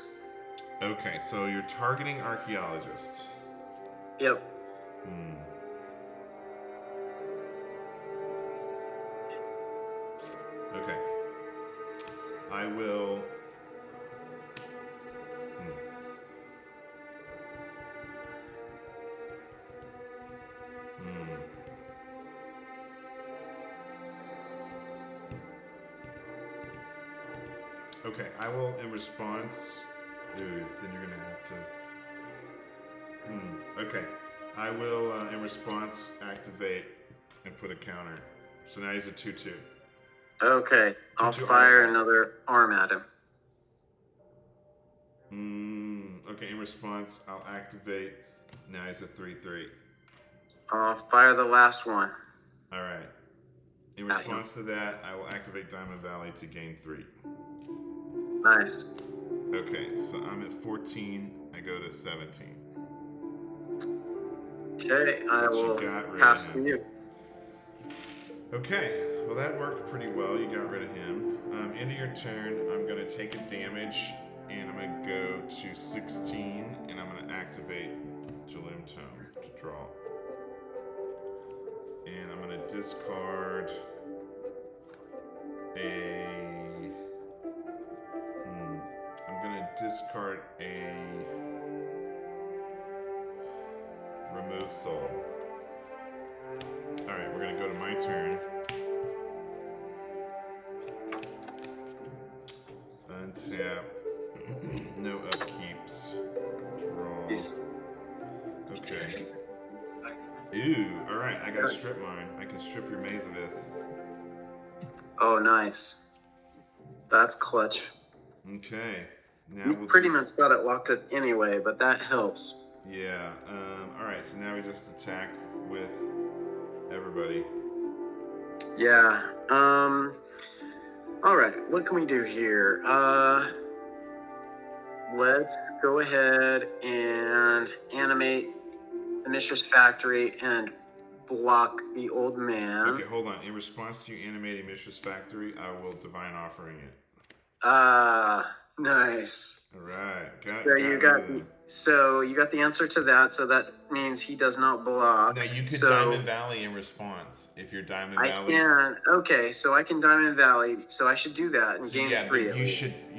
Speaker 3: Okay, so you're targeting Archaeologists.
Speaker 2: Yep.
Speaker 3: Okay. I will... Okay, I will, in response... Dude, then you're gonna have to... Okay, I will, in response, activate and put a counter. So now he's a 2-2.
Speaker 2: Okay, I'll fire another arm at him.
Speaker 3: Okay, in response, I'll activate. Now he's a 3-3.
Speaker 2: I'll fire the last one.
Speaker 3: All right. In response to that, I will activate Diamond Valley to gain 3.
Speaker 2: Nice.
Speaker 3: Okay, so I'm at 14. I go to 17.
Speaker 2: Okay, I will pass to you.
Speaker 3: Okay, well that worked pretty well. You got rid of him. End of your turn, I'm going to take a damage, and I'm going to go to 16, and I'm going to activate Jalum Tome to draw. And I'm going to discard a... I'm going to discard a Remove Soul. Alright, we're going to go to my turn. Untap. No upkeeps. Draw. Okay. Ooh, alright, I gotta strip mine. I can strip your Mazavith.
Speaker 2: Oh, nice. That's clutch.
Speaker 3: Okay. Now
Speaker 2: You pretty much got it locked up anyway, but that helps.
Speaker 3: Yeah. Alright, so now we just attack with everybody.
Speaker 2: Yeah. Alright, what can we do here? Let's go ahead and animate the Mistress Factory and block the old man.
Speaker 3: Okay, hold on. In response to you animating Mistress Factory, I will Divine Offering it.
Speaker 2: Nice.
Speaker 3: All right.
Speaker 2: So you got the answer to that. So that means he does not block.
Speaker 3: Now you could Diamond Valley in response if you're Diamond Valley.
Speaker 2: I can. Okay, so I can Diamond Valley. So I should do that and gain 3.
Speaker 3: You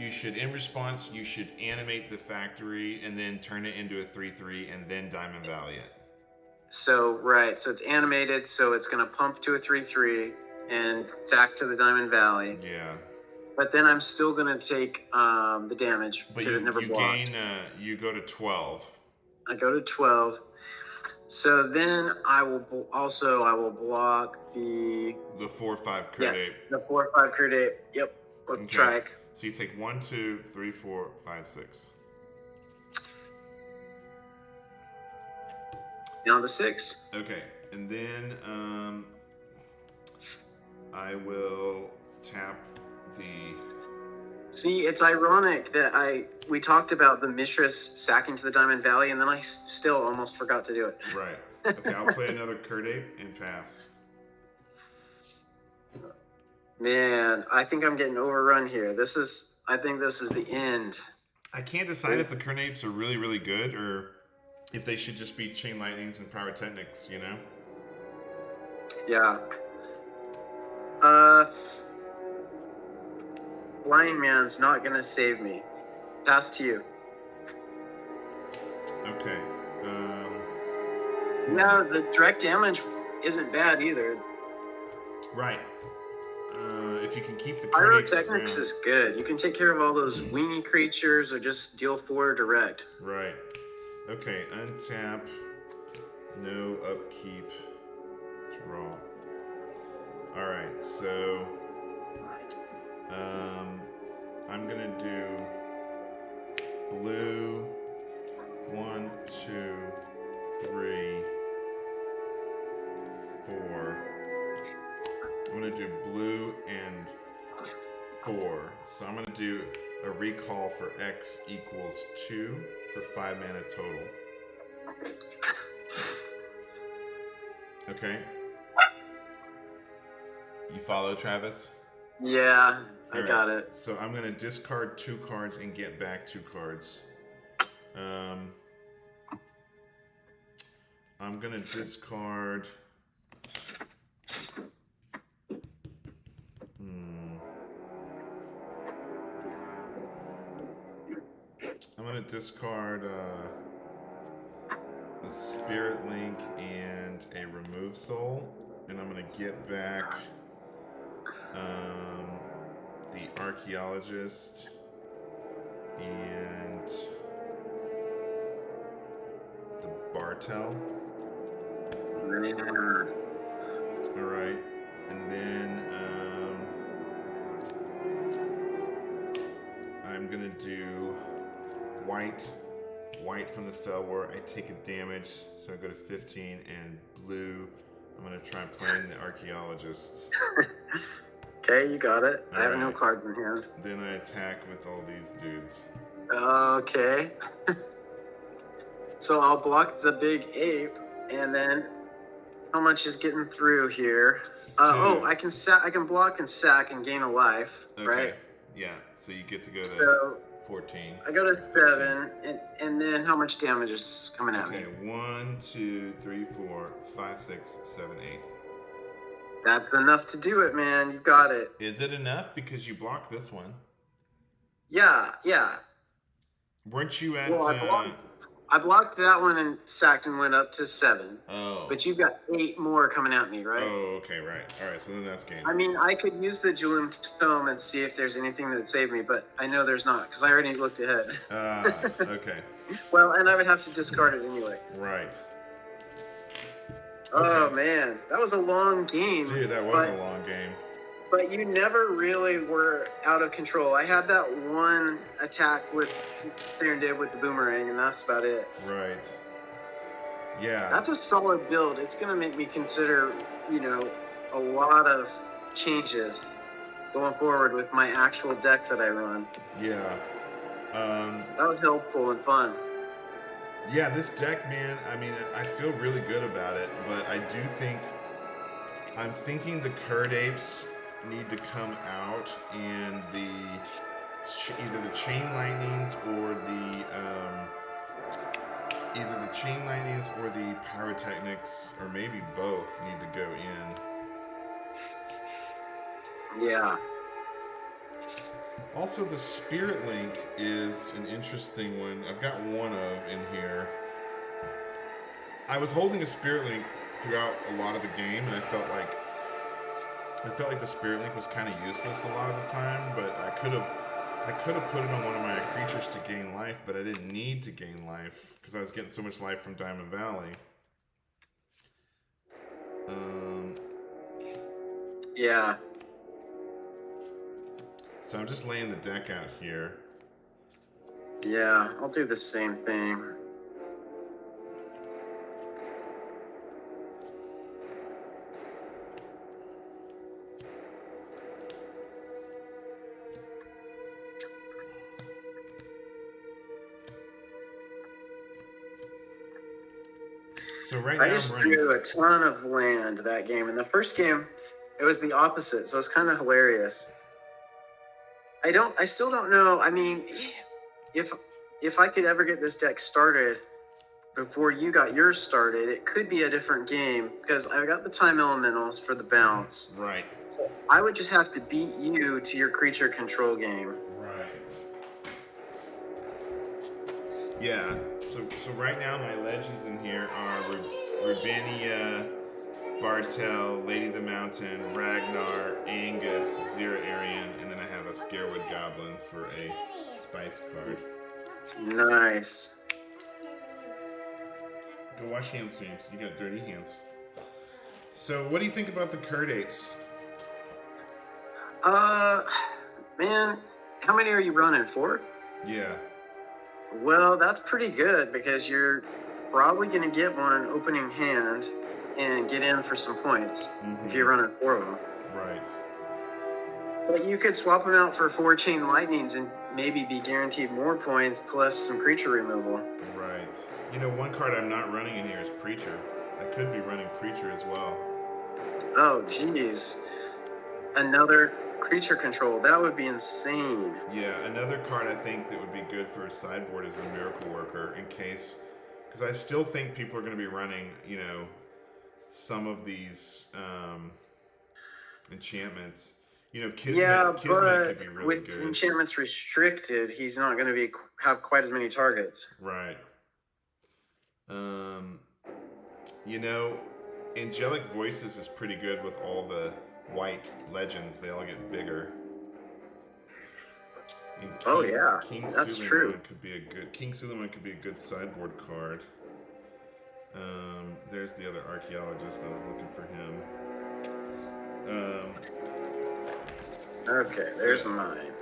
Speaker 3: should in response. You should animate the factory and then turn it into a 3/3 and then Diamond Valley it.
Speaker 2: So right. So it's animated. So it's gonna pump to a 3/3 and sack to the Diamond Valley.
Speaker 3: Yeah.
Speaker 2: But then I'm still gonna take the damage because it never blocked.
Speaker 3: You go to 12.
Speaker 2: I go to 12. So then I will block the
Speaker 3: 4/5 crit ape.
Speaker 2: The 4/5 crit ape. Yep. Let's try it.
Speaker 3: So you take 1, 2, 3, 4, 5, 6.
Speaker 2: Down to 6.
Speaker 3: Okay, and then I will tap the...
Speaker 2: See, it's ironic that we talked about the Mistress sacking to the Diamond Valley, and then I still almost forgot to do it.
Speaker 3: Right. Okay, I'll play another Curt Ape and pass.
Speaker 2: Man, I think I'm getting overrun here. I think this is the end.
Speaker 1: I can't decide if the Kernapes are really, really good or if they should just be Chain Lightnings and Pyrotechnics, you know?
Speaker 2: Yeah. Blind Man's not gonna save me. Pass to you.
Speaker 1: Okay.
Speaker 2: Yeah, the direct damage isn't bad either.
Speaker 1: Right. If you can keep the Kernapes
Speaker 2: Pyrotechnics is good. You can take care of all those weenie creatures or just deal 4 direct.
Speaker 1: Right. Okay, untap. No upkeep. Draw. Alright, so I'm gonna do blue 1, 2, 3, 4. I'm gonna do blue and 4. So I'm gonna do a recall for X equals 2 for 5 mana total. Okay. You follow, Travis?
Speaker 2: Yeah, I
Speaker 1: All right.
Speaker 2: got it.
Speaker 1: So I'm gonna discard 2 cards and get back 2 cards. I'm gonna discard. I'm gonna discard a Spirit Link and a Remove Soul, and I'm gonna get back the Archaeologist and the Bartel. All right, and then I'm gonna do white from the Felwar. I take a damage, so I go to 15, and blue, I'm gonna try playing the Archaeologist.
Speaker 2: Okay, you got it. I have no
Speaker 1: Alright.
Speaker 2: cards in hand.
Speaker 1: Then I attack with all these dudes.
Speaker 2: Okay. So I'll block the big ape, and then how much is getting through here? I can block and sack and gain a life,
Speaker 1: Okay.
Speaker 2: right?
Speaker 1: Yeah, so you get to go to
Speaker 2: So
Speaker 1: 14.
Speaker 2: I go to 7, and then how much damage is coming at
Speaker 1: Okay,
Speaker 2: me?
Speaker 1: 1, 2, 3, 4, 5, 6, 7, 8.
Speaker 2: That's enough to do it, man. You got it.
Speaker 1: Is it enough? Because you blocked this one.
Speaker 2: Yeah.
Speaker 1: Weren't you at...
Speaker 2: Well, I blocked that one and sacked and went up to 7.
Speaker 1: Oh.
Speaker 2: But you've got 8 more coming at me, right?
Speaker 1: Oh, okay, right. Alright, so then that's game.
Speaker 2: I mean, I could use the Julim Tome and see if there's anything that would save me, but I know there's not, because I already looked ahead.
Speaker 1: Okay.
Speaker 2: Well, and I would have to discard it anyway.
Speaker 1: Right.
Speaker 2: Oh,
Speaker 1: Okay.
Speaker 2: man. That was a long game.
Speaker 1: Dude, that was a long game.
Speaker 2: But you never really were out of control. I had that one attack with Serendib with the boomerang, and that's about it.
Speaker 1: Right. Yeah.
Speaker 2: That's a solid build. It's going to make me consider, a lot of changes going forward with my actual deck that I run.
Speaker 1: Yeah.
Speaker 2: That was helpful and fun.
Speaker 1: Yeah, this deck, man, I mean, I feel really good about it, but I do think, I'm thinking the Curd Apes need to come out and either the Chain Lightnings or the Pyrotechnics, or maybe both, need to go in.
Speaker 2: Yeah.
Speaker 1: Also, the Spirit Link is an interesting one. I've got one of in here. I was holding a Spirit Link throughout a lot of the game, and I felt like the Spirit Link was kind of useless a lot of the time. But I could have put it on one of my creatures to gain life, but I didn't need to gain life because I was getting so much life from Diamond Valley.
Speaker 2: Yeah.
Speaker 1: So I'm just laying the deck out here.
Speaker 2: Yeah, I'll do the same thing.
Speaker 1: So right
Speaker 2: I
Speaker 1: now
Speaker 2: just
Speaker 1: I'm running.
Speaker 2: drew a ton of land that game. In the first game, it was the opposite, so it's kind of hilarious. I still don't know. I mean, if I could ever get this deck started before you got yours started, it could be a different game because I've got the time elementals for the bounce.
Speaker 3: Right.
Speaker 2: So I would just have to beat you to your creature control game.
Speaker 3: Right. Yeah. So right now my legends in here are Rubinia, Bartel, Lady the Mountain, Ragnar, Angus, Zira Arian, and then I have a Scarewood Goblin for a spice card.
Speaker 2: Nice.
Speaker 3: Go wash hands, James. You got dirty hands. So, what do you think about the Curd Apes?
Speaker 2: Man, how many are you running? 4?
Speaker 3: Yeah.
Speaker 2: Well, that's pretty good because you're probably going to get one opening hand and get in for some points if you're running 4 of them.
Speaker 3: Right.
Speaker 2: But you could swap them out for 4 Chain Lightnings and maybe be guaranteed more points plus some creature removal.
Speaker 3: Right. You know, one card I'm not running in here is Preacher. I could be running Preacher as well.
Speaker 2: Oh, geez. Another creature control. That would be insane.
Speaker 3: Yeah, another card I think that would be good for a sideboard is a Miracle Worker in case... Because I still think people are going to be running, you know, some of these enchantments. You know, Kismet could be really
Speaker 2: with
Speaker 3: good.
Speaker 2: enchantments restricted, he's not going to have quite as many targets.
Speaker 3: Right. You know, Angelic Voices is pretty good with all the white legends. They all get bigger. And King
Speaker 2: that's
Speaker 3: Suleiman
Speaker 2: true.
Speaker 3: King Suleiman could be a good sideboard card. There's the other archaeologist. I was looking for him.
Speaker 2: Okay, there's mine.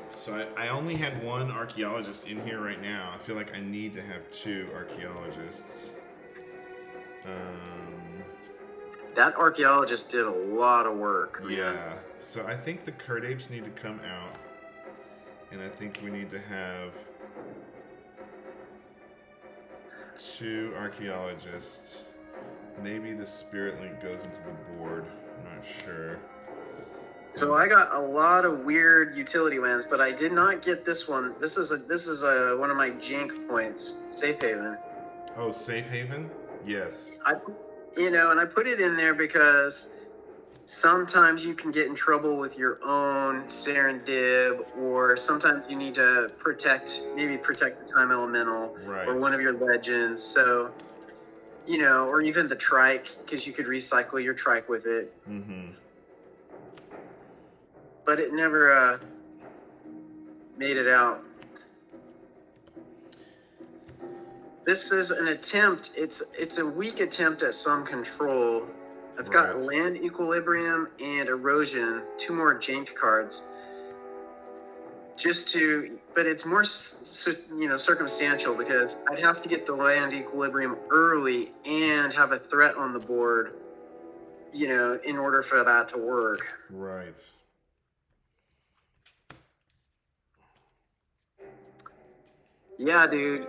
Speaker 3: So I only had one archaeologist in here right now. I feel like I need to have 2 archaeologists.
Speaker 2: That archaeologist did a lot of work. Man.
Speaker 3: Yeah. So I think the Curd Apes need to come out. And I think we need to have 2 archaeologists. Maybe the Spirit Link goes into the board. I'm not sure.
Speaker 2: So I got a lot of weird utility lands, but I did not get this one. This is one of my jank points, Safe Haven.
Speaker 3: Oh, Safe Haven? Yes.
Speaker 2: I put it in there because sometimes you can get in trouble with your own Serendib, or sometimes you need to protect the time elemental,
Speaker 3: Right.
Speaker 2: or one of your legends. So, you know, or even the trike, because you could recycle your trike with it.
Speaker 3: Mm-hmm.
Speaker 2: But it never made it out. This is an attempt. It's a weak attempt at some control. I've got Land Equilibrium and Erosion, 2 more jank cards. But it's more circumstantial because I'd have to get the Land Equilibrium early and have a threat on the board, you know, in order for that to work.
Speaker 3: Right.
Speaker 2: Yeah, dude.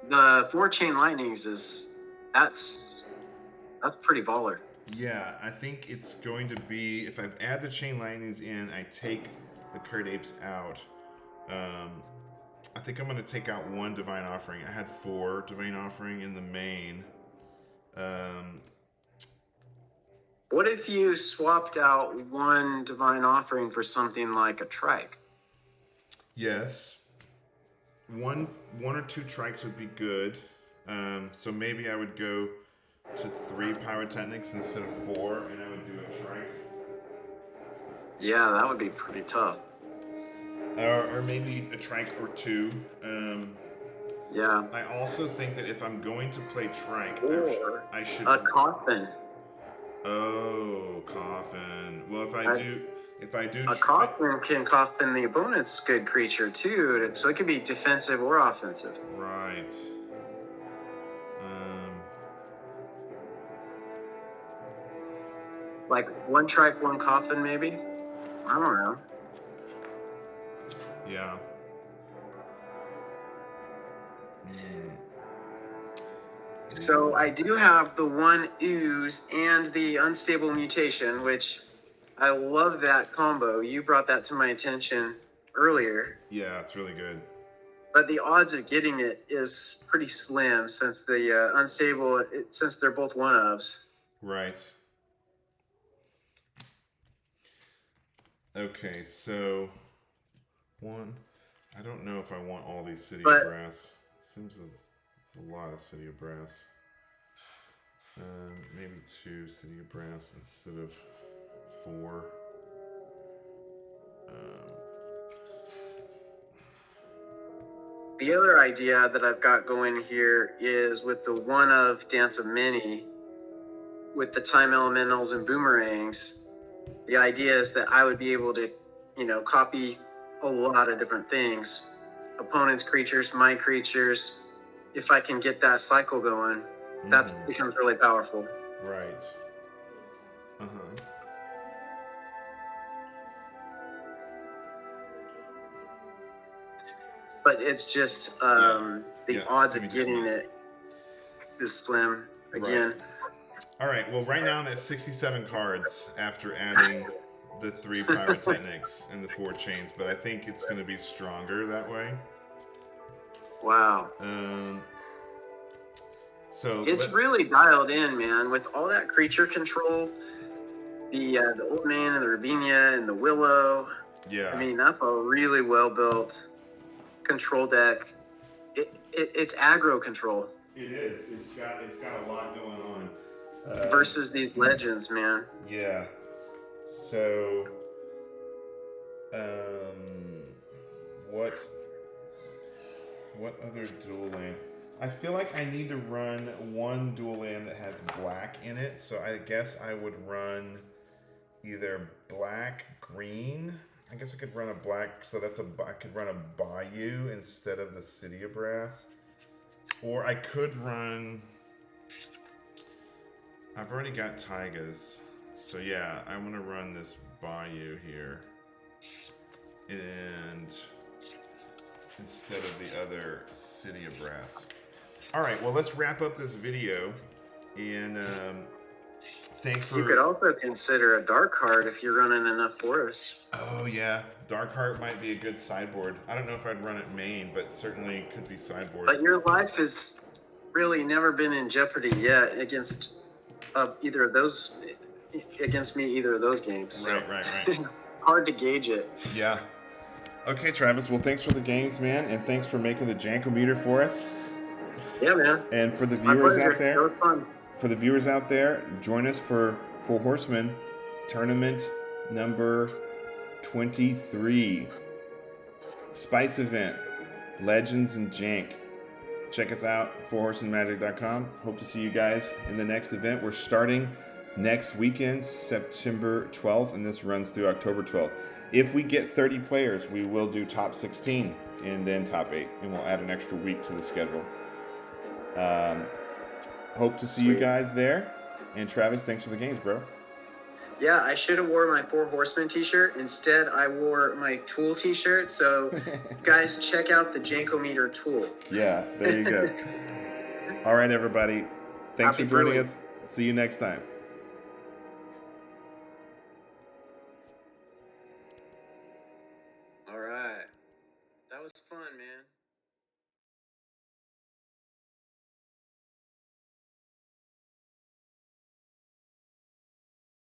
Speaker 2: The 4 Chain Lightnings that's pretty baller.
Speaker 3: Yeah, I think it's going to be, if I add the Chain Lightnings in, I take the Curd Apes out. I think I'm going to take out 1 Divine Offering. I had 4 Divine Offering in the main.
Speaker 2: What if you swapped out 1 Divine Offering for something like a trike?
Speaker 3: Yes. One or 2 trikes would be good. So maybe I would go to 3 Pyrotechnics instead of 4, and I would do a trike.
Speaker 2: Yeah, that would be pretty tough.
Speaker 3: Or maybe a trike or 2.
Speaker 2: Yeah.
Speaker 3: I also think that if I'm going to play trike,
Speaker 2: Or
Speaker 3: I should...
Speaker 2: a coffin.
Speaker 3: Oh, coffin. Well, if I do...
Speaker 2: A coffin can coffin the opponent's good creature too, so it could be defensive or offensive.
Speaker 3: Right.
Speaker 2: Like 1 trike, 1 coffin, maybe? I don't know.
Speaker 3: Yeah.
Speaker 2: So I do have the 1 ooze and the unstable mutation, which I love that combo. You brought that to my attention earlier.
Speaker 3: Yeah, it's really good.
Speaker 2: but the odds of getting it is pretty slim since the unstable, since they're both one-ofs.
Speaker 3: Right. Okay, so one. I don't know if I want all these City of Brass. Seems it's a lot of City of Brass. Maybe 2 City of Brass instead of 4.
Speaker 2: The other idea that I've got going here is with the one of Dance of Many, with the time elementals and boomerangs. The idea is that I would be able to, you know, copy a lot of different things. Opponents' creatures, my creatures. If I can get that cycle going, that becomes really powerful.
Speaker 3: Right.
Speaker 2: But it's just the odds of getting it is slim again.
Speaker 3: Right. All right. Well, right now I'm at 67 cards after adding the 3 pyrotechnics and the 4 chains, but I think it's going to be stronger that way.
Speaker 2: Wow.
Speaker 3: So
Speaker 2: it's really dialed in, man, with all that creature control, the Old Man and the Rabinia and the Willow.
Speaker 3: Yeah.
Speaker 2: I mean, that's a really well built control deck. It's aggro control.
Speaker 3: It is. It's got a lot going on.
Speaker 2: Versus these legends, man.
Speaker 3: Yeah. So, what other dual land? I feel like I need to run one dual land that has black in it. So I guess I would run either black, green. I guess I could run a black. So I could run a Bayou instead of the City of Brass, or I could run. I've already got Taigas, so yeah, I'm gonna run this Bayou here, and instead of the other City of Brass. All right, well, let's wrap up this video, and thanks for.
Speaker 2: You could also consider a dark card if you're running enough forests.
Speaker 3: Oh yeah, Dark Heart might be a good sideboard. I don't know if I'd run it main, but certainly could be sideboard.
Speaker 2: But your life has really never been in jeopardy yet against either of those games. So.
Speaker 3: Right.
Speaker 2: Hard to gauge it.
Speaker 3: Yeah.
Speaker 1: Okay, Travis. Well, thanks for the games, man, and thanks for making the Jank-O-meter for us.
Speaker 2: Yeah, man.
Speaker 1: And for the viewers out there,
Speaker 2: that was fun.
Speaker 1: For the viewers out there, join us for Horsemen tournament number 23. Spice event, Legends and Jank. Check us out, 4horsemenmagic.com. Hope to see you guys in the next event. We're starting next weekend, September 12th, and this runs through October 12th. If we get 30 players, we will do top 16 and then top 8, and we'll add an extra week to the schedule. Hope to see you guys there. And Travis, thanks for the games, bro.
Speaker 2: Yeah, I should have wore my 4 Horsemen t-shirt. Instead, I wore my tool t-shirt. So, guys, check out the Jank-O-meter tool.
Speaker 1: Yeah, there you go. All right, everybody. Thanks for joining us. See you next time.
Speaker 2: All right. That was fun, man.